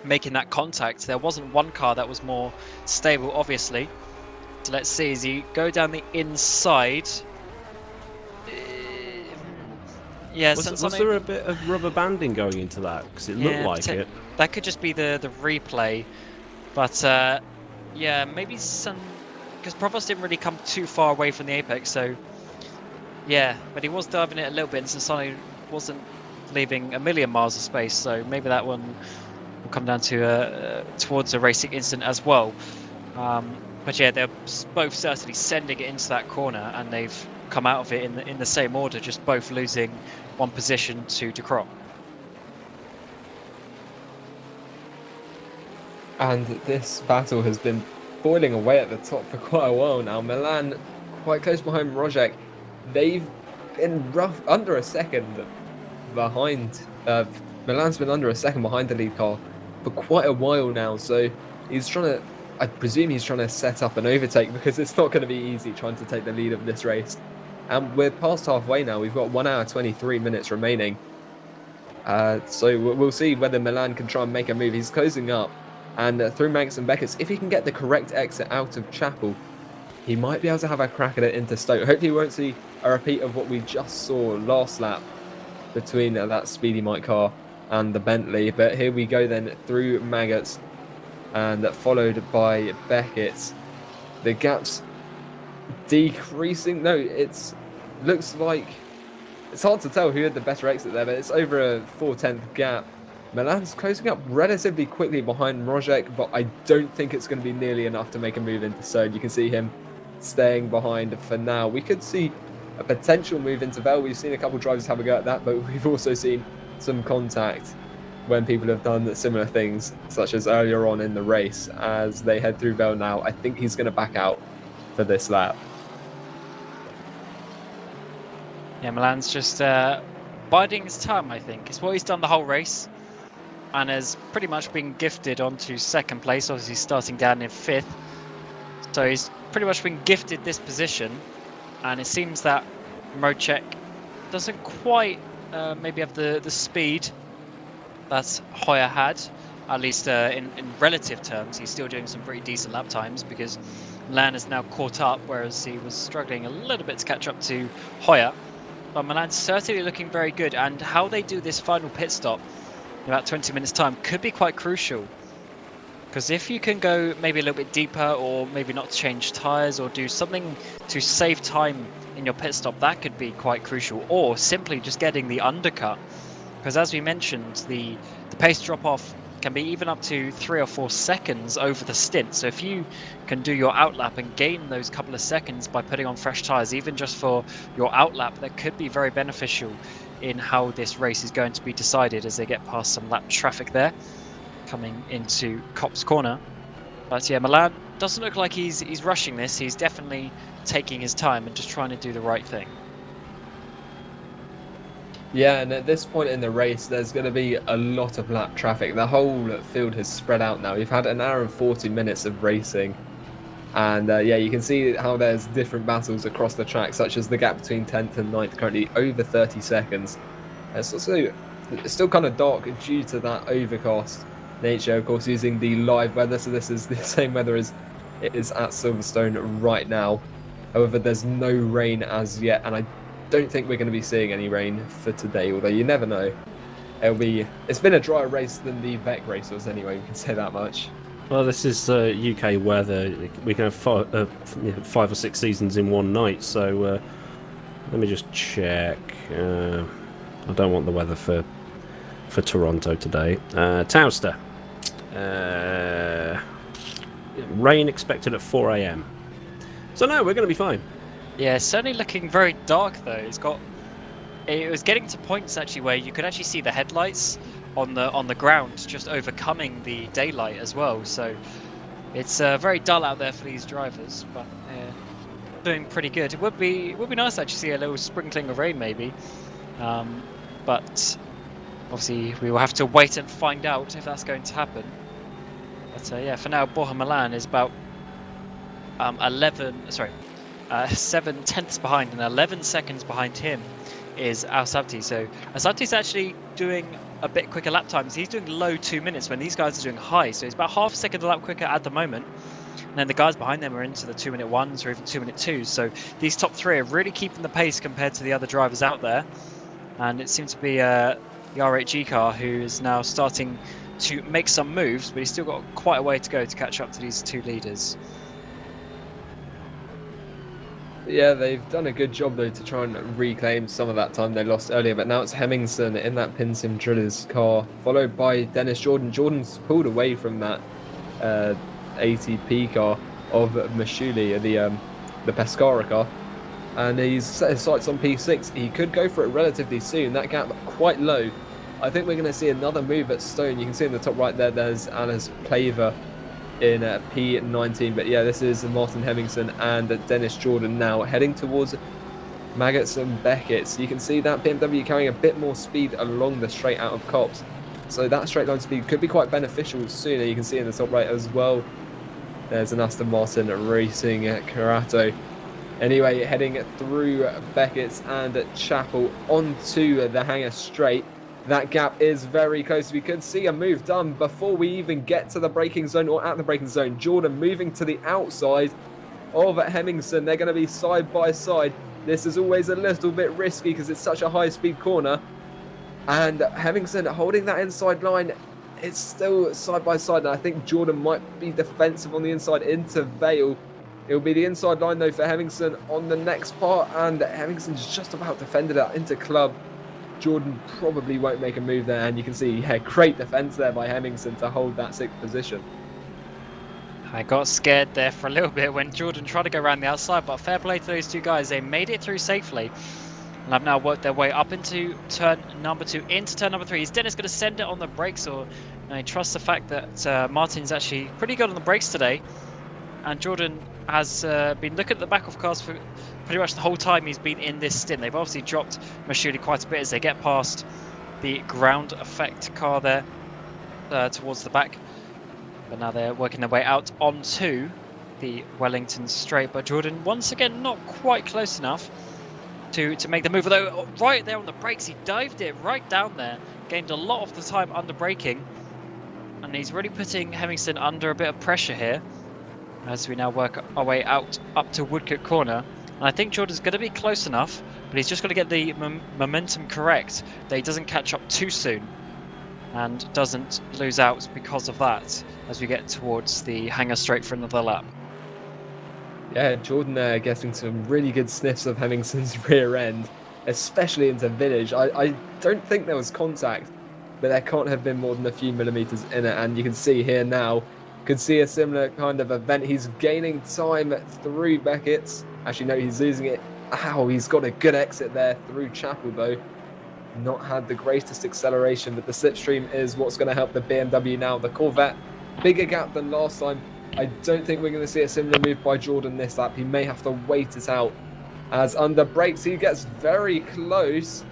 making that contact. There wasn't one car that was more stable, obviously. So let's see, as you go down the inside, Yeah, Was there a bit of rubber banding going into that? Because it looked like it. That could just be the replay, but yeah, maybe some, because Provost didn't really come too far away from the apex, so yeah, but he was diving it a little bit, and Sansani wasn't leaving a million miles of space, so maybe that one will come down to towards a racing incident as well. But yeah, they're both certainly sending it into that corner, and they've come out of it in the same order, just both losing one position to De Croc. And this battle has been boiling away at the top for quite a while now. Milan quite close behind Rojek. They've been under a second behind. Milan's been under a second behind the lead car for quite a while now. So he's trying to, I presume he's trying to set up an overtake, because it's not going to be easy trying to take the lead of this race. And we're past halfway now. We've got 1 hour 23 minutes remaining. So we'll see whether Milan can try and make a move. He's closing up. And through Manx and Beckett's, if he can get the correct exit out of Chapel, he might be able to have a crack at it into Stoke. Hopefully we won't see a repeat of what we just saw last lap between that Speedy Mike car and the Bentley. But here we go then through Maggots, and followed by Beckett. The gap's decreasing. No, it looks like, it's hard to tell who had the better exit there, but it's over a 4/10 gap. Milan's closing up relatively quickly behind Rojek, but I don't think it's going to be nearly enough to make a move into third. You can see him staying behind for now. We could see a potential move into Vel. We've seen a couple of drivers have a go at that, but we've also seen some contact when people have done similar things, such as earlier on in the race. As they head through Vel now, I think he's going to back out for this lap. Yeah, Milan's just biding his time, I think. It's what he's done the whole race, and has pretty much been gifted onto second place, obviously starting down in 5th. So he's pretty much been gifted this position, and it seems that Mocek doesn't quite maybe have the speed that Hoyer had, at least in relative terms. He's still doing some pretty decent lap times, because Milan has now caught up, whereas he was struggling a little bit to catch up to Hoyer. But Milan's certainly looking very good, and how they do this final pit stop in about 20 minutes time could be quite crucial, because if you can go maybe a little bit deeper, or maybe not change tyres, or do something to save time in your pit stop, that could be quite crucial. Or simply just getting the undercut, because as we mentioned, the pace drop off can be even up to 3 or 4 seconds over the stint. So if you can do your outlap and gain those couple of seconds by putting on fresh tyres, even just for your outlap, that could be very beneficial in how this race is going to be decided, as they get past some lap traffic there coming into Copse Corner. But yeah, Milan doesn't look like he's rushing this. He's definitely taking his time and just trying to do the right thing. Yeah, and at this point in the race, there's going to be a lot of lap traffic. The whole field has spread out now. We've had 1 hour and 40 minutes of racing. And yeah, you can see how there's different battles across the track, such as the gap between 10th and 9th, currently over 30 seconds. It's still kind of dark due to that overcast nature, of course, using the live weather. So this is the same weather as it is at Silverstone right now. However, there's no rain as yet, and I don't think we're going to be seeing any rain for today, although you never know. It's been a drier race than the VEC race was anyway, we can say that much. Well, this is UK weather. We can have 5 or 6 seasons in one night, so let me just check. I don't want the weather for Toronto today. Towster. Rain expected at 4 AM. So no, we're going to be fine. Yeah, it's certainly looking very dark though. It was getting to points actually where you could actually see the headlights on the ground just overcoming the daylight as well. So it's very dull out there for these drivers, but doing pretty good. It would be nice to actually see a little sprinkling of rain maybe, but obviously we will have to wait and find out if that's going to happen. But yeah, for now, Borja Milan is about 7 tenths behind, and 11 seconds behind him is Al-Sabti. So Al-Sabti's actually doing a bit quicker lap times. He's doing low 2 minutes when these guys are doing high. So he's about half a second a lap quicker at the moment. And then the guys behind them are into the 2-minute 1s or even 2-minute 2s. So these top 3 are really keeping the pace compared to the other drivers out there. and it seems to be the R8G car who is now starting to make some moves, but he's still got quite a way to go to catch up to these two leaders. Yeah, they've done a good job though to try and reclaim some of that time they lost earlier, but now it's Hemmingson in that Pinsim Drillers car, followed by Dennis Jordan. Jordan's pulled away from that ATP car of Mashuli, the Pescara car, and he's set his sights on P6. He could go for it relatively soon. That gap quite low. I think we're going to see another move at Stone. You can see in the top right there's Alice Plaver in P19, but yeah, this is Martin Hemmingson and Dennis Jordan now heading towards Maggots and Beckett. So you can see that BMW carrying a bit more speed along the straight out of Copse, so that straight line speed could be quite beneficial sooner. You can see in the top right as well, there's an Aston Martin racing Carato. Anyway, heading through Beckett's and Chapel onto the hangar straight. That gap is very close. We could see a move done before we even get to the braking zone or at the braking zone. Jordan moving to the outside of Hemmingson. They're going to be side by side. This is always a little bit risky because it's such a high speed corner. And Hemmingson holding that inside line. It's still side by side. And I think Jordan might be defensive on the inside into Vale. It'll be the inside line though for Hemmingson on the next part. And Hemmingson's just about defended that into Club. Jordan probably won't make a move there, and you can see, yeah, great defense there by Hemmingson to hold that 6th position. I got scared there for a little bit when Jordan tried to go around the outside, but fair play to those two guys. They made it through safely and have now worked their way up into turn number 2, into turn number 3. Is Dennis going to send it on the brakes, or I trust the fact that Martin's actually pretty good on the brakes today, and Jordan has been looking at the back of cars for pretty much the whole time he's been in this stint. They've obviously dropped Mashuli quite a bit as they get past the ground effect car there towards the back. But now they're working their way out onto the Wellington straight. But Jordan, once again, not quite close enough to make the move. Although right there on the brakes, he dived it right down there, gained a lot of the time under braking. And he's really putting Hemmingson under a bit of pressure here as we now work our way out up to Woodcote Corner. And I think Jordan's going to be close enough, but he's just got to get the momentum correct, that he doesn't catch up too soon and doesn't lose out because of that as we get towards the hangar straight for another lap. Yeah, Jordan there getting some really good sniffs of Hemmingson's rear end, especially into Village. I don't think there was contact, but there can't have been more than a few millimeters in it, and you can see here now, could see a similar kind of event. He's gaining time through Beckett's. Actually, no, he's losing it. Ow, he's got a good exit there through Chapel, though. Not had the greatest acceleration, but the slipstream is what's going to help the BMW now. The Corvette, bigger gap than last time. I don't think we're going to see a similar move by Jordan this lap. He may have to wait it out. As under brakes, he gets very close.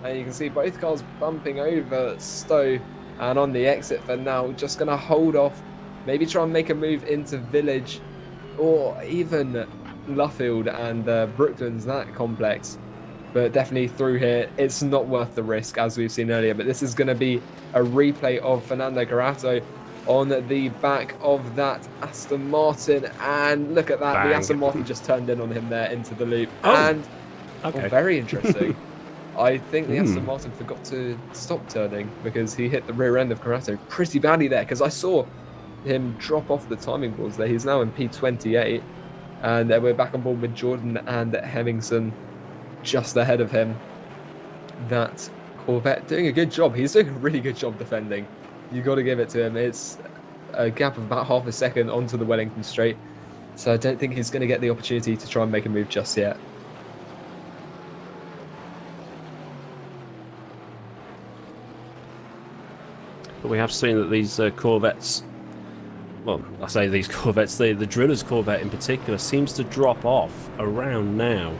And you can see both cars bumping over Stowe. And on the exit for now, just going to hold off. Maybe try and make a move into Village, or even Luffield and Brooklands, that complex. But definitely through here, it's not worth the risk, as we've seen earlier. But this is going to be a replay of Fernando Garato on the back of that Aston Martin. And look at that, Bang. the Aston Martin just turned in on him there into the loop. Oh, and okay. well, very interesting. I think the Aston Martin forgot to stop turning because he hit the rear end of Garato pretty badly there, because I saw him drop off the timing boards there. He's now in P28, and we're back on board with Jordan and Hemmingson just ahead of him. That Corvette doing a good job. He's doing a really good job defending. You got to give it to him. It's a gap of about half a second onto the Wellington straight, so I don't think he's going to get the opportunity to try and make a move just yet. But we have seen that these Corvettes, well, I say these Corvettes, the Driller's Corvette in particular, seems to drop off around now.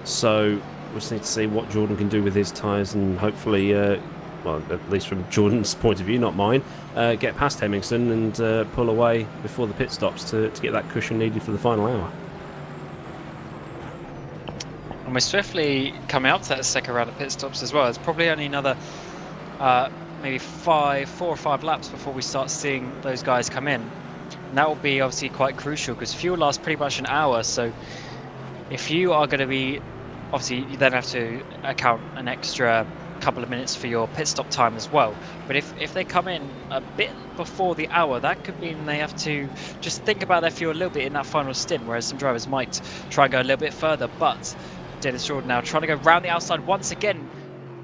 So we just need to see what Jordan can do with his tyres, and hopefully, well, at least from Jordan's point of view, not mine, get past Hemmingson and pull away before the pit stops to get that cushion needed for the final hour. And we're swiftly coming up to that second round of pit stops as well. It's probably only another maybe 4 or 5 laps before we start seeing those guys come in. And that will be obviously quite crucial because fuel lasts pretty much an hour. So if you are going to be obviously you then have to account an extra couple of minutes for your pit stop time as well. But if they come in a bit before the hour, that could mean they have to just think about their fuel a little bit in that final stint, whereas some drivers might try and go a little bit further. But Dennis Jordan now trying to go round the outside once again.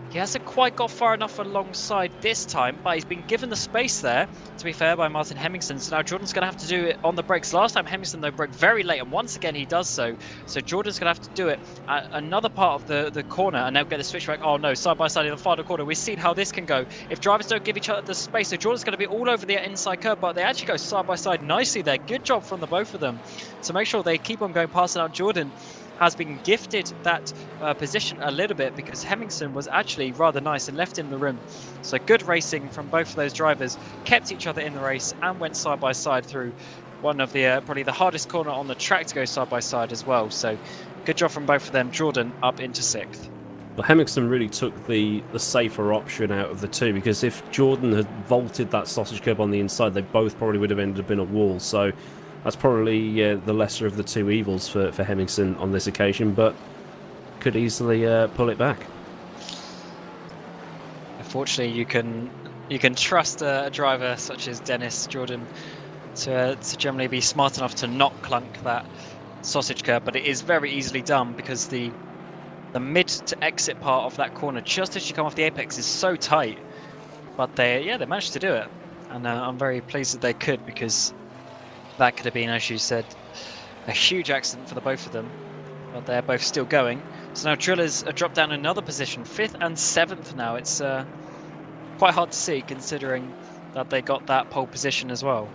He hasn't quite got far enough alongside this time, but he's been given the space there, to be fair, by Martin Hemmingsen. So now Jordan's going to have to do it on the brakes. Last time Hemmingsen, though, broke very late, and once again he does so. So Jordan's going to have to do it at another part of the corner, and now get the switch back. Oh no, side by side in the final corner. We've seen how this can go. If drivers don't give each other the space, so Jordan's going to be all over the inside curve, but they actually go side by side nicely there. Good job from the both of them to make sure they keep on going past. Now Jordan has been gifted that position a little bit because Hemmingsen was actually rather nice and left in the room. So good racing from both of those drivers, kept each other in the race and went side by side through one of the probably the hardest corner on the track to go side by side as well. So good job from both of them. Jordan up into 6th. Well, Hemmingsen really took the safer option out of the two, because if Jordan had vaulted that sausage curb on the inside, they both probably would have ended up in a wall. So that's probably the lesser of the two evils for Hemmingsen on this occasion, but could easily pull it back. Unfortunately, you can trust a driver such as Dennis Jordan to generally be smart enough to not clunk that sausage curb, but it is very easily done because the mid to exit part of that corner, just as you come off the apex, is so tight. But they managed to do it, and I'm very pleased that they could, because that could have been, as you said, a huge accident for the both of them. But they're both still going. So now Drillers are dropped down another position, 5th and 7th now. It's quite hard to see considering that they got that pole position as well.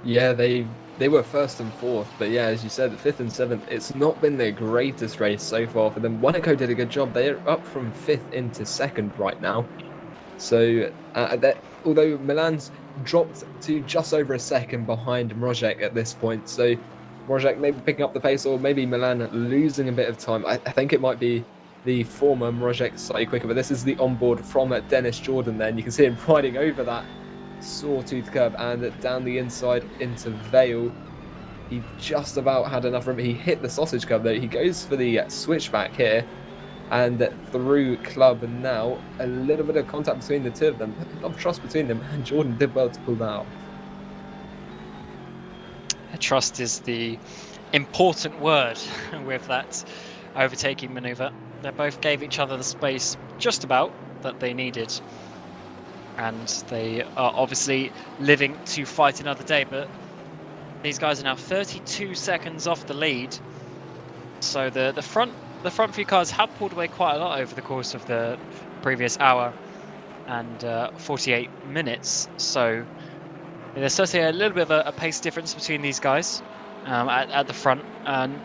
Yeah, they were 1st and 4th, but yeah, as you said, 5th and 7th, it's not been the greatest race so far for them. Monaco did a good job. They're up from 5th into 2nd right now. So although Milan's dropped to just over a second behind Mrozek at this point, so Mrozek maybe picking up the pace, or maybe Milan losing a bit of time. I think it might be the former Mrozek slightly quicker, but this is the onboard from Dennis Jordan there, and you can see him riding over that sawtooth curb and down the inside into Vale. He just about had enough room. He hit the sausage curb though. He goes for the switchback here and through Club, and now a little bit of contact between the two of them, a lot of trust between them, and Jordan did well to pull that off. Trust is the important word with that overtaking maneuver. They both gave each other the space just about that they needed, and they are obviously living to fight another day, but these guys are now 32 seconds off the lead. So the front few cars have pulled away quite a lot over the course of the previous hour and 48 minutes. So there's certainly a little bit of a pace difference between these guys at the front. And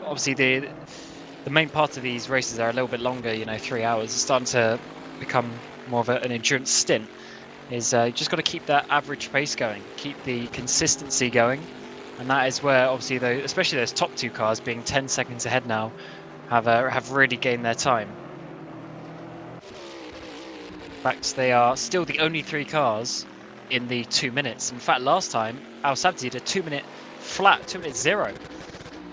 obviously the main part of these races are a little bit longer, 3 hours. It's starting to become more of an endurance stint. You just got to keep that average pace going, keep the consistency going. And that is where, obviously, especially those top two cars being 10 seconds ahead now, have really gained their time. In fact, they are still the only 3 cars in the 2 minutes. In fact, last time, Al Sabti did a 2 minute flat, 2 minute 0.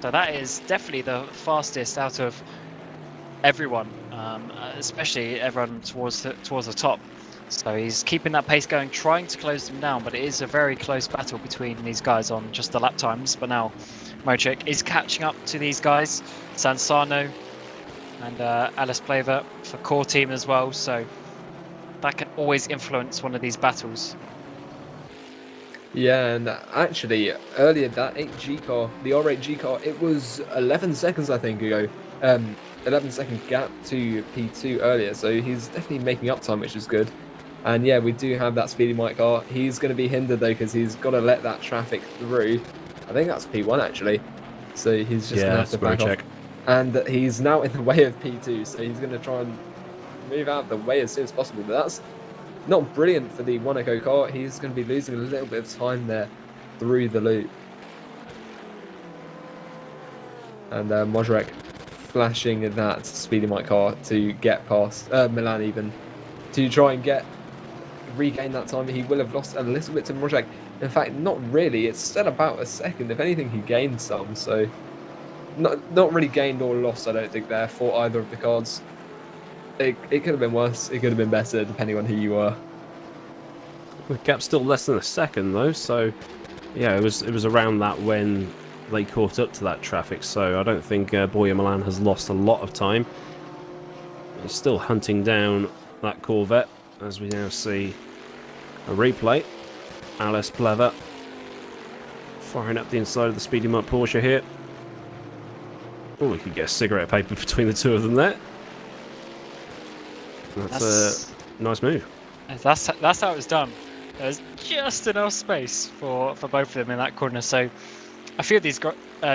So that is definitely the fastest out of everyone, especially everyone towards the top. So he's keeping that pace going, trying to close them down, but it is a very close battle between these guys on just the lap times. But now Mojek is catching up to these guys, Sansano and Alice Plaver for core team as well. So that can always influence one of these battles. Yeah, and actually earlier that 8G car, the R8G car, it was 11 seconds I think ago. 11-second gap to P2 earlier, so he's definitely making up time, which is good. And yeah, we do have that Speedy Mike car. He's going to be hindered though, because he's got to let that traffic through. I think that's P1 actually. So he's just going to have to back off. And he's now in the way of P2, so he's going to try and move out of the way as soon as possible. But that's not brilliant for the Monaco car. He's going to be losing a little bit of time there through the loop. And Mojek flashing that Speedy Mike car to get past Milan, even to try and regain that time. He will have lost a little bit to Mojek. In fact, not really. It's still about a second. If anything, he gained some. So not really gained or lost, I don't think, there for either of the cars. It could have been worse. It could have been better, depending on who you were. The gap's still less than a second though, so yeah, it was around that when they caught up to that traffic. So I don't think Boyer Milan has lost a lot of time. He's still hunting down that Corvette, as we now see a replay. Alice Plever firing up the inside of the Speedy Mutt Porsche here. Oh, we could get a cigarette paper between the two of them there. That's a nice move. That's how it was done. There's just enough space for both of them in that corner. So a few of these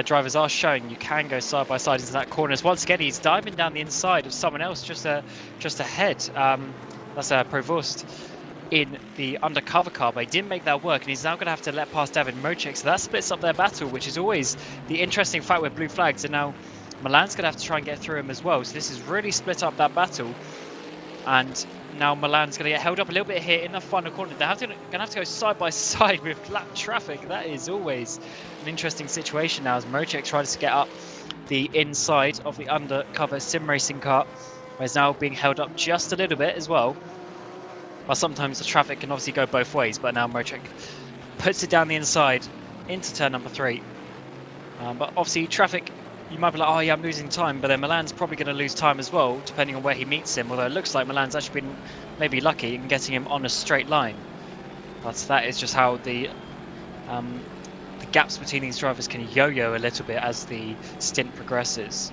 drivers are showing you can go side by side into that corner. Once again, he's diving down the inside of someone else just ahead. That's Provost in the undercover car, but he didn't make that work, and he's now going to have to let past David Mocek. So that splits up their battle, which is always the interesting fact with blue flags. And now Milan's going to have to try and get through him as well. So this has really split up that battle. And now Milan's going to get held up a little bit here in the final corner. They're going to have to go side by side with lap traffic. That is always an interesting situation now as Mocek tries to get up the inside of the undercover sim racing car, where he's now being held up just a little bit as well. Well, sometimes the traffic can obviously go both ways, but now Mocek puts it down the inside into turn number 3. But obviously traffic, you might be like, oh yeah, I'm losing time, but then Milan's probably going to lose time as well, depending on where he meets him, although it looks like Milan's actually been maybe lucky in getting him on a straight line. But that is just how the gaps between these drivers can yo-yo a little bit as the stint progresses.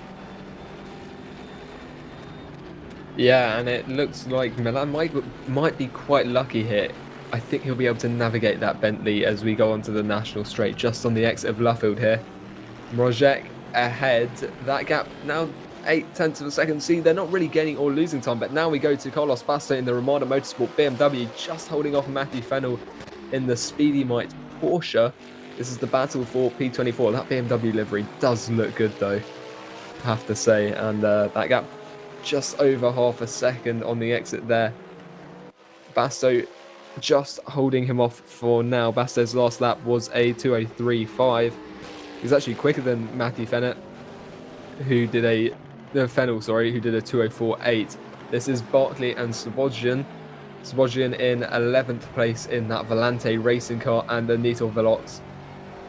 Yeah, and it looks like Milan might be quite lucky here. I think he'll be able to navigate that Bentley as we go onto the national straight, just on the exit of Luffield here. Mrozek ahead. That gap now 0.8 of a second. See, they're not really gaining or losing time, but now we go to Carlos Basto in the Ramada Motorsport BMW, just holding off Matthew Fennell in the Speedy Might Porsche. This is the battle for P24. That BMW livery does look good though, I have to say, and that gap just over half a second on the exit there. Basto just holding him off for now. Basto's last lap was a 2:03.5. He's actually quicker than Matthew Fennell, who did a 2:04.8. This is Barkley and Slobodjian. Slobodjian in 11th place in that Volante racing car, and Nito Velox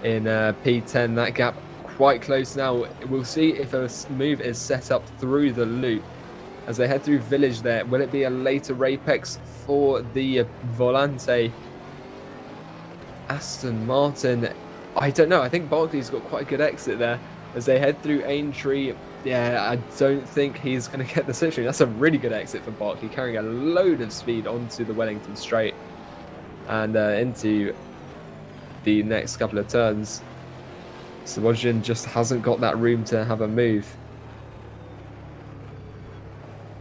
in P10. That gap quite close now. We'll see if a move is set up through the loop as they head through Village there. Will it be a later apex for the Volante Aston Martin? I don't know. I think Barkley's got quite a good exit there as they head through Aintree. Yeah, I don't think he's going to get the slipstream. That's a really good exit for Barkley, carrying a load of speed onto the Wellington Straight and into the next couple of turns. Slobodjian just hasn't got that room to have a move.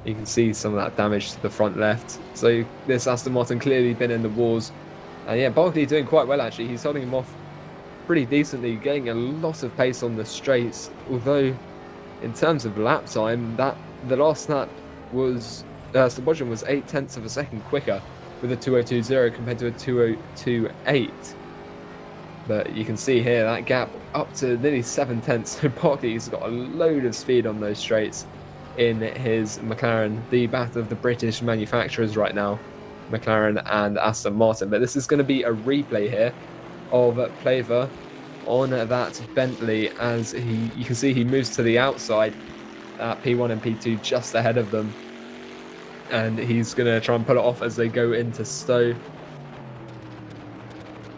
You can see some of that damage to the front left. So this Aston Martin clearly been in the wars. And yeah, Barkley doing quite well actually. He's holding him off pretty decently, getting a lot of pace on the straights. Although in terms of lap time, the last lap was Slobodjian was 0.8 of a second quicker with a 2:02.0 compared to a 2:02.8. But you can see here that gap up to nearly 0.7. So Barkley's got a load of speed on those straights in his McLaren, the battle of the British manufacturers right now, McLaren and Aston Martin. But this is going to be a replay here of Plever on that Bentley as you can see he moves to the outside at P1 and P2 just ahead of them, and he's going to try and pull it off as they go into Stowe.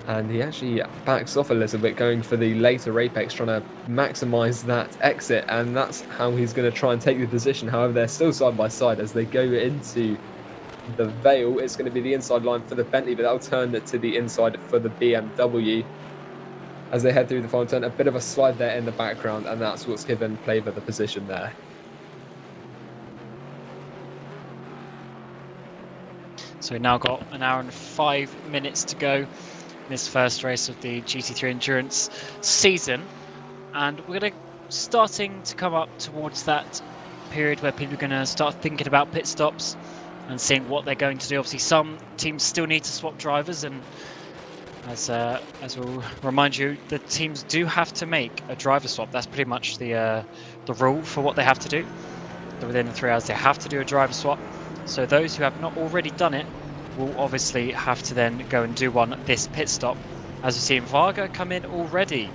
And he actually backs off a little bit, going for the later apex, trying to maximise that exit, and that's how he's going to try and take the position. However, they're still side by side as they go into the Vale. It's going to be the inside line for the Bentley, but that'll turn to the inside for the BMW as they head through the final turn. A bit of a slide there in the background, and that's what's given Plever the position there. So we've now got an hour and 5 minutes to go in this first race of the GT3 Endurance season, and we're going to starting to come up towards that period where people are going to start thinking about pit stops and seeing what they're going to do. Obviously some teams still need to swap drivers, and As we'll remind you, the teams do have to make a driver swap. That's pretty much the rule for what they have to do. So within the 3 hours, they have to do a driver swap. So those who have not already done it will obviously have to then go and do one at this pit stop. As we've seen Varga come in already.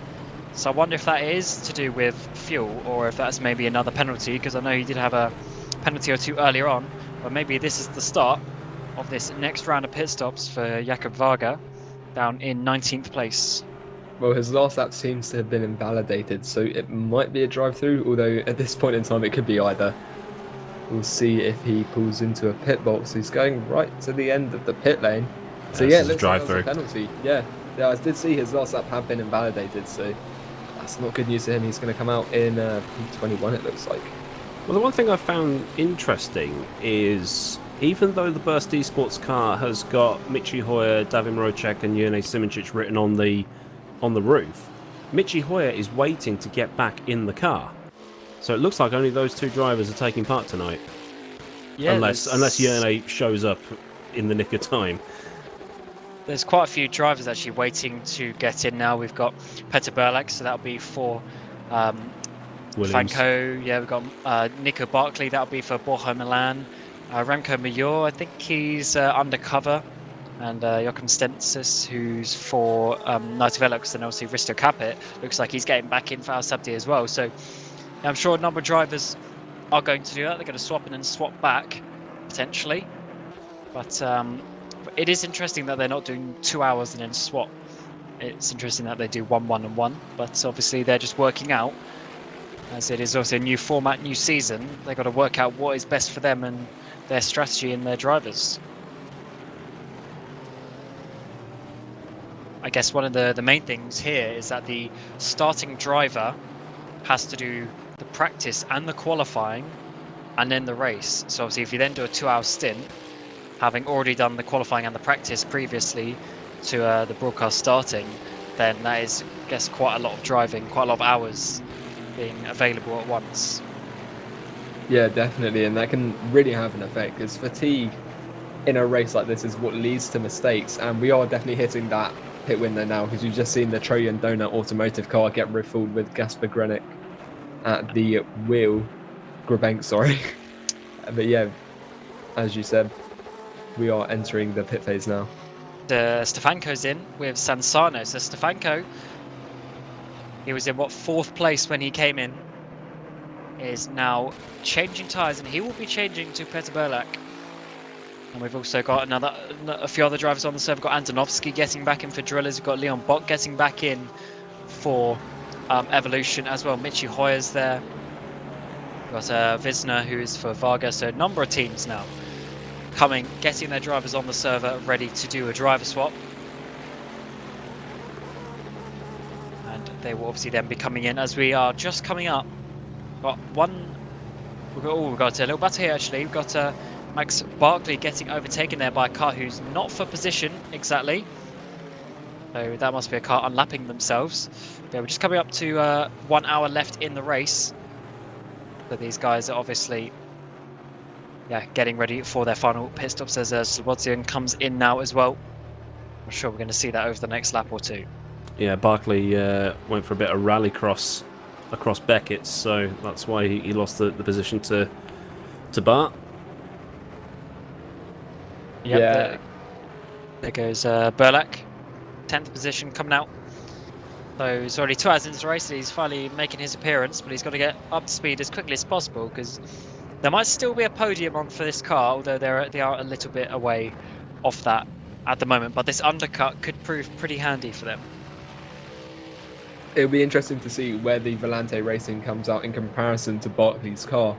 So I wonder if that is to do with fuel or if that's maybe another penalty, because I know he did have a penalty or two earlier on. But maybe this is the start of this next round of pit stops for Jakob Varga, down in 19th place. Well, his last lap seems to have been invalidated, so it might be a drive-through, although at this point in time it could be either. We'll see if he pulls into a pit box. He's going right to the end of the pit lane. So yeah, it looks like that was a penalty. Yeah, I did see his last lap have been invalidated, so that's not good news to him. He's going to come out in P21, it looks like. Well, the one thing I found interesting is, even though the Burst Esports car has got Michi Hoyer, Davim Rocek and Jurnej Simoncic written on the roof, Michi Hoyer is waiting to get back in the car. So it looks like only those two drivers are taking part tonight. Yeah, unless Jurnej shows up in the nick of time. There's quite a few drivers actually waiting to get in now. We've got Peter Berlak, so that'll be for Franco. Yeah, we've got Nico Barkley, that'll be for Borja Milan. Remco Major, I think he's undercover. And Joachim Stensis, who's for Nigel Velux, and obviously Risto Capit, looks like he's getting back in for Al Sabdi as well. So I'm sure a number of drivers are going to do that. They're going to swap in and swap back, potentially. But it is interesting that they're not doing 2 hours and then swap. It's interesting that they do 1, 1 and 1. But obviously they're just working out. As it is also a new format, new season, they've got to work out what is best for them and their strategy and their drivers. I guess one of the main things here is that the starting driver has to do the practice and the qualifying and then the race. So obviously if you then do a 2 hour stint, having already done the qualifying and the practice previously to the broadcast starting, then that is, I guess, quite a lot of driving, quite a lot of hours being available at once. Yeah, definitely, and that can really have an effect, because fatigue in a race like this is what leads to mistakes, and we are definitely hitting that pit window now, because you've just seen the Trojan Donut automotive car get riffled with Gasper Grenick at the wheel. Grabank, sorry. But yeah, as you said, we are entering the pit phase now. Stefanko's in with Sansano. So Stefanko, he was in 4th place when he came in, is now changing tyres, and he will be changing to Peter Berlak. And we've also got a few other drivers on the server. We've got Antonovsky getting back in for Drillers. We've got Leon Bock getting back in for Evolution as well. Michi Hoyer's there. We've got Visner, who is for Varga. So a number of teams now getting their drivers on the server, ready to do a driver swap. And they will obviously then be coming in as we are just coming up. We've got a little battle here actually. We've got Max Barkley getting overtaken there by a car who's not for position exactly. So that must be a car unlapping themselves. Yeah, we're just coming up to 1 hour left in the race. So these guys are obviously getting ready for their final pit stops as Slobodzian comes in now as well. I'm sure we're going to see that over the next lap or two. Yeah, Barkley went for a bit of rallycross across Beckett, so that's why he lost the position to Bart. Yep, yeah. There goes Berlak, 10th position coming out. So he's already 2 hours into the race, and he's finally making his appearance, but he's got to get up to speed as quickly as possible, because there might still be a podium on for this car, although they are a little bit away off that at the moment. But this undercut could prove pretty handy for them. It'll be interesting to see where the Volante Racing comes out in comparison to Barkley's car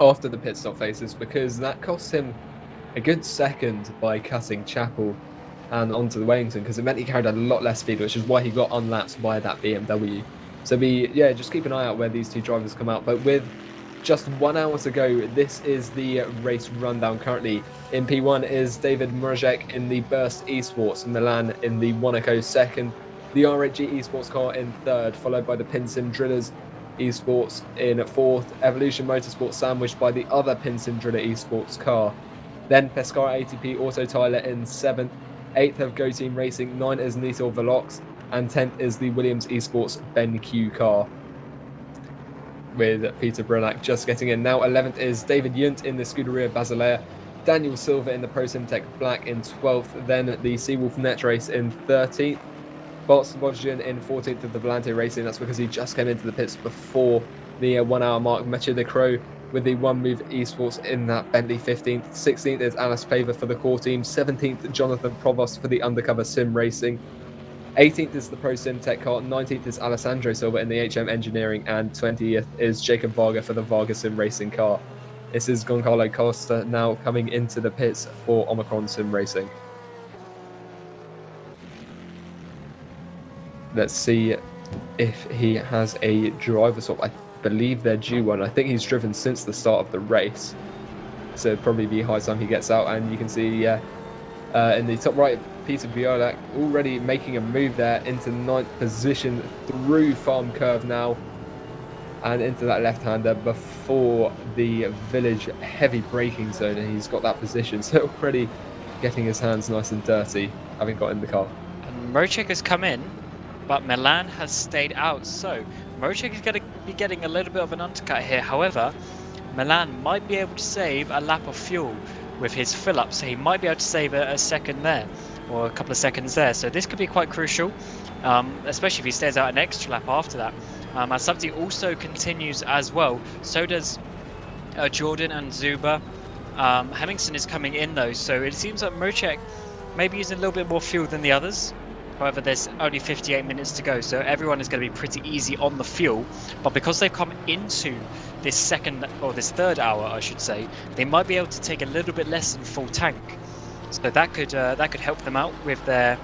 after the pit stop phases, because that cost him a good second by cutting Chapel and onto the Wellington, because it meant he carried a lot less speed, which is why he got unlapped by that BMW. So just keep an eye out where these two drivers come out. But with just 1 hour to go, this is the race rundown currently. In P1 is David Mrazek in the Burst Esports, Milan in the Monaco second, the R8G Esports car in third, followed by the Pinsim Drillers Esports in fourth, Evolution Motorsport sandwiched by the other Pinsim Driller Esports car. Then Pescara ATP Auto Tyler in seventh, 8th have Go Team Racing, 9th is Nitor Velox, and 10th is the Williams Esports BenQ car, with Peter Brillack just getting in. Now 11th is David Yunt in the Scuderia Basilea, Daniel Silva in the Pro Simtech Black in 12th, then the Seawolf Net Race in 13th, Bots Bodjian in 14th of the Volante Racing. That's because he just came into the pits before the 1 hour mark. Mathieu de Croo with the One Move Esports in that Bentley 15th. 16th is Alice Paver for the core team. 17th, Jonathan Provost for the Undercover Sim Racing. 18th is the Pro Sim Tech car. 19th is Alessandro Silva in the HM Engineering. And 20th is Jacob Varga for the Varga Sim Racing car. This is Goncalo Costa now coming into the pits for Omicron Sim Racing. Let's see if he has a driver swap. I believe they're due one. I think he's driven since the start of the race, so it'd probably be high time he gets out. And you can see in the top right, Peter Biolak already making a move there into 9th position through Farm Curve now, and into that left-hander before the village heavy braking zone, and he's got that position, so already getting his hands nice and dirty, having got in the car. And Mrocek has come in, but Milan has stayed out, so Mrocek is going to be getting a little bit of an undercut here. However, Milan might be able to save a lap of fuel with his fill-up, so he might be able to save a second there, or a couple of seconds there. So this could be quite crucial, especially if he stays out an extra lap after that. As Subti also continues as well, so does Jordan and Zuba. Hemmingson is coming in though, so it seems like Mrocek may be using a little bit more fuel than the others. However, there's only 58 minutes to go, so everyone is going to be pretty easy on the fuel. But because they've come into this second, or this third hour, I should say, they might be able to take a little bit less than full tank. So that could help them out with their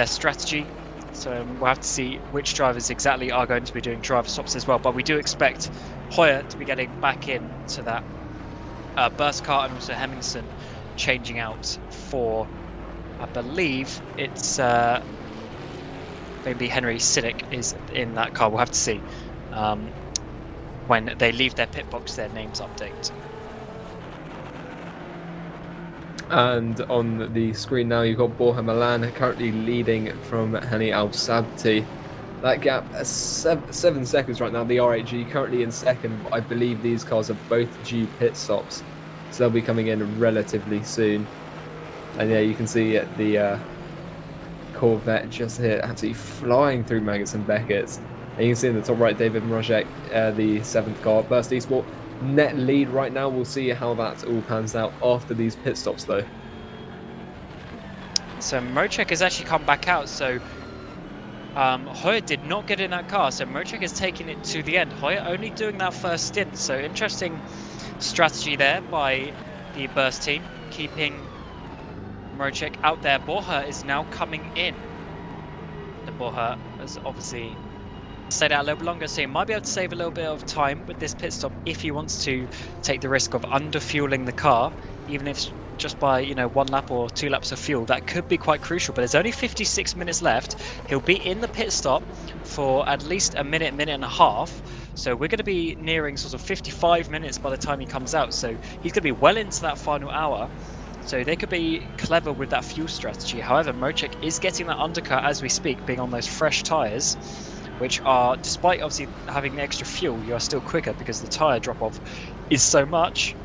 strategy. So we'll have to see which drivers exactly are going to be doing driver stops as well. But we do expect Hoyer to be getting back into that burst car, and also Hemmingson changing out for, I believe it's maybe Henry Siddick is in that car. We'll have to see when they leave their pit box, their names update. And on the screen now, you've got Borja Milan currently leading from Hani Al Sabti. That gap, 7 seconds right now. The R8G currently in second, but I believe these cars are both due pit stops, so they'll be coming in relatively soon. And yeah, you can see the Corvette just here absolutely flying through Maggots and Beckett's. And you can see in the top right, David Mrozek, the 7th car, Burst Esport, net lead right now. We'll see how that all pans out after these pit stops though. So Mrocek has actually come back out, so Hoyer did not get in that car, so Mrocek is taking it to the end. Hoyer only doing that first stint, so interesting strategy there by the Burst team, keeping Mrocek out there. Borja is now coming in. The Borja has obviously stayed out a little bit longer, so he might be able to save a little bit of time with this pit stop if he wants to take the risk of under-fueling the car, even if just by 1 lap or 2 laps of fuel. That could be quite crucial, but there's only 56 minutes left. He'll be in the pit stop for at least a minute and a half, so we're going to be nearing sort of 55 minutes by the time he comes out, so he's going to be well into that final hour. So they could be clever with that fuel strategy. However, Mrocek is getting that undercut as we speak, being on those fresh tyres, which are, despite obviously having the extra fuel, you are still quicker because the tyre drop-off is so much.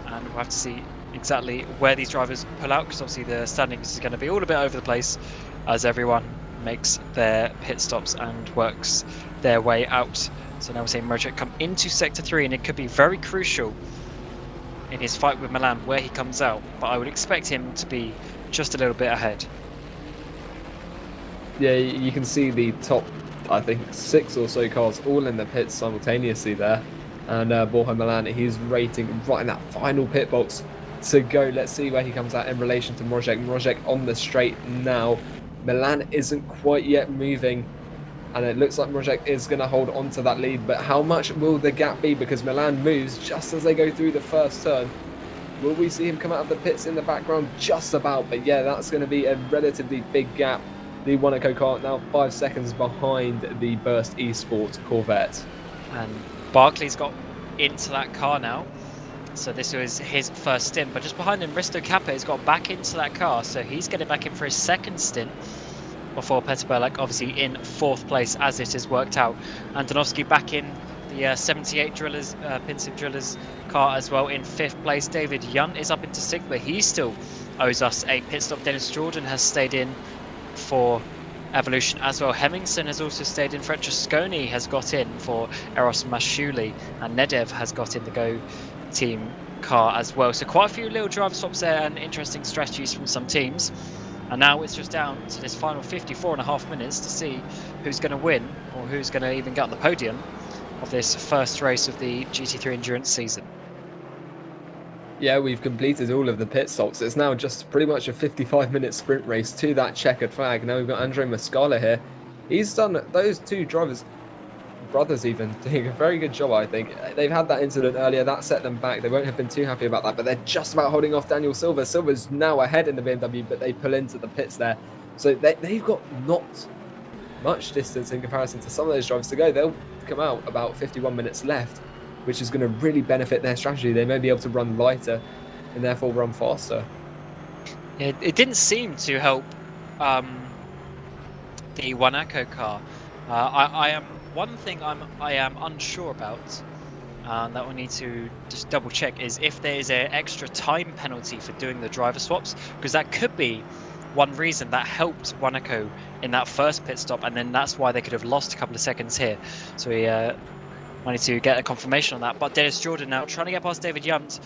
And we'll have to see exactly where these drivers pull out, because obviously the standings is going to be all a bit over the place as everyone makes their pit stops and works their way out. So now we're seeing Mrocek come into Sector 3, and it could be very crucial in his fight with Milan where he comes out, but I would expect him to be just a little bit ahead. Yeah, you can see the top, I think, 6 or so cars all in the pits simultaneously there. And Borja Milan, he's rating right in that final pit box to go. Let's see where he comes out in relation to Mrozek. Mrozek on the straight now. Milan isn't quite yet moving, and it looks like Mrozek is going to hold on to that lead. But how much will the gap be? Because Milan moves just as they go through the first turn. Will we see him come out of the pits in the background? Just about. But yeah, that's going to be a relatively big gap. The Monaco car now 5 seconds behind the Burst Esports Corvette. And Barkley's got into that car now. So this was his first stint, but just behind him, Risto Kappa has got back into that car, so he's getting back in for his second stint before Peter Berlak obviously in 4th place as it has worked out. Antonovsky back in the 78 Drillers, Pinsim Drillers car as well in 5th place. David Yunt is up into 6th, but he still owes us a pit stop. Dennis Jordan has stayed in for Evolution as well. Hemmingson has also stayed in. Francesconi has got in for Eros Mashuli, and Nedev has got in the Go team car as well. So quite a few little driver swaps there and interesting strategies from some teams. And now it's just down to this final 54.5 minutes to see who's going to win, or who's going to even get on the podium of this first race of the GT3 Endurance season. Yeah, we've completed all of the pit stops. It's now just pretty much a 55-minute sprint race to that checkered flag. Now we've got Andre Muscala here. He's done, those two drivers, brothers even, doing a very good job, I think. They've had that incident earlier, that set them back. They won't have been too happy about that, but they're just about holding off Daniel Silva. Silva's now ahead in the BMW, but they pull into the pits there. So they've got not much distance in comparison to some of those drivers to go. They'll come out about 51 minutes left, which is going to really benefit their strategy. They may be able to run lighter and therefore run faster. It didn't seem to help the Wanako car. One thing I am unsure about, that we need to just double check, is if there is an extra time penalty for doing the driver swaps, because that could be one reason that helped Wanako in that first pit stop, and then that's why they could have lost a couple of seconds here. So we wanted to get a confirmation on that. But Dennis Jordan now trying to get past David Yunt.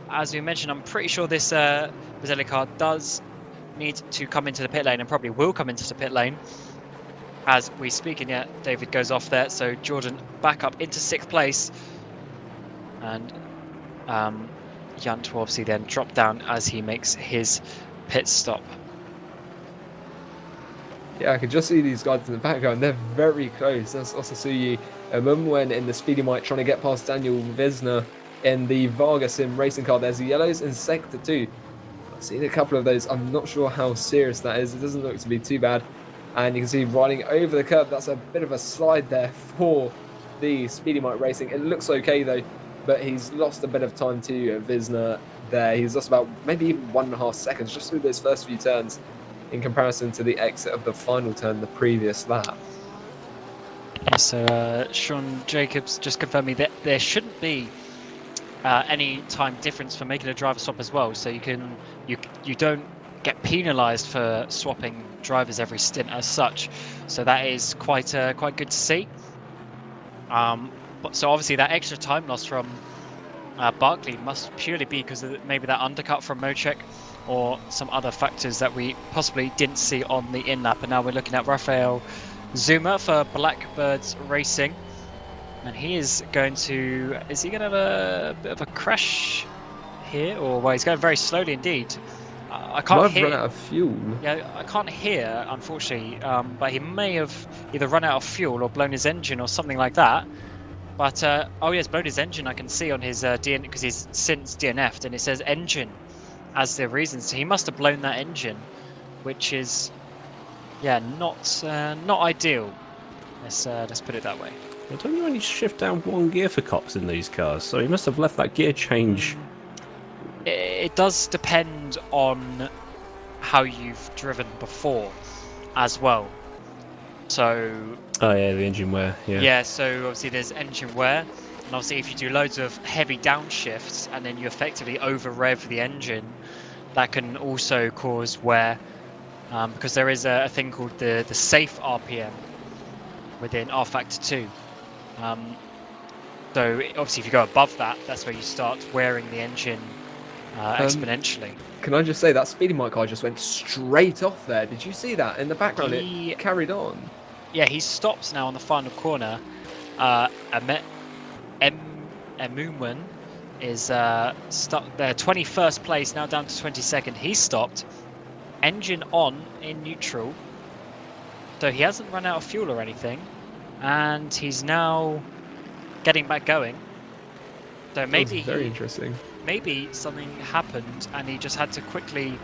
As we mentioned, I'm pretty sure this Maselli car does need to come into the pit lane, and probably will come into the pit lane as we speak, and yet David goes off there. So Jordan back up into 6th place, and Yunt will obviously then drop down as he makes his pit stop. Yeah, I can just see these guys in the background. They're very close. That's Osasuyi Mumwen in the Speedy Mike trying to get past Daniel Wisner in the Varga Sim racing car. There's the yellows in Sector 2. I've seen a couple of those. I'm not sure how serious that is. It doesn't look to be too bad. And you can see riding over the curb. That's a bit of a slide there for the Speedy Mike Racing. It looks okay though, but he's lost a bit of time to Wisner there. He's lost about maybe even 1.5 seconds just through those first few turns in comparison to the exit of the final turn the previous lap. So Sean Jacobs just confirming that there shouldn't be any time difference for making a driver swap as well. So you don't get penalised for swapping drivers every stint as such. So that is quite good to see. But so obviously that extra time loss from Barkley must purely be because of maybe that undercut from Mochek, or some other factors that we possibly didn't see on the in-lap. And now we're looking at Rafael Zuma for Blackbirds Racing, and he is going to have a bit of a crash here, or well, he's going very slowly indeed. I can't hear. Run out of fuel. Yeah, I can't hear, unfortunately, but he may have either run out of fuel or blown his engine or something like that. But oh yes, blown his engine. I can see on his DN, because he's since DNF'd, and it says engine as the reason. So he must have blown that engine, which is, yeah, not ideal. Let's put it that way. Well, don't you only shift down one gear for cops in these cars? So he must have left that gear change. It does depend on how you've driven before as well. So oh yeah, the engine wear. Yeah, so obviously there's engine wear, and obviously if you do loads of heavy downshifts and then you effectively over rev the engine, that can also cause wear, because there is a thing called the safe RPM within rFactor 2. So obviously if you go above that, that's where you start wearing the engine exponentially. Can I just say that Speedy Mike car just went straight off there? Did you see that in the background? It carried on. Yeah, he stops now on the final corner. Emumun is stuck there, 21st place, now down to 22nd. He's stopped. Engine on in neutral. So he hasn't run out of fuel or anything. And he's now getting back going. So maybe very interesting. Maybe something happened and he just had to quickly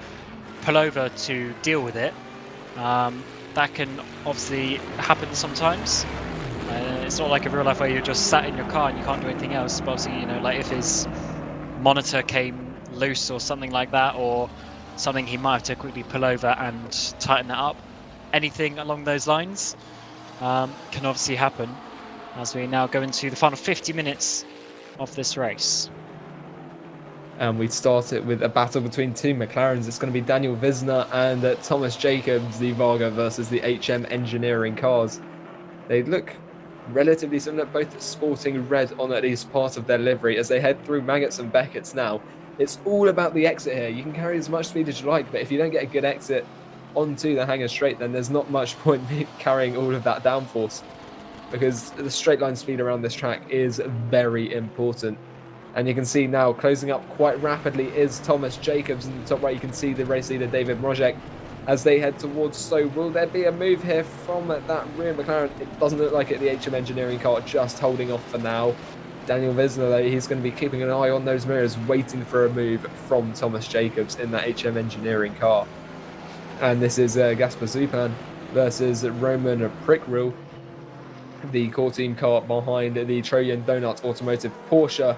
pull over to deal with it. That can obviously happen sometimes. It's not like in real life where you're just sat in your car and you can't do anything else. But obviously, you know, like if his monitor came loose or something like that, or something he might have to quickly pull over and tighten that up. Anything along those lines can obviously happen as we now go into the final 50 minutes of this race. And we start it with a battle between two McLarens. It's going to be Daniel Visner and Thomas Jacobs, the Varga versus the HM Engineering cars. They look relatively similar, both sporting red on at least part of their livery as they head through Maggots and Beckett's now. It's all about the exit here. You can carry as much speed as you like, but if you don't get a good exit onto the hangar straight, then there's not much point carrying all of that downforce, because the straight line speed around this track is very important. And you can see now, closing up quite rapidly is Thomas Jacobs. In the top right, you can see the race leader, David Mrozek, as they head towards Stowe. Will there be a move here from that rear McLaren? It doesn't look like it. The HM Engineering car just holding off for now. Daniel Visner, though, he's going to be keeping an eye on those mirrors, waiting for a move from Thomas Jacobs in that HM Engineering car. And this is Gasper Zupan versus Roman Prickrill, the core team car behind the Trojan Donut Automotive Porsche.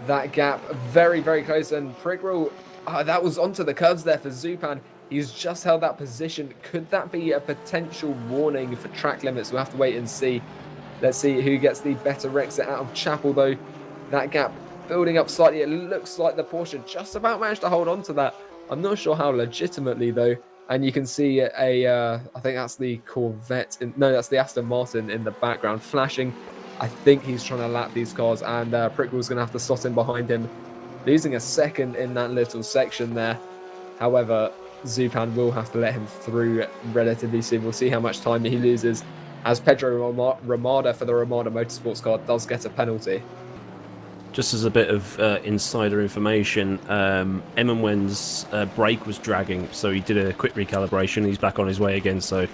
That gap very, very close, and Prickrill, that was onto the curves there for Zupan. He's just held that position. Could that be a potential warning for track limits? We'll have to wait and see. Let's see who gets the better exit out of Chapel, though. That gap building up slightly. It looks like the Porsche just about managed to hold on to that. I'm not sure how legitimately, though. And you can see I think that's the Corvette. No, that's the Aston Martin in the background flashing. I think he's trying to lap these cars, and Prickrill's going to have to slot in behind him, losing a second in that little section there. However, Zupan will have to let him through relatively soon. We'll see how much time he loses, as Pedro Ramada for the Ramada Motorsports car does get a penalty. Just as a bit of insider information, Emmenwen's brake was dragging, so he did a quick recalibration. He's back on his way again, so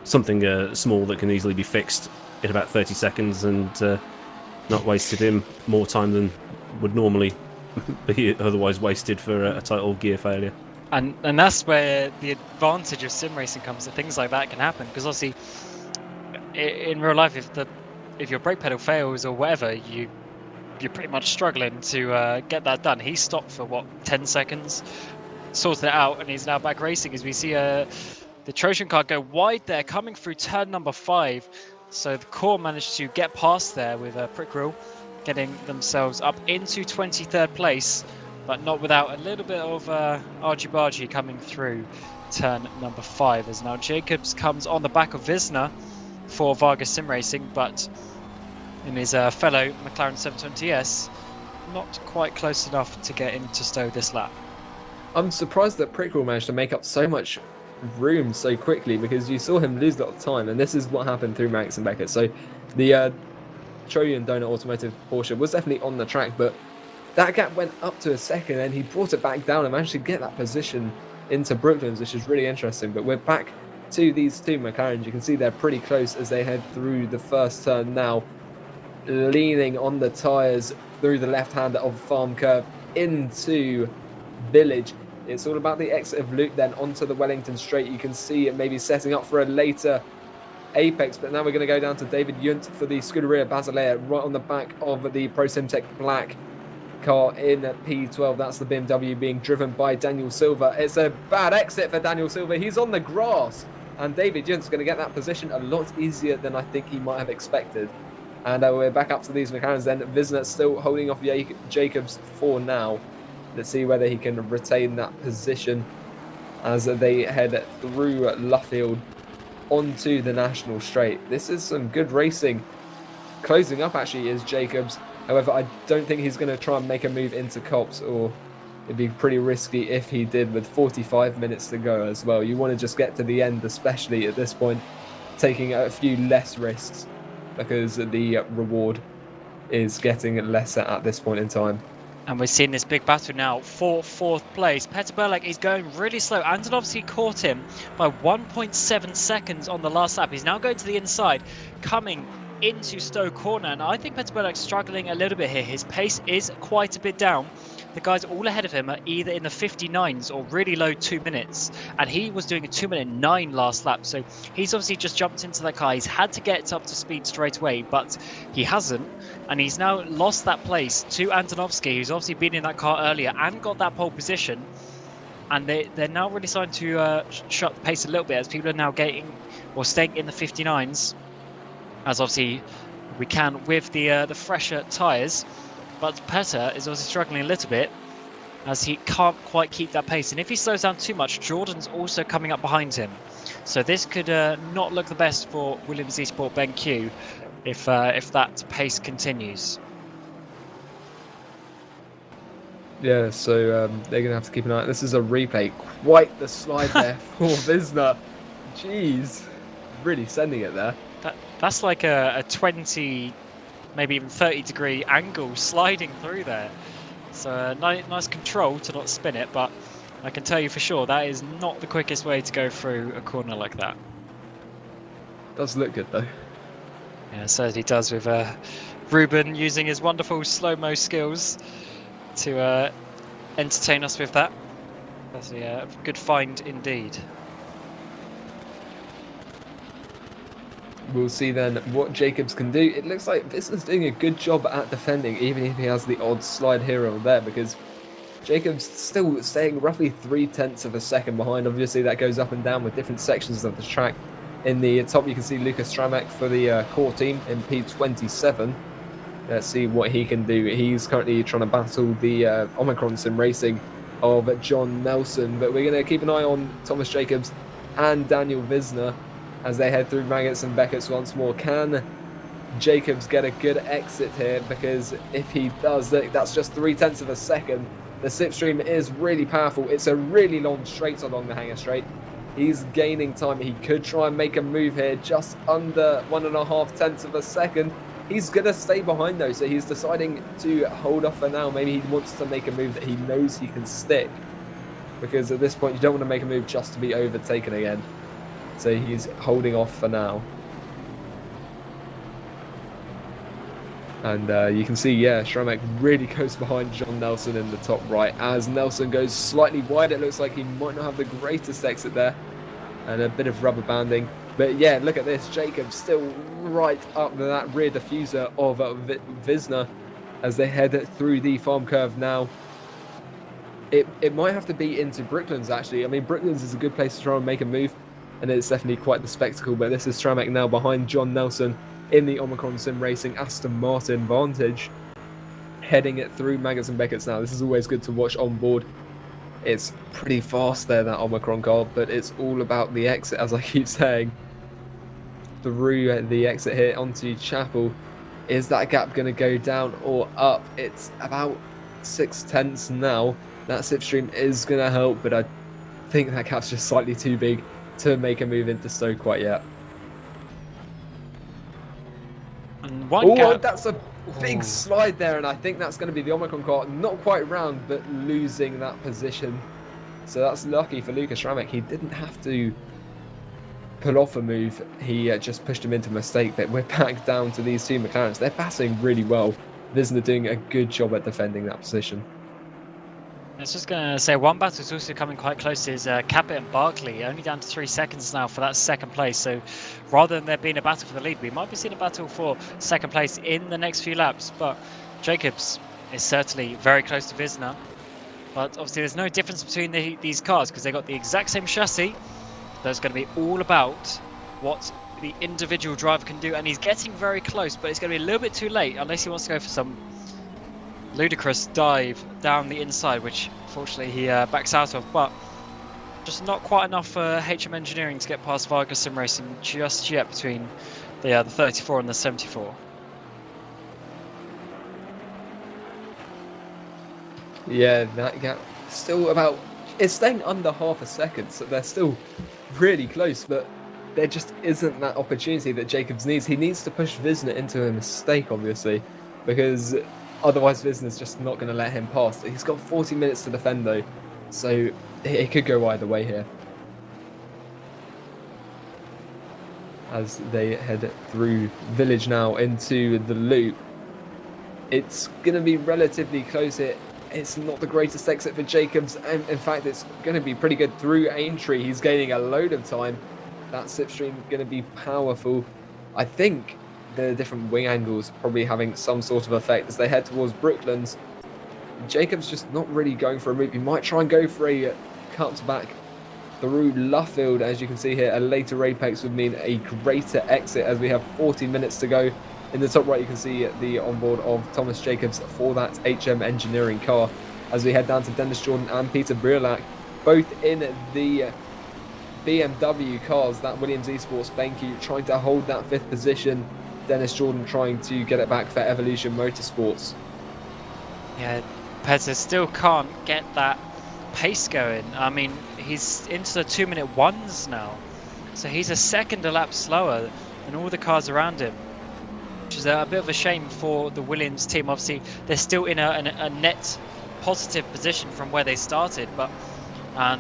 something small that can easily be fixed in about 30 seconds and not wasted him more time than would normally be otherwise wasted for a total gear failure. And that's where the advantage of sim racing comes, that things like that can happen, because obviously in real life, if your brake pedal fails or whatever, you're pretty much struggling to get that done. He stopped for what, 10 seconds, sorted it out, and he's now back racing as we see the Trojan car go wide there, coming through turn number 5. So the core managed to get past there with Prickrill, getting themselves up into 23rd place, but not without a little bit of argy-bargy coming through turn number 5. As now Jacobs comes on the back of Visner for Varga Sim Racing, but in his fellow McLaren 720S, not quite close enough to get into Stowe this lap. I'm surprised that Prickrill managed to make up so much room so quickly, because you saw him lose a lot of time, and this is what happened through Maggots and Beckett. So the Trojan Donut Automotive Porsche was definitely on the track, but that gap went up to a second, and he brought it back down and managed to get that position into Brooklands, which is really interesting. But we're back to these two McLarens. You can see they're pretty close as they head through the first turn now, leaning on the tyres through the left-hand of Farm Curve into Village. It's all about the exit of Luke then onto the Wellington Straight. You can see it maybe setting up for a later apex, but now we're going to go down to David Yunt for the Scuderia Basilea, right on the back of the Pro Simtech Black car in P12. That's the BMW being driven by Daniel Silva. It's a bad exit for Daniel Silva. He's on the grass, and David Yunt's going to get that position a lot easier than I think he might have expected. And we're back up to these McLarens then. Visner still holding off Jacobs for now. Let's see whether he can retain that position as they head through Luffield onto the National Straight. This is some good racing. Closing up actually is Jacobs. However, I don't think he's going to try and make a move into Copse, or it'd be pretty risky if he did with 45 minutes to go as well. You want to just get to the end, especially at this point, taking a few less risks, because the reward is getting lesser at this point in time. And we're seeing this big battle now for 4th place. Peter Burlak is going really slow. Antonovsky caught him by 1.7 seconds on the last lap. He's now going to the inside, coming into Stowe Corner. And I think Peter Burlak's struggling a little bit here. His pace is quite a bit down. the guys all ahead of him are either in the 59s or really low 2 minutes, and he was doing a 2-minute 9 last lap. So he's obviously just jumped into that car. He's had to get up to speed straight away, but he hasn't, and he's now lost that place to Antonovsky, who's obviously been in that car earlier and got that pole position. And they're now really starting to shut the pace a little bit as people are now getting or staying in the 59s, as obviously we can with the fresher tyres. But Petter is also struggling a little bit as he can't quite keep that pace. And if he slows down too much, Jordan's also coming up behind him. So this could not look the best for Williams Esport BenQ if that pace continues. Yeah, so they're going to have to keep an eye. This is a replay. Quite the slide there for Visner. Jeez. Really sending it there. That's like a 20, maybe even 30-degree angle sliding through there. So nice control to not spin it, but I can tell you for sure that is not the quickest way to go through a corner like that. Does look good though. Yeah, it certainly does, with Ruben using his wonderful slow-mo skills to entertain us with that. That's a good find indeed. We'll see then what Jacobs can do. It looks like Visner's doing a good job at defending, even if he has the odd slide here or there, because Jacobs still staying roughly 0.3 of a second behind. Obviously, that goes up and down with different sections of the track. In the top, you can see Lucas Stramek for the core team in P27. Let's see what he can do. He's currently trying to battle the Omicron Sim Racing of John Nelson, but we're going to keep an eye on Thomas Jacobs and Daniel Visner as they head through Maggots and Beckett's once more. Can Jacobs get a good exit here? Because if he does, that's just 0.3 of a second. The slipstream is really powerful. It's a really long straight along the hanger straight. He's gaining time. He could try and make a move here, just under 1.5 of a second. He's going to stay behind though, so he's deciding to hold off for now. Maybe he wants to make a move that he knows he can stick, because at this point you don't want to make a move just to be overtaken again. So he's holding off for now. And you can see, yeah, Stramek really goes behind John Nelson in the top right. As Nelson goes slightly wide, it looks like he might not have the greatest exit there. And a bit of rubber banding. But yeah, look at this. Jacobs still right up to that rear diffuser of Visner as they head through the farm curve now. It might have to be into Brooklands, actually. I mean, Brooklands is a good place to try and make a move, and it's definitely quite the spectacle. But this is Stramek now behind John Nelson in the Omicron Sim Racing Aston Martin Vantage, heading it through Maggots and Beckett's now. This is always good to watch on board. It's pretty fast there, that Omicron car, but it's all about the exit, as I keep saying. Through the exit here onto Chapel. Is that gap going to go down or up? It's about 0.6 now. That slipstream is going to help, but I think that gap's just slightly too big to make a move into Stoke quite yet. And Oh, that's a big slide there, and I think that's going to be the Omicron car. Not quite round, but losing that position. So that's lucky for Lucas Stramek. He didn't have to pull off a move. He just pushed him into a mistake. But we're back down to these two McLarens. They're passing really well. Visner doing a good job at defending that position. I was just going to say, one battle is also coming quite close is Capit and Barkley, only down to 3 seconds now for that second place. So rather than there being a battle for the lead, we might be seeing a battle for second place in the next few laps. But Jacobs is certainly very close to Visner. But obviously there's no difference between these cars because they've got the exact same chassis. That's going to be all about what the individual driver can do. And he's getting very close, but it's going to be a little bit too late unless he wants to go for some ludicrous dive down the inside, which fortunately he backs out of, but just not quite enough for HM Engineering to get past Vargas Sim Racing just yet between the 34 and the 74. Yeah, that gap still about, it's staying under half a second, so they're still really close, but there just isn't that opportunity that Jacobs needs. He needs to push Visner into a mistake, obviously, because otherwise Visner's just not going to let him pass. He's got 40 minutes to defend though, so it could go either way here. As they head through Village now into the loop. It's going to be relatively close here. it's not the greatest exit for Jacobs. And in fact, it's going to be pretty good through Aintree. He's gaining a load of time. That slipstream going to be powerful. I think the different wing angles probably having some sort of effect as they head towards Brooklands. Jacobs just not really going for a move. He might try and go for a cut back through Luffield. As you can see here, a later apex would mean a greater exit as we have 40 minutes to go. In the top right, you can see the onboard of Thomas Jacobs for that HM Engineering car as we head down to Dennis Jordan and Peter Briolak, both in the BMW cars, that Williams Esports Benke, trying to hold that 5th position. Dennis Jordan trying to get it back for Evolution Motorsports. Yeah, Petr still can't get that pace going. I mean, he's into the 2-minute ones now, so he's a second a lap slower than all the cars around him, which is a bit of a shame for the Williams team. Obviously, they're still in a net positive position from where they started, but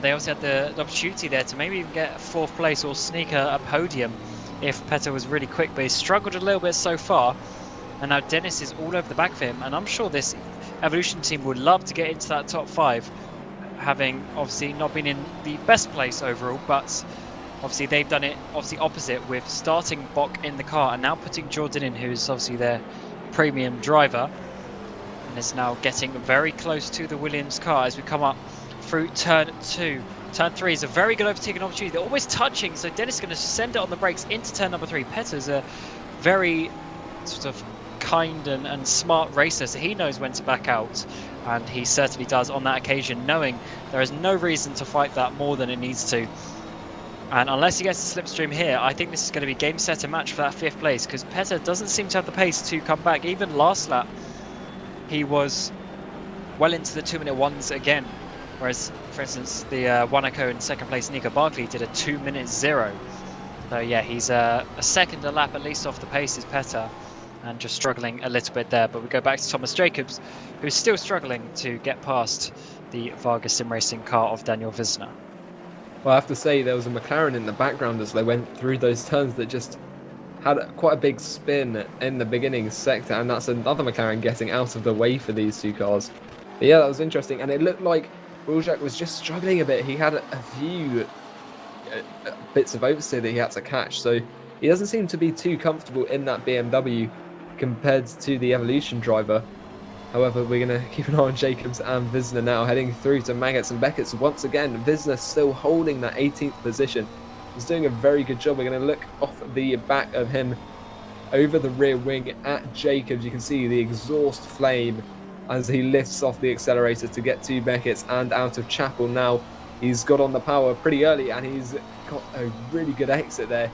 they also had the opportunity there to maybe even get 4th place or sneak a podium if Petr was really quick, but he's struggled a little bit so far, and now Dennis is all over the back of him, and I'm sure this Evolution team would love to get into that top 5, having obviously not been in the best place overall, but obviously they've done it opposite with starting Bok in the car and now putting Jordan in, who's obviously their premium driver, and is now getting very close to the Williams car as we come up through turn 2. Turn 3 is a very good overtaking opportunity. They're always touching, so Dennis is going to send it on the brakes into turn number 3. Petr's a very sort of kind and smart racer, so he knows when to back out, and he certainly does on that occasion, knowing there is no reason to fight that more than it needs to. And unless he gets the slipstream here, I think this is going to be game, set and match for that 5th place, because Petr doesn't seem to have the pace to come back. Even last lap, he was well into the 2-minute ones again, whereas, for instance, the Wanako in 2nd place, Nico Barkley, did a 2-minute 0. So yeah, he's a second a lap at least off the pace is Petr, and just struggling a little bit there. But we go back to Thomas Jacobs, who's still struggling to get past the Vargas Sim Racing car of Daniel Wisner. Well, I have to say, there was a McLaren in the background as they went through those turns that just had quite a big spin in the beginning sector, and that's another McLaren getting out of the way for these two cars. But yeah, that was interesting, and it looked like Briolak was just struggling a bit. He had a few bits of oversteer that he had to catch, so he doesn't seem to be too comfortable in that BMW compared to the Evolution driver. However, we're going to keep an eye on Jacobs and Wisner now, heading through to Maggots and Beckett's once again. Wisner still holding that 18th position. He's doing a very good job. We're going to look off the back of him over the rear wing at Jacobs. You can see the exhaust flame as he lifts off the accelerator to get to Beckett's and out of Chapel now. He's got on the power pretty early, and he's got a really good exit there.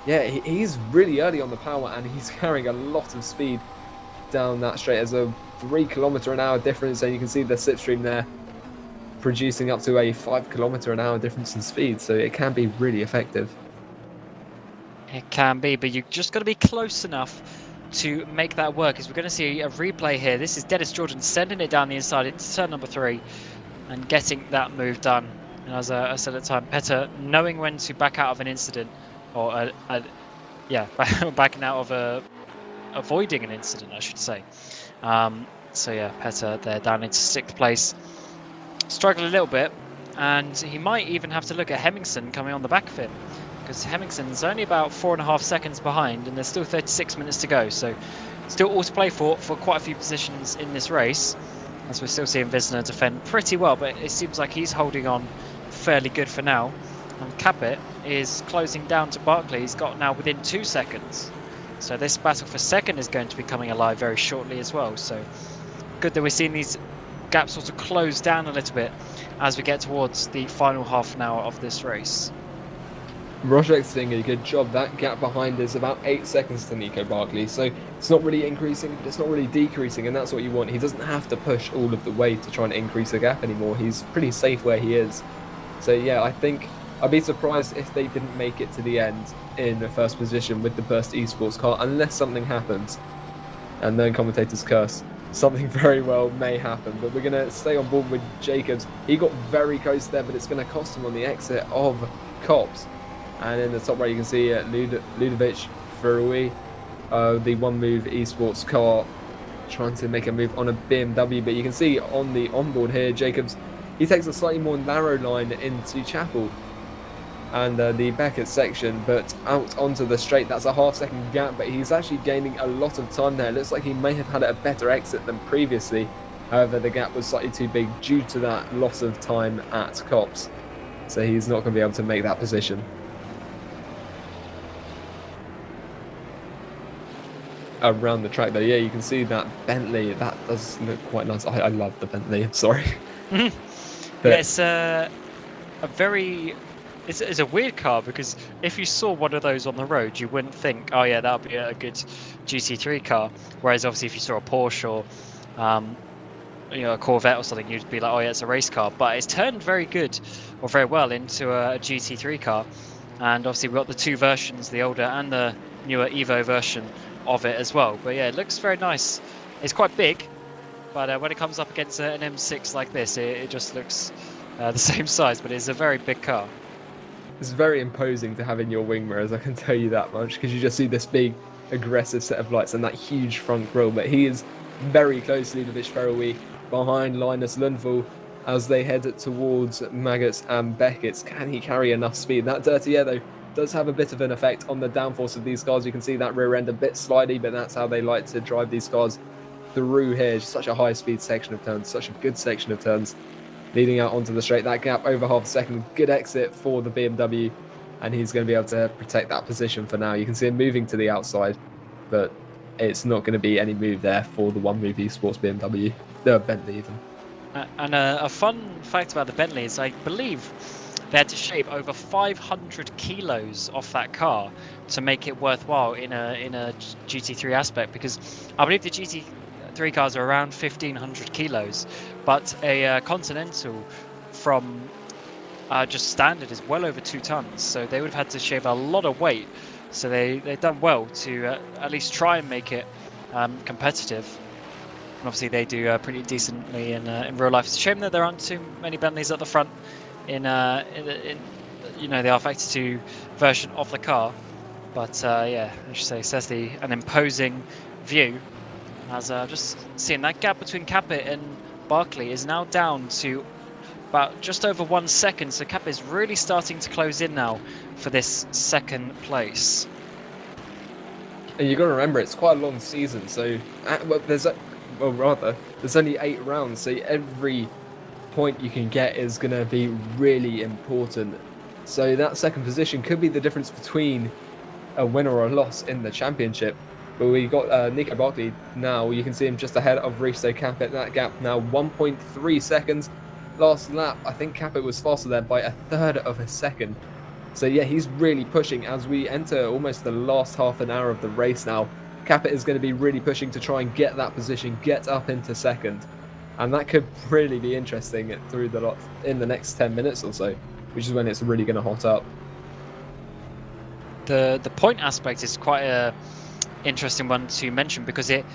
Yeah, he's really early on the power, and he's carrying a lot of speed down that straight. As a 3 km/h difference, and you can see the slipstream there producing up to a 5 km/h difference in speed, so it can be really effective. It can be, but you've just got to be close enough to make that work, as we're going to see a replay here. This is Dennis Jordan sending it down the inside into turn number 3 and getting that move done. And as I said at the time, Petr knowing when to back out of an incident, or backing out of avoiding an incident, I should say. So yeah, Petr there down into 6th place, struggling a little bit, and he might even have to look at Hemmingson coming on the back of him, because Hemmingson's only about 4.5 seconds behind, and there's still 36 minutes to go. So still all to play for quite a few positions in this race, as we're still seeing Wisner defend pretty well, but it seems like he's holding on fairly good for now. And Capet is closing down to Barkley. He's got now within 2 seconds. So this battle for second is going to be coming alive very shortly as well. So good that we're seeing these gaps sort of close down a little bit as we get towards the final half an hour of this race. Rojek's doing a good job. That gap behind is about 8 seconds to Nico Barkley, so it's not really increasing, but it's not really decreasing, and that's what you want. He doesn't have to push all of the way to try and increase the gap anymore. He's pretty safe where he is. So yeah, I think I'd be surprised if they didn't make it to the end in the first position with the Burst Esports car, unless something happens. And then commentators curse. Something very well may happen, but we're going to stay on board with Jacobs. He got very close there, but it's going to cost him on the exit of Cops. And in the top right, you can see Ludovic Ferrui, the One Move Esports car, trying to make a move on a BMW, but you can see on the onboard here, Jacobs, he takes a slightly more narrow line into Chapel and the Beckett section, but out onto the straight. That's a half-second gap, but he's actually gaining a lot of time there. It looks like he may have had a better exit than previously. However, the gap was slightly too big due to that loss of time at Copse. So he's not going to be able to make that position. Around the track though, yeah, you can see that Bentley, that does look quite nice. I love the Bentley, I'm sorry. Yeah, it's a very... It's a weird car, because if you saw one of those on the road, you wouldn't think, oh yeah, that would be a good GT3 car. Whereas obviously if you saw a Porsche or a Corvette or something, you'd be like, oh yeah, it's a race car. But it's turned very good, or very well, into a GT3 car. And obviously we've got the two versions, the older and the newer Evo version of it as well. But yeah, it looks very nice. It's quite big, but when it comes up against an M6 like this, it just looks the same size, but it's a very big car. It's very imposing to have in your wing mirrors, I can tell you that much, because you just see this big, aggressive set of lights and that huge front grille. But he is very close to Ludovic Ferrowy, behind Linus Lundvall, as they head towards Maggots and Beckett's. Can he carry enough speed? That dirty air, though, does have a bit of an effect on the downforce of these cars. You can see that rear end a bit slidey, but that's how they like to drive these cars through here. Just such a high-speed section of turns, such a good section of turns. Leading out onto the straight, that gap over half a second, good exit for the BMW, and he's going to be able to protect that position for now. You can see him moving to the outside, but it's not going to be any move there for the One Move Esports BMW, the Bentley even. And a fun fact about the Bentley is I believe they had to shave over 500 kilos off that car to make it worthwhile in a GT3 aspect, because I believe the GT3 cars are around 1,500 kilos, but a Continental from just standard is well over 2 tons, so they would have had to shave a lot of weight. So they've done well to at least try and make it competitive. And obviously they do pretty decently in real life. It's a shame that there aren't too many Bentleys at the front in the rFactor 2 version of the car. But yeah, I should say, it's an imposing view. As just seeing that gap between Capit and Barkley is now down to about just over 1 second. So Capit is really starting to close in now for this second place. And you've got to remember, it's quite a long season. So there's only 8 rounds. So every point you can get is going to be really important. So that second position could be the difference between a winner or a loss in the championship. But we got Nico Barkley now. You can see him just ahead of Risto Capit. That gap now 1.3 seconds. Last lap, I think Capit was faster there by 1/3 of a second. So yeah, he's really pushing as we enter almost the last half an hour of the race now. Capit is going to be really pushing to try and get that position, get up into second. And that could really be interesting through the lot in the next 10 minutes or so, which is when it's really going to hot up. The point aspect is quite a interesting one to mention, because it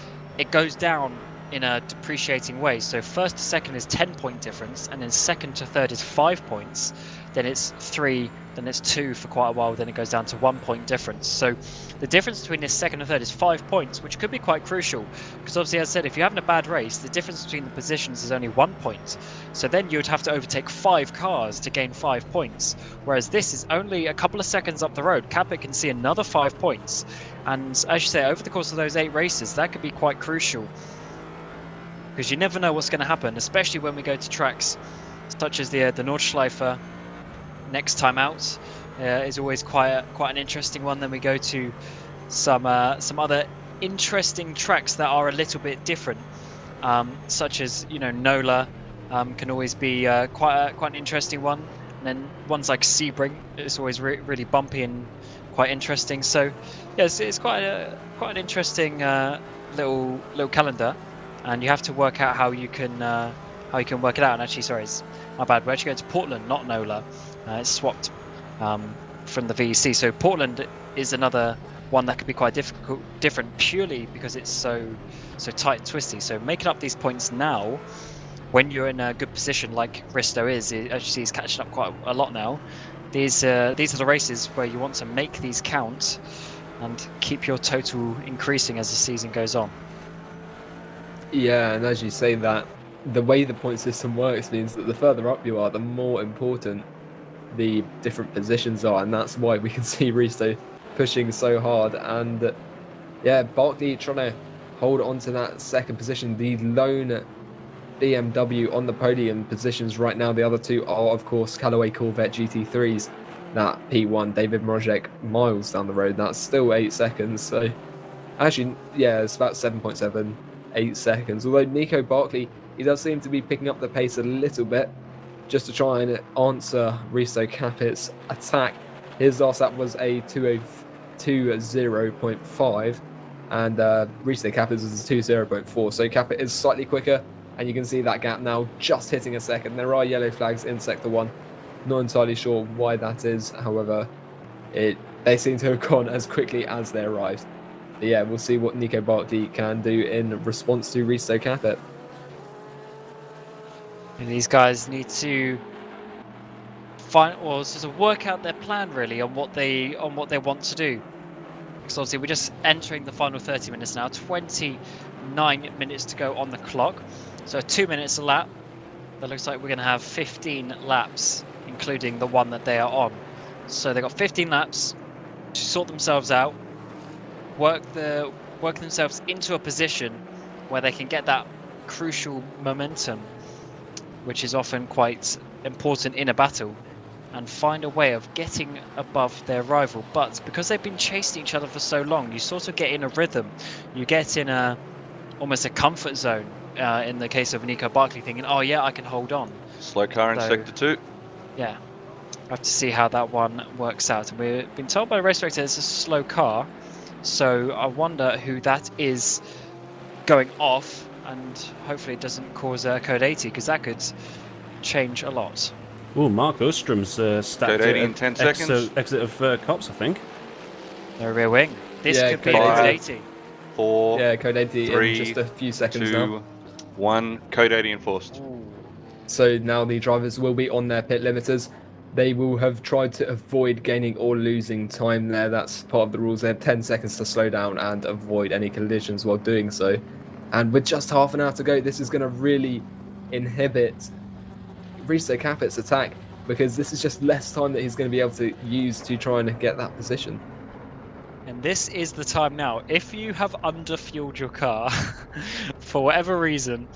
goes down in a depreciating way. So first to second is 10-point difference, and then second to third is 5 points, then it's 3, then it's 2 for quite a while, then it goes down to 1 point difference. So the difference between this second and third is 5 points, which could be quite crucial, because obviously, as I said, if you're having a bad race, the difference between the positions is only 1 point. So then you would have to overtake 5 cars to gain 5 points, whereas this is only a couple of seconds up the road. Capit can see another 5 points, and as you say, over the course of those 8 races, that could be quite crucial, because you never know what's going to happen, especially when we go to tracks such as the Nordschleife next time out. Is always quite an interesting one. Then we go to some other interesting tracks that are a little bit different, such as Nola can always be quite an interesting one. And then ones like Sebring, it's always really bumpy and quite interesting. So yes, it's quite an interesting little calendar, and you have to work out how you can work it out. And actually, sorry, it's my bad. We're actually going to Portland, not Nola. It's swapped from the VEC. So Portland is another one that could be quite different purely because it's so tight and twisty. So making up these points now, when you're in a good position like Risto is, as you see, he's catching up quite a lot now. These are the races where you want to make these count and keep your total increasing as the season goes on. Yeah, and as you say that, the way the point system works means that the further up you are, the more important the different positions are, and that's why we can see Risto pushing so hard. And yeah, Barkley trying to hold on to that second position, the lone BMW on the podium positions right now. The other two are, of course, Callaway Corvette GT3s. That P1, David Mrozek, miles down the road. That's still 8 seconds. So actually, yeah, it's about 7.78 seconds. Although Nico Barkley, he does seem to be picking up the pace a little bit just to try and answer Risto Capit's attack. His last lap was a 2:02.5, and Risto Capit's is a 2:0.4. So Capit is slightly quicker, and you can see that gap now just hitting a second. There are yellow flags in Sector 1. Not entirely sure why that is. However, they seem to have gone as quickly as they arrived. But yeah, we'll see what Nico Barkley can do in response to Risto Capit. And these guys need to find, or sort of work out their plan really on what they want to do. Because obviously we're just entering the final 30 minutes now. 29 minutes to go on the clock. So 2 minutes a lap. That looks like we're going to have 15 laps, including the one that they are on. So they've got 15 laps to sort themselves out, work themselves into a position where they can get that crucial momentum, which is often quite important in a battle, and find a way of getting above their rival. But because they've been chasing each other for so long, you sort of get in a rhythm. You get in almost a comfort zone. In the case of Nico Barkley, thinking, "Oh yeah, I can hold on." Slow car in Sector 2. Yeah, I have to see how that one works out. And we've been told by the race director it's a slow car, so I wonder who that is going off, and hopefully it doesn't cause Code 80, because that could change a lot. Oh, Mark Ostrom's stacked Code 80 in 10 seconds. Exit of Cops, I think. No rear wing. This Yeah, could be Code Code 80. 80. 4, Yeah, Code 80 3, in just a few seconds 2, now. 1. Code 80 enforced. Ooh. So now the drivers will be on their pit limiters. They will have tried to avoid gaining or losing time there. That's part of the rules. They have 10 seconds to slow down and avoid any collisions while doing so. And with just half an hour to go, this is going to really inhibit Risto Capit's attack, because this is just less time that he's going to be able to use to try and get that position. And this is the time now. If you have underfueled your car for whatever reason,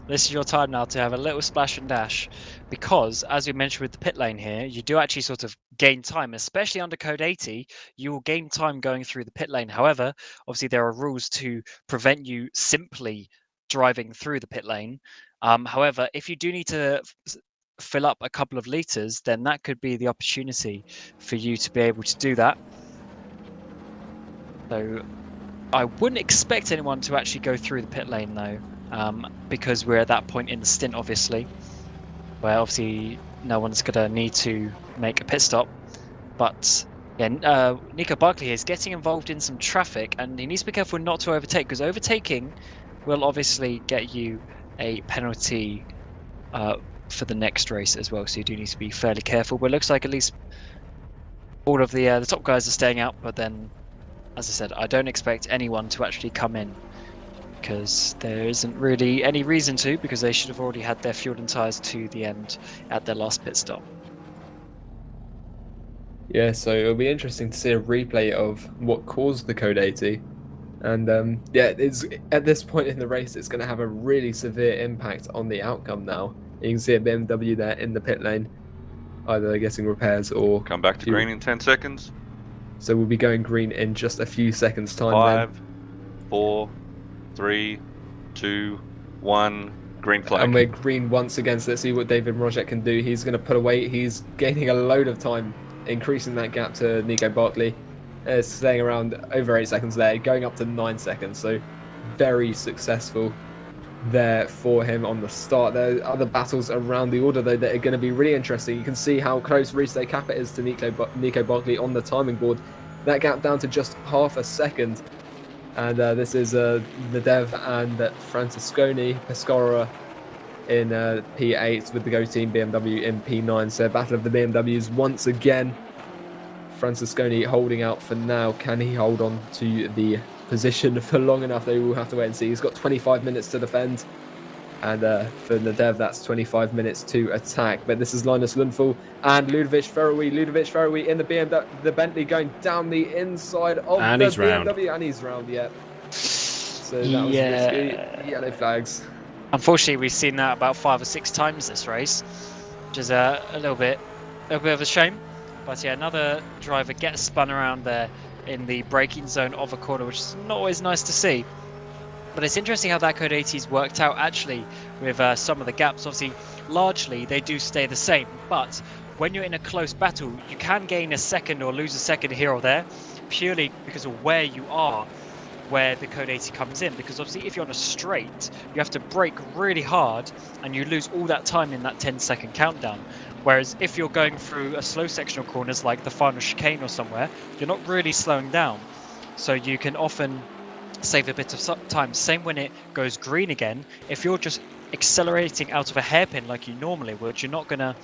this is your time now to have a little splash and dash, because as we mentioned with the pit lane here, you do actually sort of gain time, especially under Code 80. You will gain time going through the pit lane. However, obviously there are rules to prevent you simply driving through the pit lane. However, if you do need to fill up a couple of liters, then that could be the opportunity for you to be able to do that. So I wouldn't expect anyone to actually go through the pit lane though, because we're at that point in the stint, obviously, where obviously no one's going to need to make a pit stop. But yeah, Nico Barkley is getting involved in some traffic, and he needs to be careful not to overtake, because overtaking will obviously get you a penalty for the next race as well. So you do need to be fairly careful. But it looks like at least all of the top guys are staying out, but then, as I said, I don't expect anyone to actually come in, because there isn't really any reason to, because they should have already had their fuel and tyres to the end at their last pit stop. Yeah, so it'll be interesting to see a replay of what caused the Code 80. And yeah, it's at this point in the race, it's going to have a really severe impact on the outcome now. You can see a BMW there in the pit lane, either getting repairs or... Come back to fuel. green in 10 seconds. So we'll be going green in just a few seconds' time. 5, 4, 3, 2, 1. Green flag. And we're green once again, so let's see what David Mrozek can do. He's going to put away, he's gaining a load of time, increasing that gap to Nico Barkley. Staying around over 8 seconds there, going up to 9 seconds, so very successful there for him on the start. There are other battles around the order though that are going to be really interesting. You can see how close Risto Capit is to Nico Barkley on the timing board. That gap down to just half a second. And this is the Dev and Francesconi, Pescara in P8 with the Go Team BMW in P9. So battle of the BMWs once again. Francesconi holding out for now. Can he hold on to the position for long enough, they will have to wait and see. He's got 25 minutes to defend. And for Nadev, that's 25 minutes to attack. But this is Linus Lundvall and Ludovic Ferrowy. Ludovic Ferrowy in the BMW, the Bentley going down the inside of And the he's round. BMW. And he's round, yeah. So that was risky. Yellow flags. Unfortunately, we've seen that about 5 or 6 times this race, which is a little bit of a shame. But yeah, another driver gets spun around there in the braking zone of a corner, which is not always nice to see. But it's interesting how that Code 80's worked out actually with some of the gaps. Obviously, largely they do stay the same, but when you're in a close battle, you can gain a second or lose a second here or there, purely because of where you are, where the Code 80 comes in. Because obviously if you're on a straight, you have to brake really hard and you lose all that time in that 10-second countdown. Whereas if you're going through a slow section of corners like the final chicane or somewhere, you're not really slowing down. So you can often save a bit of time. Same when it goes green again. If you're just accelerating out of a hairpin like you normally would, you're not going to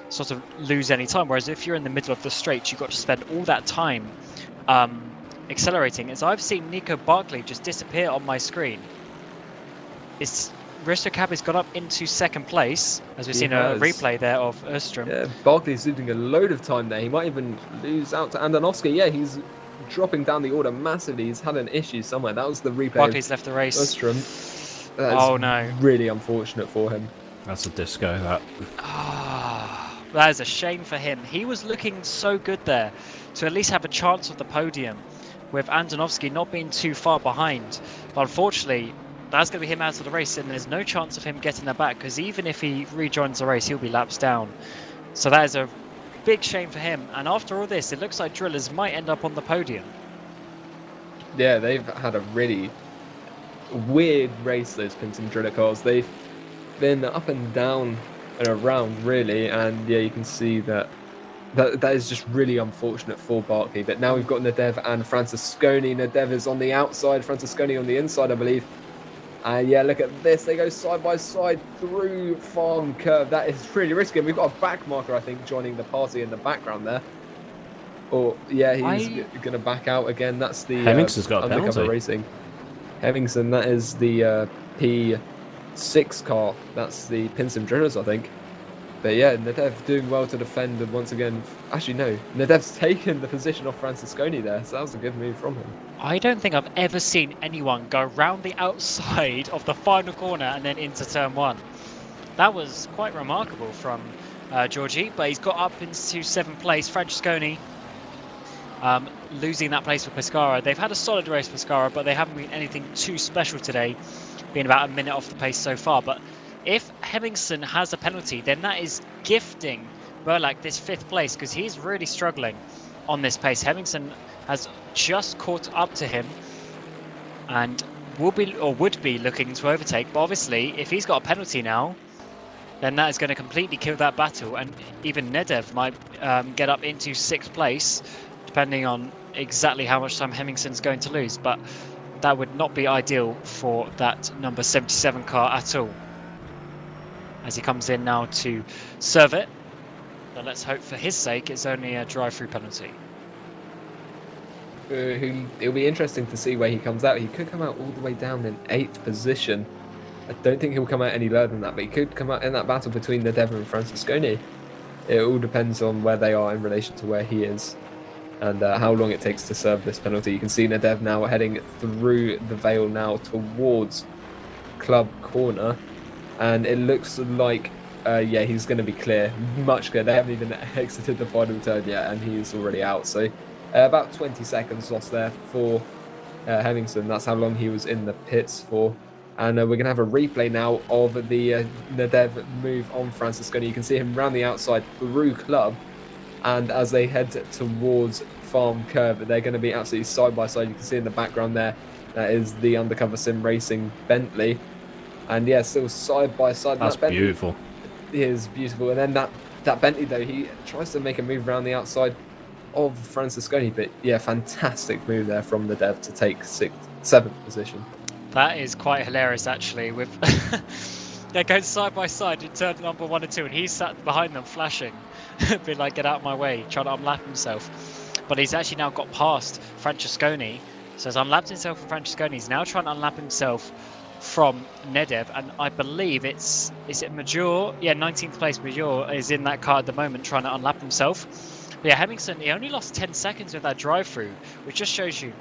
sort of lose any time. Whereas if you're in the middle of the straight, you've got to spend all that time accelerating. As I've seen Nico Barkley just disappear on my screen. Risto Cab has got up into second place, as we've seen a replay there of Östrom. Yeah, Barkley's losing a load of time there. He might even lose out to Andonovski. Yeah, he's dropping down the order massively. He's had an issue somewhere. That was the replay. Barkley's left the race. Östrom. Oh no. Really unfortunate for him. That's a disco, that. That is a shame for him. He was looking so good there to at least have a chance of the podium, with Andonovski not being too far behind. But unfortunately, that's going to be him out of the race, and there's no chance of him getting that back, because even if he rejoins the race, he'll be laps down. So that is a big shame for him. And after all this, it looks like Drillers might end up on the podium. Yeah, they've had a really weird race, those Pinton Driller cars. They've been up and down and around, really. And yeah, you can see that is just really unfortunate for Barkley. But now we've got Nadev and Francesconi. Nadev is on the outside, Francesconi on the inside, I believe. And yeah, look at this. They go side by side through Farm Curve. That is really risky. And we've got a back marker, I think, joining the party in the background there. Or yeah, he's going to back out again. That's the Hemmingson's got a undercover penalty. racing. Hemmingson, that is the P6 car. That's the Pinsim Drillers, I think. But yeah, Nadev doing well to defend, and once again, actually no, Nadev's taken the position off Francesconi there, so that was a good move from him. I don't think I've ever seen anyone go round the outside of the final corner and then into turn 1. That was quite remarkable from Georgie, but he's got up into 7th place. Francesconi losing that place for Pescara. They've had a solid race, Pescara, but they haven't been anything too special today, being about a minute off the pace so far. But if Hemmingson has a penalty, then that is gifting Burlak this 5th place, because he's really struggling on this pace. Hemmingson has just caught up to him and would be looking to overtake. But obviously, if he's got a penalty now, then that is going to completely kill that battle. And even Nadev might get up into 6th place, depending on exactly how much time Hemmingson's going to lose. But that would not be ideal for that number 77 car at all, as he comes in now to serve it. But let's hope for his sake it's only a drive-through penalty. It'll be interesting to see where he comes out. He could come out all the way down in 8th position. I don't think he'll come out any lower than that, but he could come out in that battle between Nadev and Francesconi. It all depends on where they are in relation to where he is, and how long it takes to serve this penalty. You can see Nadev now heading through the Vale now towards Club Corner, and it looks like yeah, he's going to be clear, much clear. They haven't even exited the final turn yet, and he's already out. So about 20 seconds lost there for Hemmingson. That's how long he was in the pits for. And we're going to have a replay now of the Nadev move on Francesconi. You can see him round the outside through Club, and as they head towards Farm Curve, they're going to be absolutely side by side. You can see in the background there, that is the undercover sim racing Bentley. And yeah, still side by side. That's that beautiful. It is beautiful. And then that Bentley, though, he tries to make a move around the outside of Francesconi. But yeah, fantastic move there from Nadev to take 7th position. That is quite hilarious, actually. With they're going side by side in turn number 1 and 2, and he's sat behind them flashing, being like, "Get out of my way," trying to unlap himself. But he's actually now got past Francesconi, So he's unlapped himself from Francesconi. He's now trying to unlap himself from Nedev, and I believe is it Major? Yeah, 19th place Major is in that car at the moment trying to unlap himself. But yeah, Hemmingson, he only lost 10 seconds with that drive-through, which just shows you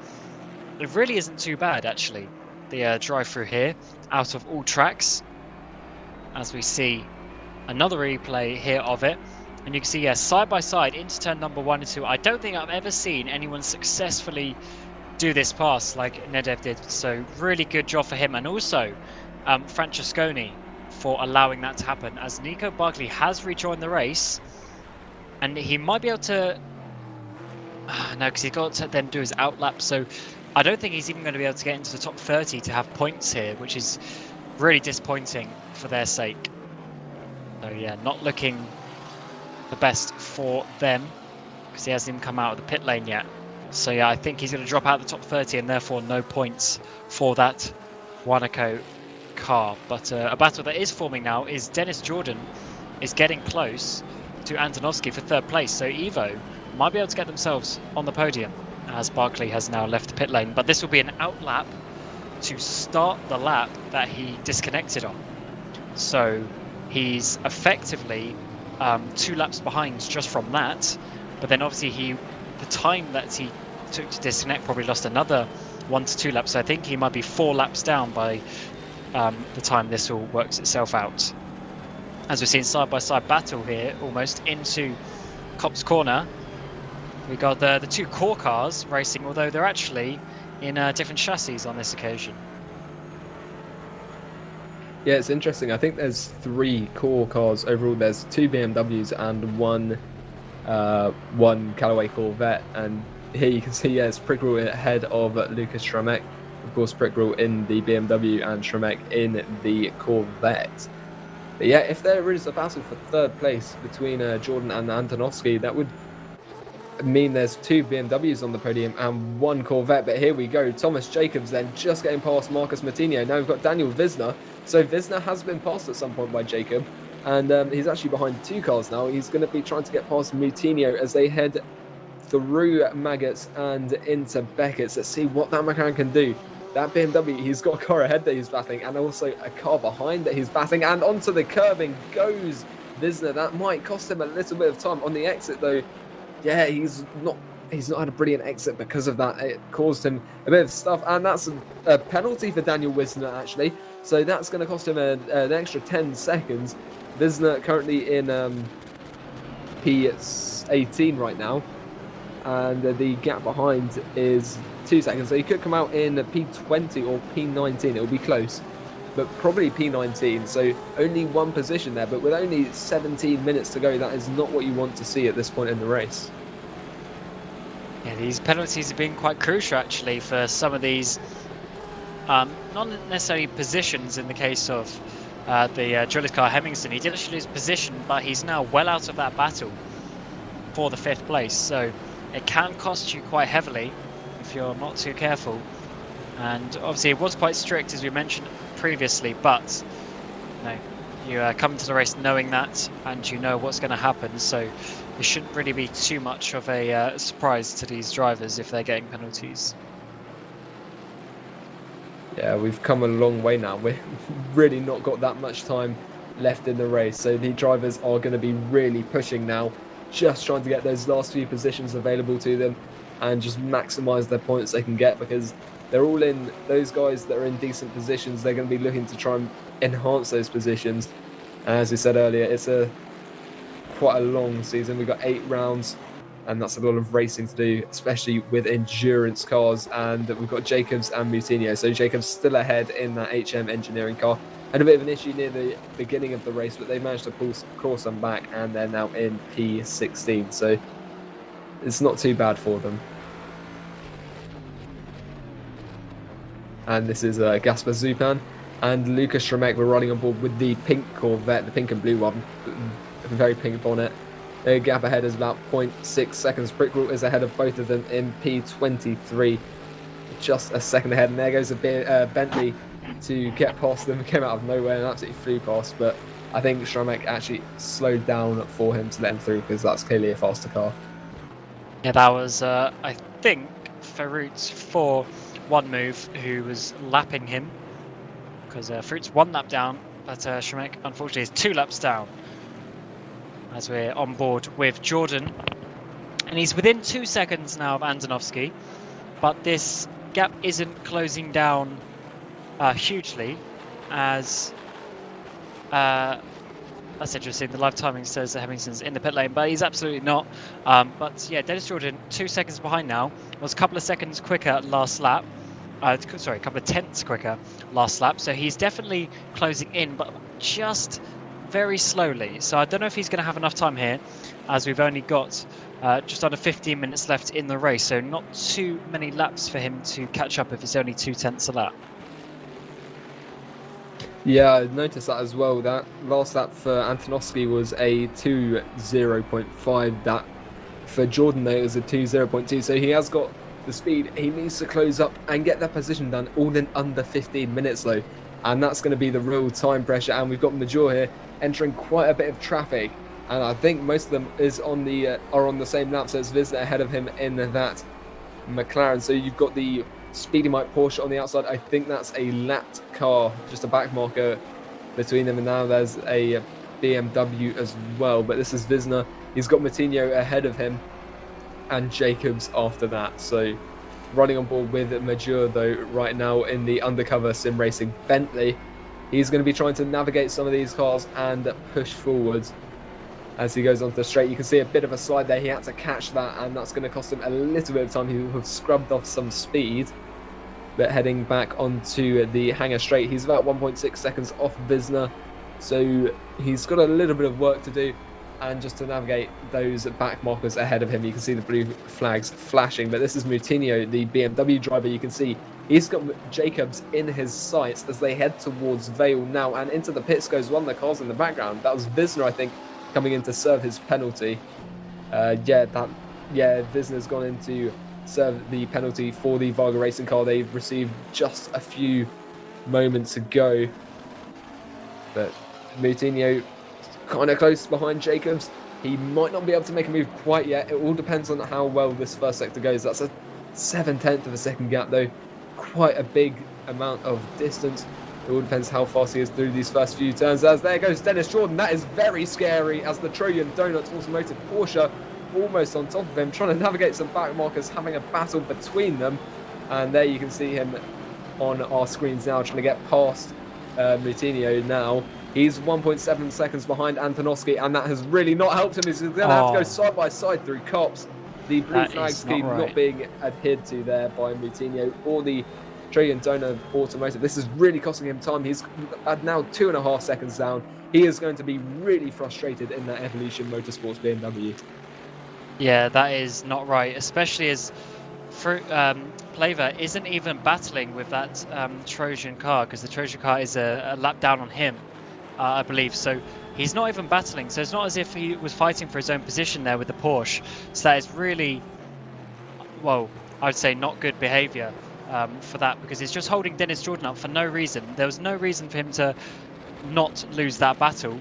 it really isn't too bad, actually, the drive-through here, out of all tracks. As we see another replay here of it. And you can see, yeah, side by side into turn number 1 and 2. I don't think I've ever seen anyone successfully do this pass like Nedev did. So really good job for him. And also Francesconi for allowing that to happen, as Nico Barkley has rejoined the race. And he might be able to... no, because he's got to then do his outlap. So I don't think he's even going to be able to get into the top 30 to have points here, which is really disappointing for their sake. So yeah, not looking the best for them, because he hasn't even come out of the pit lane yet. So yeah, I think he's going to drop out of the top 30 and therefore no points for that Wanako car. But a battle that is forming now is Dennis Jordan is getting close to Antonovsky for 3rd place. So Evo might be able to get themselves on the podium, as Barkley has now left the pit lane. But this will be an outlap to start the lap that he disconnected on. So he's effectively 2 laps behind just from that. But then obviously the time that he took to disconnect probably lost another 1 to 2 laps. So I think he might be 4 laps down by the time this all works itself out. As we're seeing side-by-side battle here, almost into Copse Corner. We got the 2 core cars racing, although they're actually in different chassis on this occasion. Yeah, it's interesting. I think there's 3 core cars overall. There's 2 BMWs and one Callaway Corvette. And here you can see, yeah, it's Prickrell ahead of Lucas Schramek. Of course, Prickrell in the BMW and Schramek in the Corvette. But yeah, if there is a battle for 3rd place between Jordan and Antonovsky, that would mean there's 2 BMWs on the podium and 1 Corvette. But here we go, Thomas Jacobs then just getting past Marcus Martinho. Now we've got Daniel Wisner. So Wisner has been passed at some point by Jacob, and he's actually behind 2 cars now. He's going to be trying to get past Moutinho as they head through Maggots and into Beckett's. Let's see what that McLaren can do. That BMW, he's got a car ahead that he's batting, and also a car behind that he's batting, and onto the curbing goes Wisner. That might cost him a little bit of time on the exit, though. Yeah, he's not had a brilliant exit because of that. It caused him a bit of stuff, and that's a penalty for Daniel Wisner, actually. So that's going to cost him an extra 10 seconds. Wisner currently in P18 right now, and the gap behind is 2 seconds. So he could come out in P20 or P19. It will be close, but probably P19. So only 1 position there, but with only 17 minutes to go, that is not what you want to see at this point in the race. Yeah, these penalties have been quite crucial, actually, for some of these, not necessarily positions in the case of the Julius car Hemmingson. He did actually lose position, but he's now well out of that battle for the 5th place. So it can cost you quite heavily if you're not too careful. And obviously it was quite strict, as we mentioned previously, but you come to the race knowing that, and you know what's going to happen. So it shouldn't really be too much of a surprise to these drivers if they're getting penalties. Yeah, we've come a long way now. We've really not got that much time left in the race. So the drivers are going to be really pushing now, just trying to get those last few positions available to them and just maximise their points they can get, because they're all in, those guys that are in decent positions, they're going to be looking to try and enhance those positions. And as we said earlier, it's quite a long season. We've got 8 rounds, and that's a lot of racing to do, especially with endurance cars. And we've got Jacobs and Moutinho. So Jacobs still ahead in that HM engineering car. Had a bit of an issue near the beginning of the race, but they managed to claw some back, and they're now in P16. So it's not too bad for them. And this is Gaspar Zupan and Lucas Schramek were riding on board with the pink Corvette, the pink and blue one, very pink bonnet. The gap ahead is about 0.6 seconds. Prickrell is ahead of both of them in P23, just a second ahead. And there goes a Bentley to get past them. Came out of nowhere and absolutely flew past, but I think Schramek actually slowed down for him to let him through, because that's clearly a faster car. Yeah, that was, I think, Ferruts for one move who was lapping him, because Fruit's 1 lap down, but Shemek unfortunately is 2 laps down as we're on board with Jordan. And he's within 2 seconds now of Antonovsky, but this gap isn't closing down hugely, as that's interesting. The live timing says that Hemmingson's in the pit lane, but he's absolutely not. But yeah, Dennis Jordan 2 seconds behind now. Was a couple of seconds quicker last lap. Sorry, a couple of tenths quicker last lap. So he's definitely closing in, but just very slowly. So I don't know if he's going to have enough time here, as we've only got just under 15 minutes left in the race. So not too many laps for him to catch up if it's only 2/10 a lap. Yeah, I noticed that as well. That last lap for Antonovsky was a 2:0.5. That for Jordan, though, it was a 2:0.2. So he has got the speed. He needs to close up and get that position done all in under 15 minutes, though. And that's going to be the real time pressure. And we've got Major here entering quite a bit of traffic. And I think most of them are on the same lap. So it's Visner ahead of him in that McLaren. So you've got the Speedy Mike Porsche on the outside. I think that's a lapped car, just a back marker between them. And now there's a BMW as well. But this is Visner. He's got Matinho ahead of him and Jacobs after that. So running on board with Major, though, right now in the undercover sim racing Bentley. He's going to be trying to navigate some of these cars and push forwards as he goes onto the straight. You can see a bit of a slide there. He had to catch that, and that's going to cost him a little bit of time. He will have scrubbed off some speed. But heading back onto the hangar straight, he's about 1.6 seconds off Visner. So he's got a little bit of work to do. And just to navigate those back markers ahead of him, you can see the blue flags flashing. But this is Moutinho, the BMW driver. You can see he's got Jacobs in his sights as they head towards Vale now. And into the pits goes one of the cars in the background. That was Visner, I think, coming in to serve his penalty. Visner's gone in to serve the penalty for the Varga racing car. They've received just a few moments ago. But Moutinho kind of close behind Jacobs. He might not be able to make a move quite yet. It all depends on how well this first sector goes. That's a 7/10 of a second gap, though. Quite a big amount of distance. It all depends how fast he is through these first few turns. As there goes Dennis Jordan. That is very scary, as the Trojan Donuts Automotive Porsche almost on top of him, trying to navigate some back markers, having a battle between them. And there you can see him on our screens now, trying to get past Moutinho now. He's 1.7 seconds behind Antonovsky, and that has really not helped him. He's going to have to go side by side through cops. The blue flags keep not being adhered to there by Moutinho or the Trojan Donor Automotive. This is really costing him time. He's now 2.5 seconds down. He is going to be really frustrated in that Evolution Motorsports BMW. Yeah, that is not right, especially as Plaver isn't even battling with that Trojan car, because the Trojan car is a lap down on him, I believe. So he's not even battling. So it's not as if he was fighting for his own position there with the Porsche. So that is really, well, I would say not good behavior for that, because he's just holding Dennis Jordan up for no reason. There was no reason for him to not lose that battle,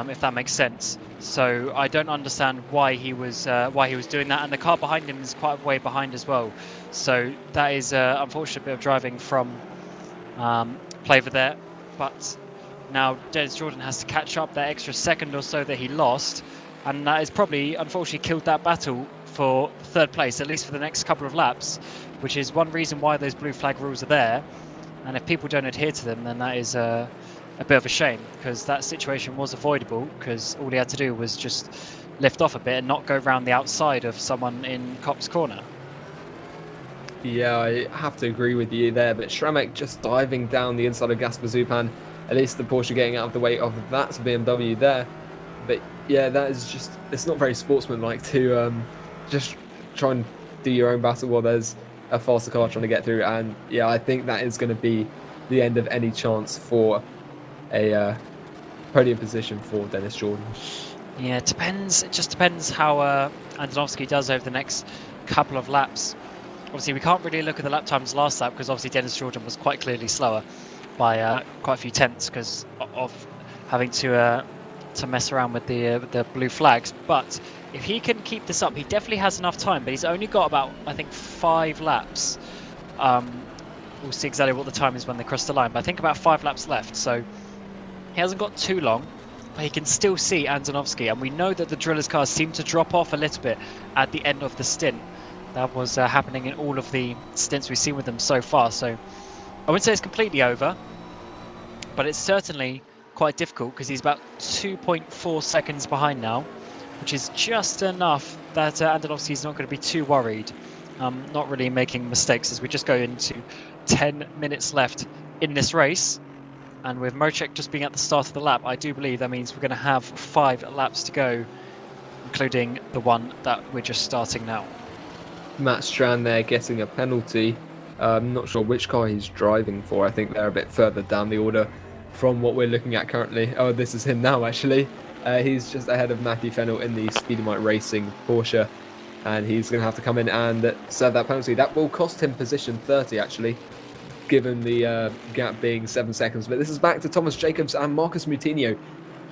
if that makes sense. So I don't understand why he was doing that, and the car behind him is quite a way behind as well. So that is an unfortunate bit of driving from Plaver there. But now Dennis Jordan has to catch up that extra second or so that he lost, and that has probably unfortunately killed that battle for third place, at least for the next couple of laps, which is one reason why those blue flag rules are there. And if people don't adhere to them, then that is a bit of a shame, because that situation was avoidable, because all he had to do was just lift off a bit and not go around the outside of someone in Cop's corner. Yeah, I have to agree with you there, but Schramek just diving down the inside of Gasper Zupan, at least the Porsche getting out of the way of that BMW there. But yeah, that is just, it's not very sportsmanlike to just try and do your own battle while there's a faster car trying to get through. And yeah, I think that is going to be the end of any chance for a podium position for Dennis Jordan. Yeah, it depends. It just depends how Antonovsky does over the next couple of laps. Obviously, we can't really look at the lap times last lap, because obviously Dennis Jordan was quite clearly slower by quite a few tenths because of having to mess around with the blue flags. But if he can keep this up, he definitely has enough time. But he's only got about, I think, 5 laps We'll see exactly what the time is when they cross the line. But I think about 5 laps left, so he hasn't got too long. But he can still see Antonovsky, and we know that the drillers' cars seem to drop off a little bit at the end of the stint. That was happening in all of the stints we've seen with them so far. So I wouldn't say it's completely over, but it's certainly quite difficult because he's about 2.4 seconds behind now, which is just enough that Antonovsky's not going to be too worried. Not really making mistakes as we just go into 10 minutes left in this race. And with Mocek just being at the start of the lap, I do believe that means we're going to have 5 laps to go, including the one that we're just starting now. Matt Strand there getting a penalty. I'm not sure which car he's driving for. I think they're a bit further down the order from what we're looking at currently. Oh, this is him now, actually. He's just ahead of Matthew Fennell in the Speedymite Racing Porsche. And he's going to have to come in and serve that penalty. That will cost him position 30, actually, given the gap being 7 seconds. But this is back to Thomas Jacobs and Marcus Moutinho.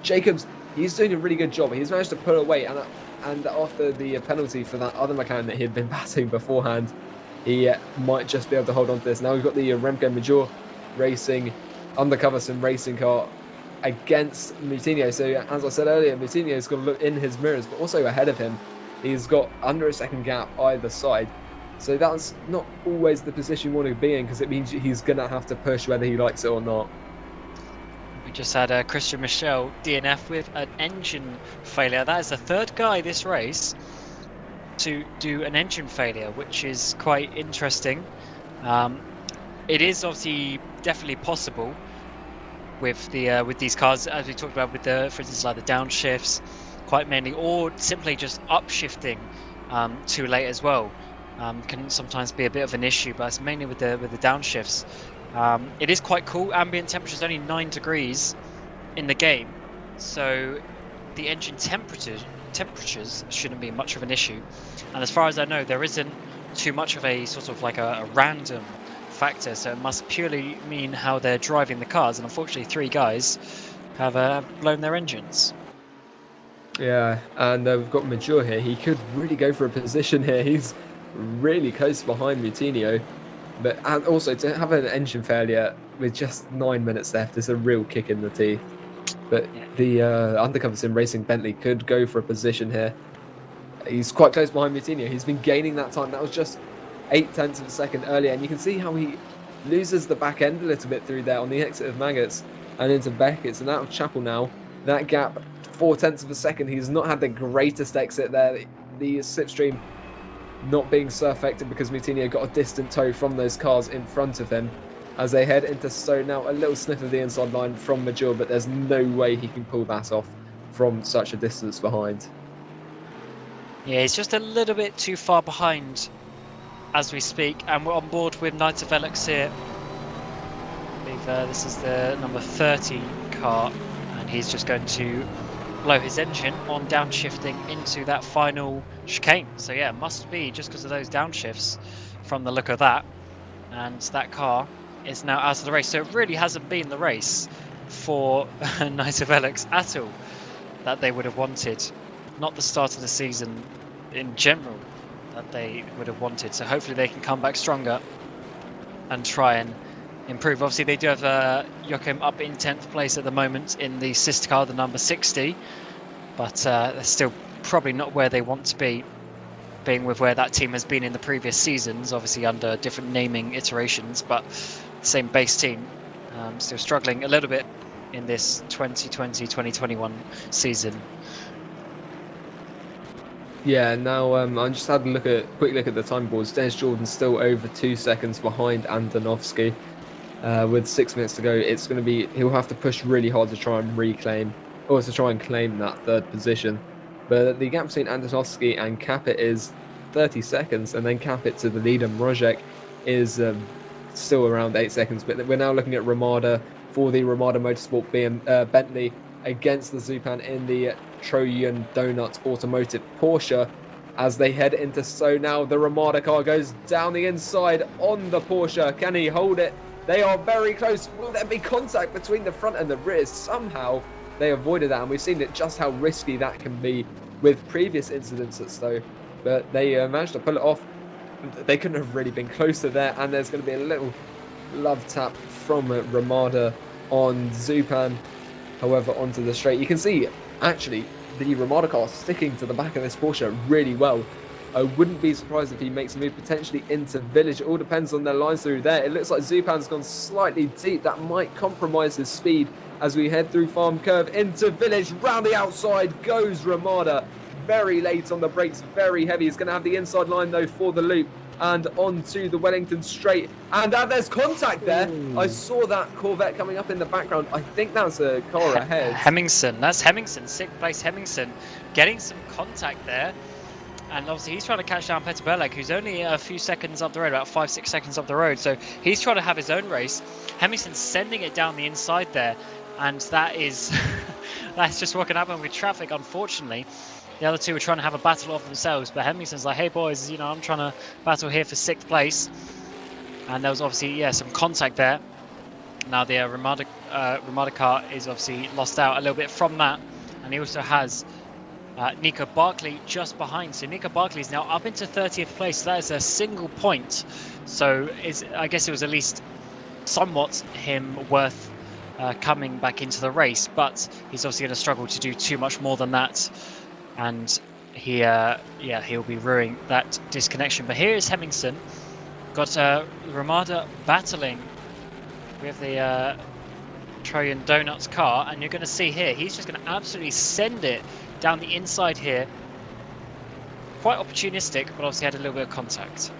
Jacobs, he's doing a really good job. He's managed to pull away, and after the penalty for that other McLaren that he had been passing beforehand, he might just be able to hold on to this. Now we've got the Remco Major Racing undercover sim racing car against Moutinho. So as I said earlier, Moutinho's got to look in his mirrors, but also ahead of him. He's got under a second gap either side. So that's not always the position you want to be in, because it means he's going to have to push whether he likes it or not. We just had Christian Michel DNF with an engine failure. That is the 3rd guy this race to do an engine failure, which is quite interesting. It is obviously definitely possible with these cars, as we talked about with the, for instance, like the downshifts, quite mainly, or simply just upshifting too late as well. Can sometimes be a bit of an issue, but it's mainly with the downshifts. It is quite cool. Ambient temperature is only 9 degrees in the game, so the engine temperatures shouldn't be much of an issue. And as far as I know, there isn't too much of a sort of like a random factor, so it must purely mean how they're driving the cars. And unfortunately, 3 guys have blown their engines. Yeah, and we've got Major here. He could really go for a position here. He's really close behind Moutinho. But and also to have an engine failure with just 9 minutes left is a real kick in the teeth. But the undercover sim racing Bentley could go for a position here. He's quite close behind Moutinho. He's been gaining that time. That was just 0.8 of a second earlier, and you can see how he loses the back end a little bit through there on the exit of Maggots and into Beckett's and out of Chapel now. That gap, 0.4 of a second. He's not had the greatest exit there. The slipstream not being so affected because Moutinho got a distant tow from those cars in front of him as they head into Stowe. Now a little sniff of the inside line from Major, but there's no way he can pull that off from such a distance behind. Yeah, he's just a little bit too far behind as we speak, and we're on board with Knights of Velux here. I believe this is the number 30 car, and he's just going to blow his engine on downshifting into that final chicane. So yeah, it must be just because of those downshifts from the look of that. And that car is now out of the race. So it really hasn't been the race for Knights of Velux at all that they would have wanted. Not the start of the season in general that they would have wanted. So hopefully they can come back stronger and try and improve. Obviously they do have Joachim up in 10th place at the moment in the sister car, the number 60, but they're still probably not where they want to be, being with where that team has been in the previous seasons, obviously under different naming iterations, but same base team. Still struggling a little bit in this 2020-2021 season. Yeah, now I just had a quick look at the time boards. Dennis Jordan's still over 2 seconds behind Antonovsky. With 6 minutes to go, it's going to be, he'll have to push really hard to try and claim that 3rd position. But the gap between Antonovsky and Capit is 30 seconds, and then Capit to the leader, Mrozek, is still around 8 seconds. But we're now looking at Ramada for the Ramada Motorsport Bentley against the Zupan in the Trojan Donut Automotive Porsche as they head into Stowe. Now the Ramada car goes down the inside on the Porsche. Can he hold it? They are very close. Will there be contact between the front and the rear? Somehow they avoided that, and we've seen just how risky that can be with previous incidents at Stowe. But they managed to pull it off. they couldn't have really been closer there. And there's going to be a little love tap from Ramada on Zupan, however, onto the straight. You can see, actually, the Ramada car sticking to the back of this Porsche really well. I wouldn't be surprised if he makes a move potentially into Village. It all depends on their lines through there. It looks like Zupan's gone slightly deep. That might compromise his speed as we head through Farm Curve into Village. Round the outside goes Ramada. Very late on the brakes, very heavy. He's going to have the inside line, though, for the loop. And onto the Wellington straight. And there's contact there. Ooh. I saw that Corvette coming up in the background. I think that's a car ahead. Hemmingson. That's Hemmingson. 6th place Hemmingson. Getting some contact there. And obviously he's trying to catch down Peter Berlek, who's only a few seconds up the road, about 5-6 seconds up the road. So he's trying to have his own race. Hemmington's sending it down the inside there. And that is that's just what can happen with traffic, unfortunately. The other two were trying to have a battle of themselves, but Hemmington's like, hey boys, you know, I'm trying to battle here for 6th place. And there was obviously, yeah, some contact there. Now the Ramada car is obviously lost out a little bit from that. And he also has Nico Barkley just behind. So Nico Barkley is now up into 30th place. So that is a single point. So I guess it was at least somewhat him worth coming back into the race. But he's obviously going to struggle to do too much more than that. And he'll be ruining that disconnection. But here is Hemmingson. Got Ramada battling with the Trojan Donuts car. And you're going to see here, he's just going to absolutely send it down the inside here. Quite opportunistic, but obviously had a little bit of contact.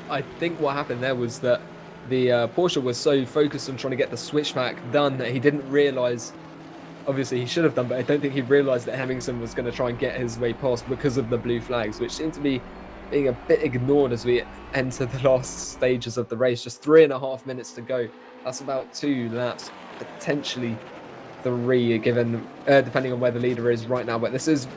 I think what happened there was that the Porsche was so focused on trying to get the switchback done that he didn't realise. Obviously, he should have done, but I don't think he realised that Hemmingson was going to try and get his way past because of the blue flags, which seem to be being a bit ignored as we enter the last stages of the race. Just 3.5 minutes to go. That's about 2 laps, potentially 3, given depending on where the leader is right now. But this is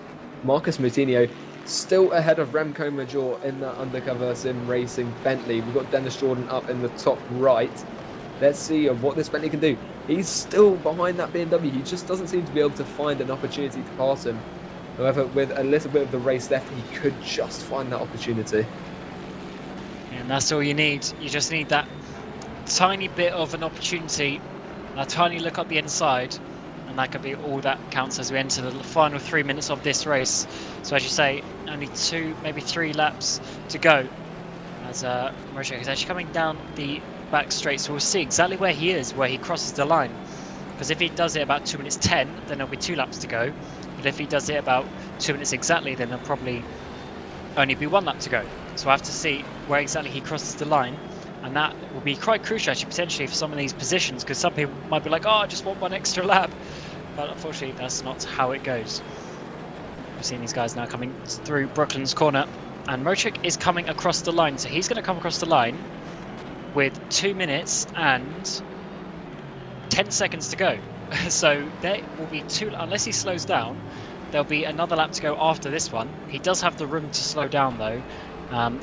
Marcus Moutinho still ahead of Remco Major in that undercover sim racing Bentley. We've got Dennis Jordan up in the top right. Let's see what this Bentley can do. He's still behind that BMW. He just doesn't seem to be able to find an opportunity to pass him. However, with a little bit of the race left, he could just find that opportunity. And that's all you need. You just need that tiny bit of an opportunity, a tiny look up the inside, and that could be all that counts as we enter the final 3 minutes of this race. So as you say, only 2, maybe 3 laps to go. As Moshe is actually coming down the back straight, so we'll see exactly where he is, where he crosses the line. Because if he does it about 2 minutes 10, then there'll be 2 laps to go. But if he does it about 2 minutes exactly, then there'll probably only be 1 lap to go. So I have to see where exactly he crosses the line. And that will be quite crucial, actually, potentially for some of these positions, because some people might be like, oh, I just want 1 extra lap. But unfortunately, that's not how it goes. We've seen these guys now coming through Brooklyn's corner. And Mochik is coming across the line. So he's going to come across the line with 2 minutes and 10 seconds to go. So there will be 2, unless he slows down, there'll be another lap to go after this one. He does have the room to slow down, though,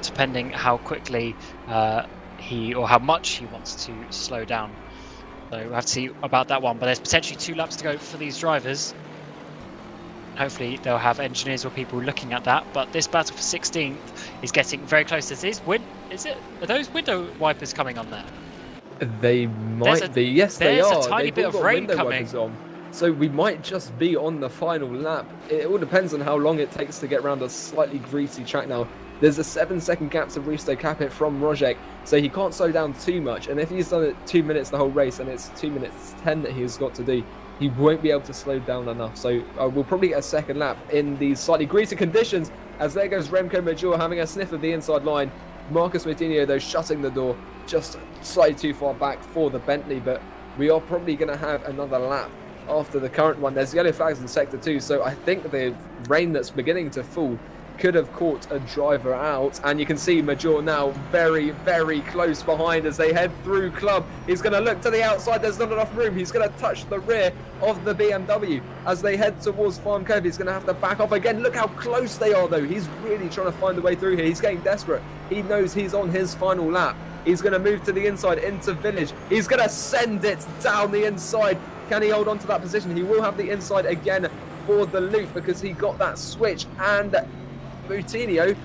depending how quickly or how much he wants to slow down. So we'll have to see about that one. But there's potentially 2 laps to go for these drivers. Hopefully they'll have engineers or people looking at that. But this battle for 16th is getting very close. Are those window wipers coming on there? They might be. Yes, they are. There's a tiny bit of rain coming. So we might just be on the final lap. It all depends on how long it takes to get around a slightly greasy track now. There's a 7-second gap to Risto Capit from Rojek, so he can't slow down too much. And if he's done it 2 minutes the whole race, and it's 2 minutes 10 that he's got to do, he won't be able to slow down enough. So we'll probably get a second lap in these slightly greasy conditions, as there goes Remco Major having a sniff of the inside line. Marcus Moutinho, though, shutting the door just slightly too far back for the Bentley, but we are probably going to have another lap after the current one. There's yellow flags in Sector 2, so I think the rain that's beginning to fall could have caught a driver out. And you can see Major now very, very close behind as they head through Club. He's going to look to the outside. There's not enough room. He's going to touch the rear of the BMW as they head towards Farm Cove. He's going to have to back off again. Look how close they are, though. He's really trying to find a way through here. He's getting desperate. He knows he's on his final lap. He's going to move to the inside into Village. He's going to send it down the inside. Can he hold on to that position? He will have the inside again for the loop because he got that switch. And Moutinho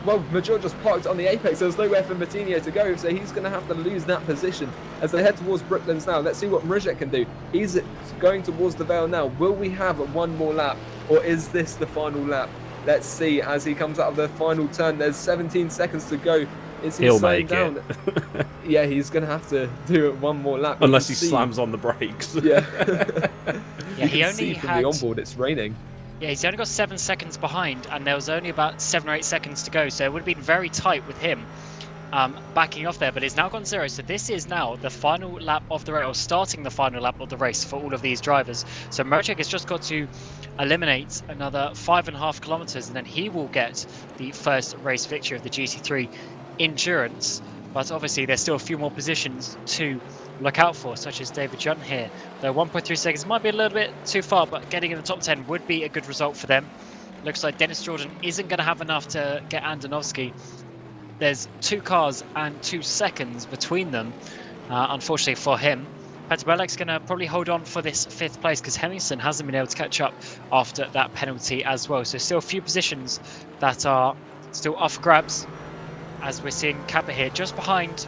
well, Major just parked on the apex. There was nowhere for Matinho to go, so he's going to have to lose that position as they head towards Brooklands now. Let's see what Mrzek can do. He's going towards the Vale now. Will we have one more lap, or is this the final lap? Let's see as he comes out of the final turn. There's 17 seconds to go. Is he slowing down? Yeah, he's going to have to do it one more lap. Unless he slams on the brakes. Yeah. Yeah, he only see from the onboard it's raining. Yeah, he's only got 7 seconds behind, and there was only about 7 or 8 seconds to go, so it would have been very tight with him backing off there, but it's now gone 0. So this is now the final lap of the race, or starting the final lap of the race for all of these drivers. So Mrzek has just got to eliminate another 5.5 kilometers, and then he will get the first race victory of the GT3 Endurance. But obviously there's still a few more positions to look out for, such as David Junt here. Though 1.3 seconds might be a little bit too far, but getting in the top 10 would be a good result for them. Looks like Dennis Jordan isn't going to have enough to get Andonovski. There's 2 cars and 2 seconds between them, unfortunately for him. Peter Belek's going to probably hold on for this 5th place because Hemmingson hasn't been able to catch up after that penalty as well. So still a few positions that are still up for grabs, as we're seeing Kappa here just behind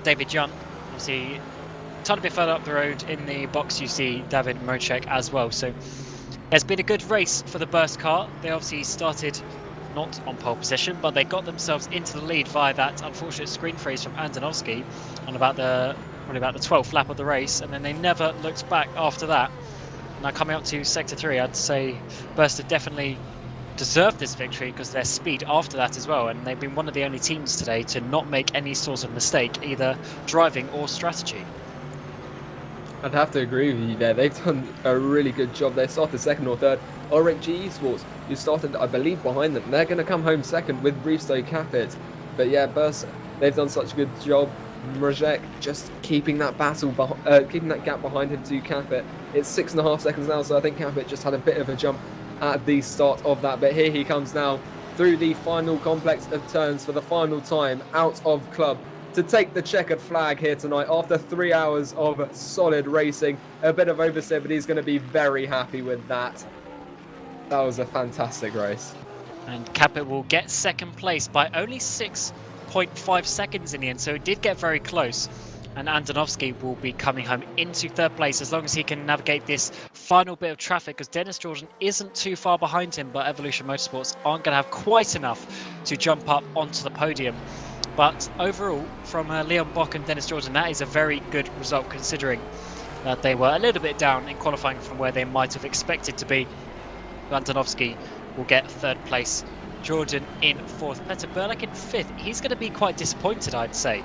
David Junt. Obviously, a ton bit further up the road in the box you see David Mrzek as well. So it's been a good race for the Burst car. They obviously started not on pole position, but they got themselves into the lead via that unfortunate screen freeze from Andonovski on probably about the 12th lap of the race, and then they never looked back after that. Now coming up to Sector 3, I'd say Burst have definitely deserved this victory because their speed after that as well, and they've been one of the only teams today to not make any sort of mistake, either driving or strategy. I'd have to agree with you there. They've done a really good job. They started 2nd or 3rd. Ulrich GE Sports, who started, I believe, behind them, they're going to come home 2nd with Bristow Capit. But yeah, Burst, they've done such a good job. Mrzek just keeping that keeping that gap behind him to Capit. It's 6.5 seconds now, so I think Capit just had a bit of a jump at the start of that. But here he comes now through the final complex of turns for the final time out of club to take the checkered flag here tonight after 3 hours of solid racing. A bit of oversteer, but he's going to be very happy with that. That was a fantastic race. And Capit will get 2nd place by only 6.5 seconds in the end, so it did get very close. And Andonovski will be coming home into 3rd place as long as he can navigate this final bit of traffic, because Dennis Jordan isn't too far behind him, but Evolution Motorsports aren't going to have quite enough to jump up onto the podium. But overall, from Leon Bock and Dennis Jordan, that is a very good result considering that they were a little bit down in qualifying from where they might have expected to be. Andonovski will get 3rd place, Jordan in 4th, Peter Berlek in 5th. He's going to be quite disappointed, I'd say,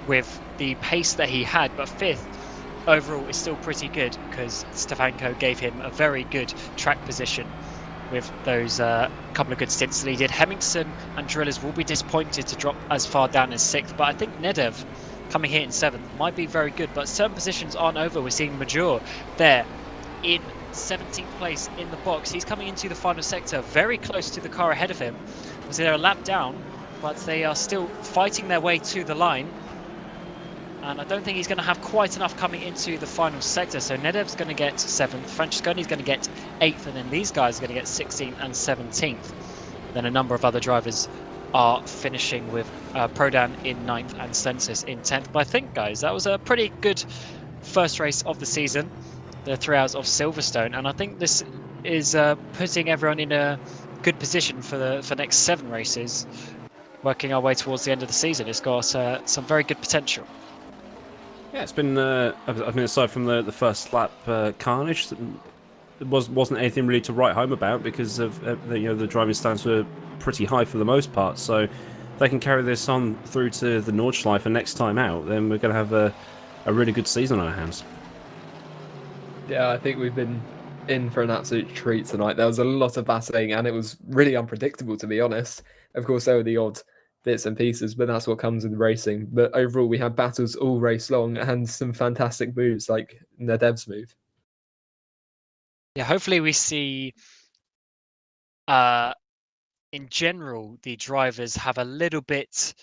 with the pace that he had, but 5th overall is still pretty good because Stefanko gave him a very good track position with those couple of good stints that he did. Hemmingson and Drillers will be disappointed to drop as far down as 6th, but I think Nedev coming here in 7th might be very good, but certain positions aren't over. We're seeing Major there in 17th place in the box. He's coming into the final sector very close to the car ahead of him. So they're a lap down, but they are still fighting their way to the line. And I don't think he's going to have quite enough coming into the final sector. So Nedev's going to get 7th, Francesconi's going to get 8th, and then these guys are going to get 16th and 17th. Then a number of other drivers are finishing with Prodan in 9th and Census in 10th. But I think, guys, that was a pretty good first race of the season, the 3 hours of Silverstone. And I think this is putting everyone in a good position for the next 7 races, working our way towards the end of the season. It's got some very good potential. Yeah, it's been. I mean, aside from the first lap carnage, it wasn't anything really to write home about because of the driving stands were pretty high for the most part. So if they can carry this on through to the Nordschleife and next time out, then we're going to have a really good season on our hands. Yeah, I think we've been in for an absolute treat tonight. There was a lot of battling, and it was really unpredictable, to be honest. Of course, there were the odd bits and pieces, but that's what comes with racing. But overall, we had battles all race long and some fantastic moves like Nedev's move. Yeah, hopefully we see, in general, the drivers have a little bit,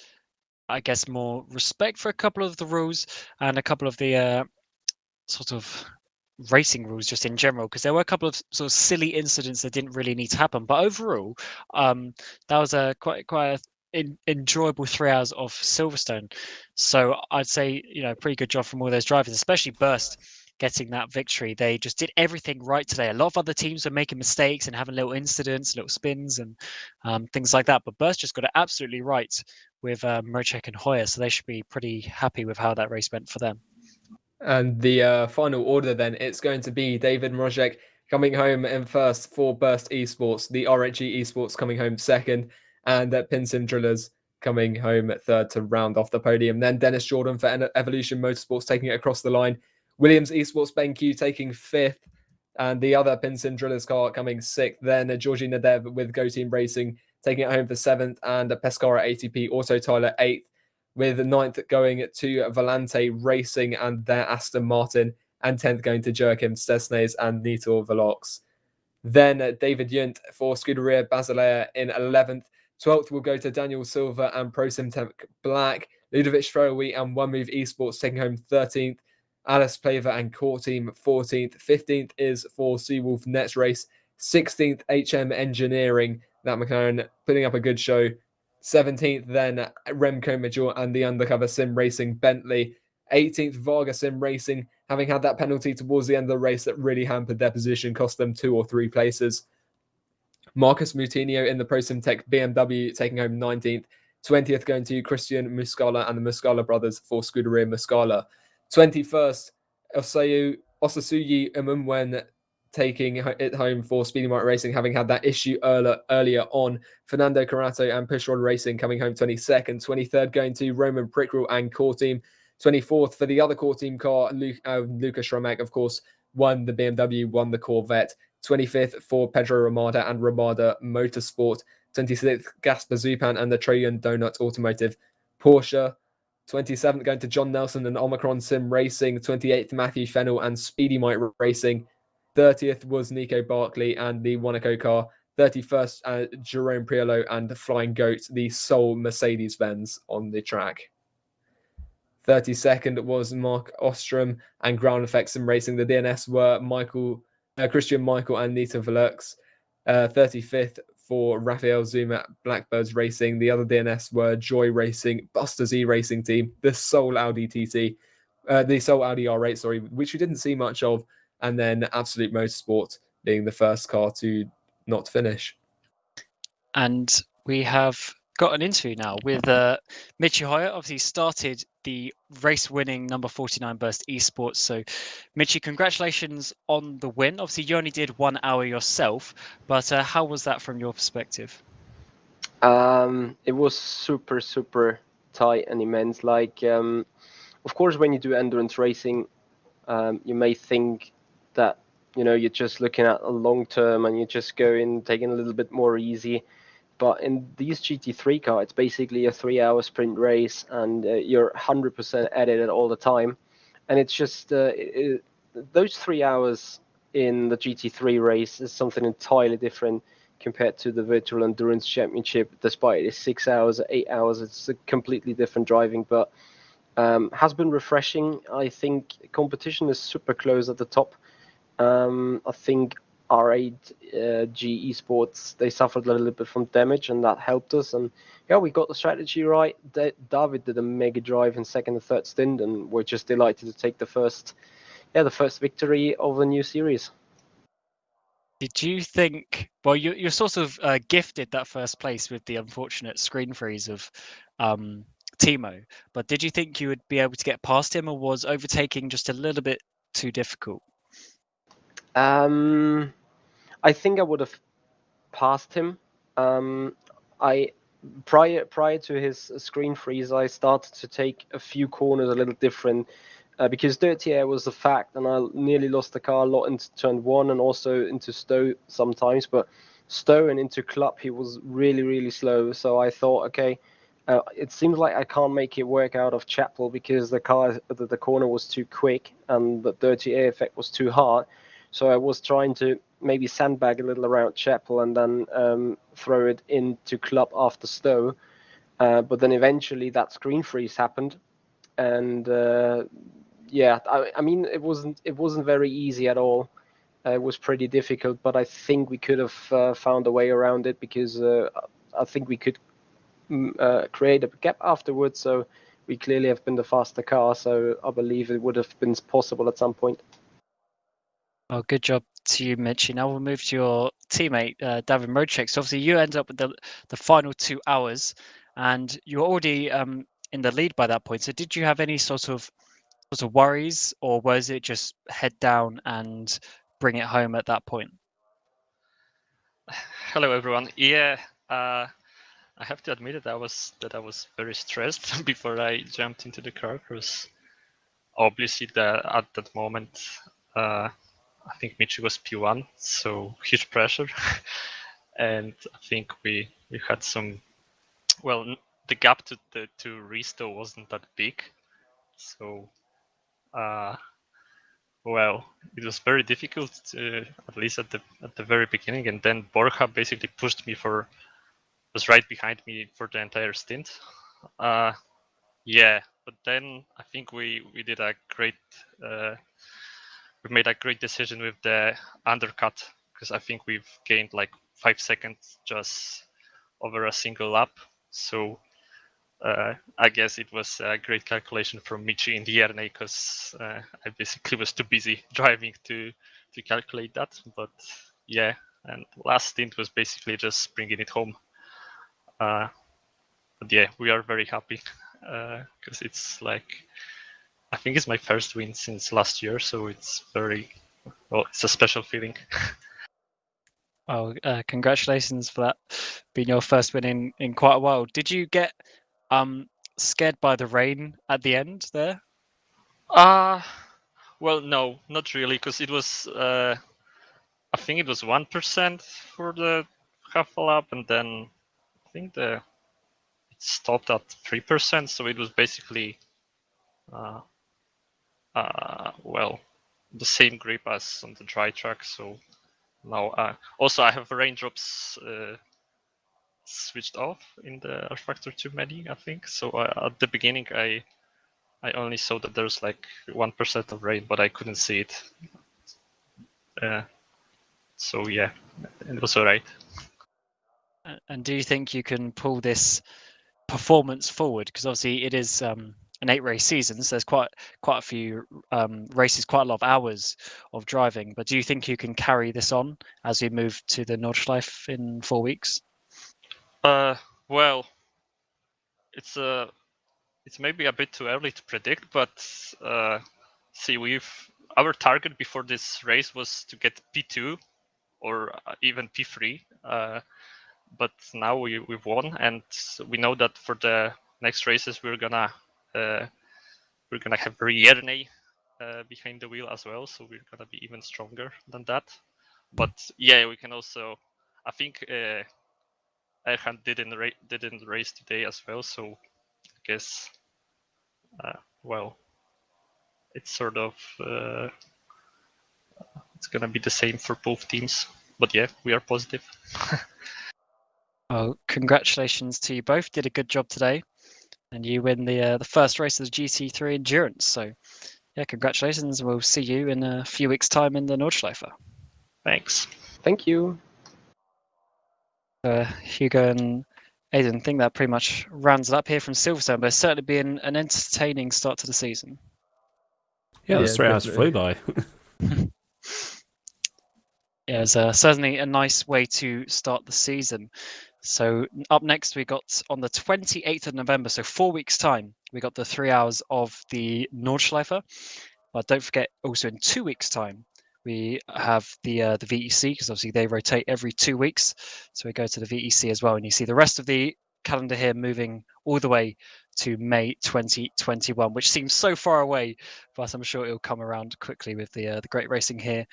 I guess, more respect for a couple of the rules and a couple of the sort of racing rules just in general, because there were a couple of sort of silly incidents that didn't really need to happen. But overall, that was a quite enjoyable 3 hours of Silverstone. So I'd say, pretty good job from all those drivers, especially Burst getting that victory. They just did everything right today. A lot of other teams were making mistakes and having little incidents, little spins and things like that. But Burst just got it absolutely right with Mrozek and Hoyer. So they should be pretty happy with how that race went for them. And the final order then, it's going to be David Mrozek coming home in first for Burst Esports, the RHG Esports coming home second, and PinSim Drillers coming home at third to round off the podium. Then Dennis Jordan for Evolution Motorsports taking it across the line. Williams Esports BenQ taking fifth, and the other PinSim Drillers car coming sixth. Then Georgie Nadev with Go Team Racing taking it home for seventh, and Pescara ATP Auto Tyler eighth, with ninth going to Volante Racing and their Aston Martin, and 10th going to Joachim Stesnes and Nitor Velox. Then David Yunt for Scuderia Basilea in 11th. 12th will go to Daniel Silva and ProSimTech Black. Ludovic Strowi and One Move Esports taking home 13th. Alice Plaver and Court Team 14th. 15th is for Seawolf Nets Race. 16th HM Engineering. That McLaren putting up a good show. 17th then Remco Major and the Undercover Sim Racing Bentley. 18th Varga Sim Racing, having had that penalty towards the end of the race that really hampered their position, cost them 2 or 3 places. Marcus Moutinho in the ProSimTech BMW taking home 19th. 20th going to Christian Muscala and the Muscala brothers for Scuderia Muscala. 21st, Osasuyi Umumwen taking it home for Speedy Mark Racing, having had that issue earlier on. Fernando Carato and Pushron Racing coming home 22nd. 23rd going to Roman Prickrell and Core Team. 24th for the other Core Team car, Lucas Schramek, of course, won the BMW, won the Corvette. 25th for Pedro Ramada and Ramada Motorsport. 26th, Gaspar Zupan and the Trojan Donut Automotive Porsche. 27th going to John Nelson and Omicron Sim Racing. 28th, Matthew Fennell and Speedy Mike Racing. 30th was Nico Barkley and the Wanaco car. 31st, Jerome Priolo and Flying Goat, the sole Mercedes-Benz on the track. 32nd was Mark Ostrom and Ground Effects Sim Racing. The DNS were Christian Michael and Nita Velux. 35th for Raphael Zuma Blackbirds Racing. The other DNS were Joy Racing, Buster Z Racing Team, the sole Audi TT, the sole Audi R8, which we didn't see much of, and then Absolute Motorsport being the first car to not finish. And we have got an interview now with Mitchy Hoyer. Obviously started the race-winning number 49 Burst Esports. So, Mitchy, congratulations on the win. Obviously, you only did 1 hour yourself, but how was that from your perspective? It was super tight and immense. Of course, when you do endurance racing, you may think that you're just looking at a long term and you just go in taking a little bit more easy. But in these GT3 cars, it's basically a 3-hour sprint race, and you're 100% at it all the time. And it's just those 3 hours in the GT3 race is something entirely different compared to the Virtual Endurance Championship. Despite it's 6 hours, 8 hours, it's a completely different driving, but has been refreshing. I think competition is super close at the top. I think R8G Esports, they suffered a little bit from damage, and that helped us. And yeah, we got the strategy right. David did a mega drive in second and third stint, and we're just delighted to take the first victory of the new series. Did you think? Well, you're sort of gifted that first place with the unfortunate screen freeze of Timo. But did you think you would be able to get past him, or was overtaking just a little bit too difficult? I think I would have passed him. Prior to his screen freeze, I started to take a few corners a little different because Dirty Air was a fact, and I nearly lost the car a lot into turn 1 and also into Stowe sometimes. But Stowe and into Club, he was really slow. So I thought, okay, it seems like I can't make it work out of Chapel because the corner was too quick and the Dirty Air effect was too hard. So I was trying to maybe sandbag a little around Chapel and then throw it into Club after Stowe. But then eventually that screen freeze happened. And yeah, I mean, it wasn't very easy at all. It was pretty difficult, but I think we could have found a way around it, because I think we could create a gap afterwards. So we clearly have been the faster car. So I believe it would have been possible at some point. Oh, good job to you, Mitchy. Now we'll move to your teammate, Davin Roadcheck. So obviously you end up with the final 2 hours, and you're already in the lead by that point. So did you have any sort of worries, or was it just head down and bring it home at that point? Hello, everyone. Yeah, I have to admit that I was very stressed before I jumped into the car, because obviously at that moment, I think Michi was P1, so huge pressure, and I think we had some. Well, the gap to Risto wasn't that big, so well, it was very difficult, at least at the very beginning, and then Borja basically pushed me was right behind me for the entire stint. Yeah, but then I think we did a great we made a great decision with the undercut, because I think we've gained like 5 seconds just over a single lap. So I guess it was a great calculation from Michi in the Erne, because I basically was too busy driving to calculate that. But yeah, and last stint was basically just bringing it home. But yeah, we are very happy, because it's like, I think it's my first win since last year, so it's it's a special feeling. Oh, congratulations for that being your first win in quite a while. Did you get scared by the rain at the end there? Well, no, not really, because it was I think it was 1% for the half a lap, and then I think it stopped at 3%, so it was basically well, the same grip as on the dry track. So now also I have raindrops switched off in the rFactor too many, I think. So at the beginning I only saw that there's like 1% of rain, but I couldn't see it. So yeah, it was alright. And do you think you can pull this performance forward? Because obviously it is an 8-race season, so there's quite a few races, quite a lot of hours of driving. But do you think you can carry this on as we move to the Nordschleife in 4 weeks? Well, it's maybe a bit too early to predict, but see, our target before this race was to get P2 or even P3, but now we've won, and we know that for the next races we're gonna have Rierne behind the wheel as well, so we're gonna be even stronger than that. But yeah, we can also, I think Erhan didn't race today as well, so I guess well, it's sort of it's gonna be the same for both teams. But yeah, we are positive. Oh, congratulations to you both! Did a good job today, and you win the first race of the GT3 Endurance. So yeah, congratulations. We'll see you in a few weeks' time in the Nordschleife. Thanks. Thank you. Hugo and Aidan, I think that pretty much rounds it up here from Silverstone, but it's certainly been an entertaining start to the season. Yeah, those Yeah, 3 hours definitely. flew by. Yeah, it's certainly a nice way to start the season. So up next, we got on the 28th of November, so 4 weeks' time, we got the 3 hours of the Nordschleife. But don't forget, also in 2 weeks' time, we have the VEC, because obviously they rotate every 2 weeks. So we go to the VEC as well, and you see the rest of the calendar here moving all the way to May 2021, which seems so far away, but I'm sure it'll come around quickly with the great racing here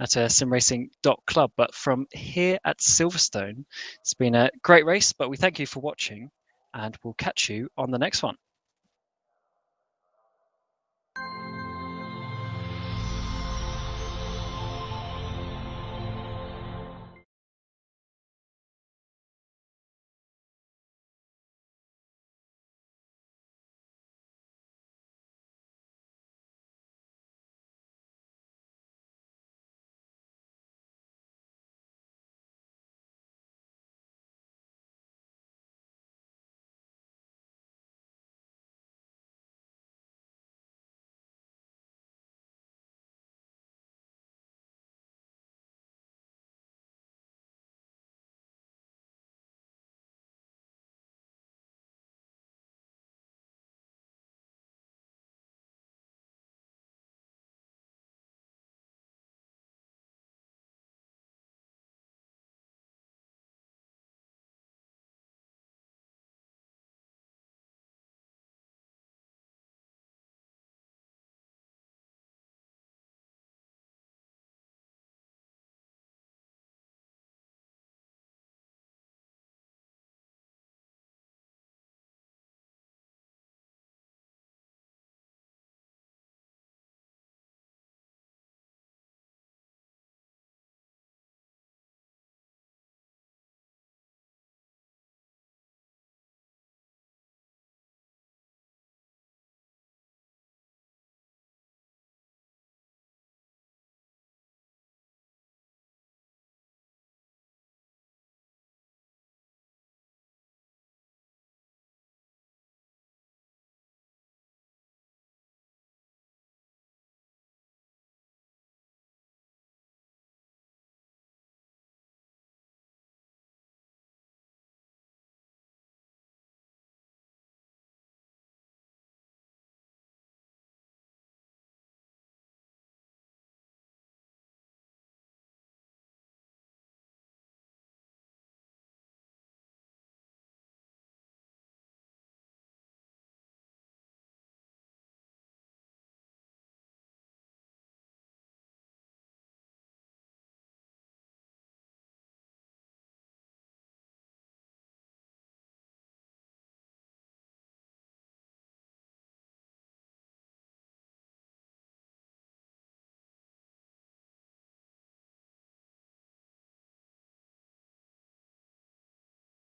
at SimRacing.Club. But from here at Silverstone, it's been a great race, but we thank you for watching, and we'll catch you on the next one.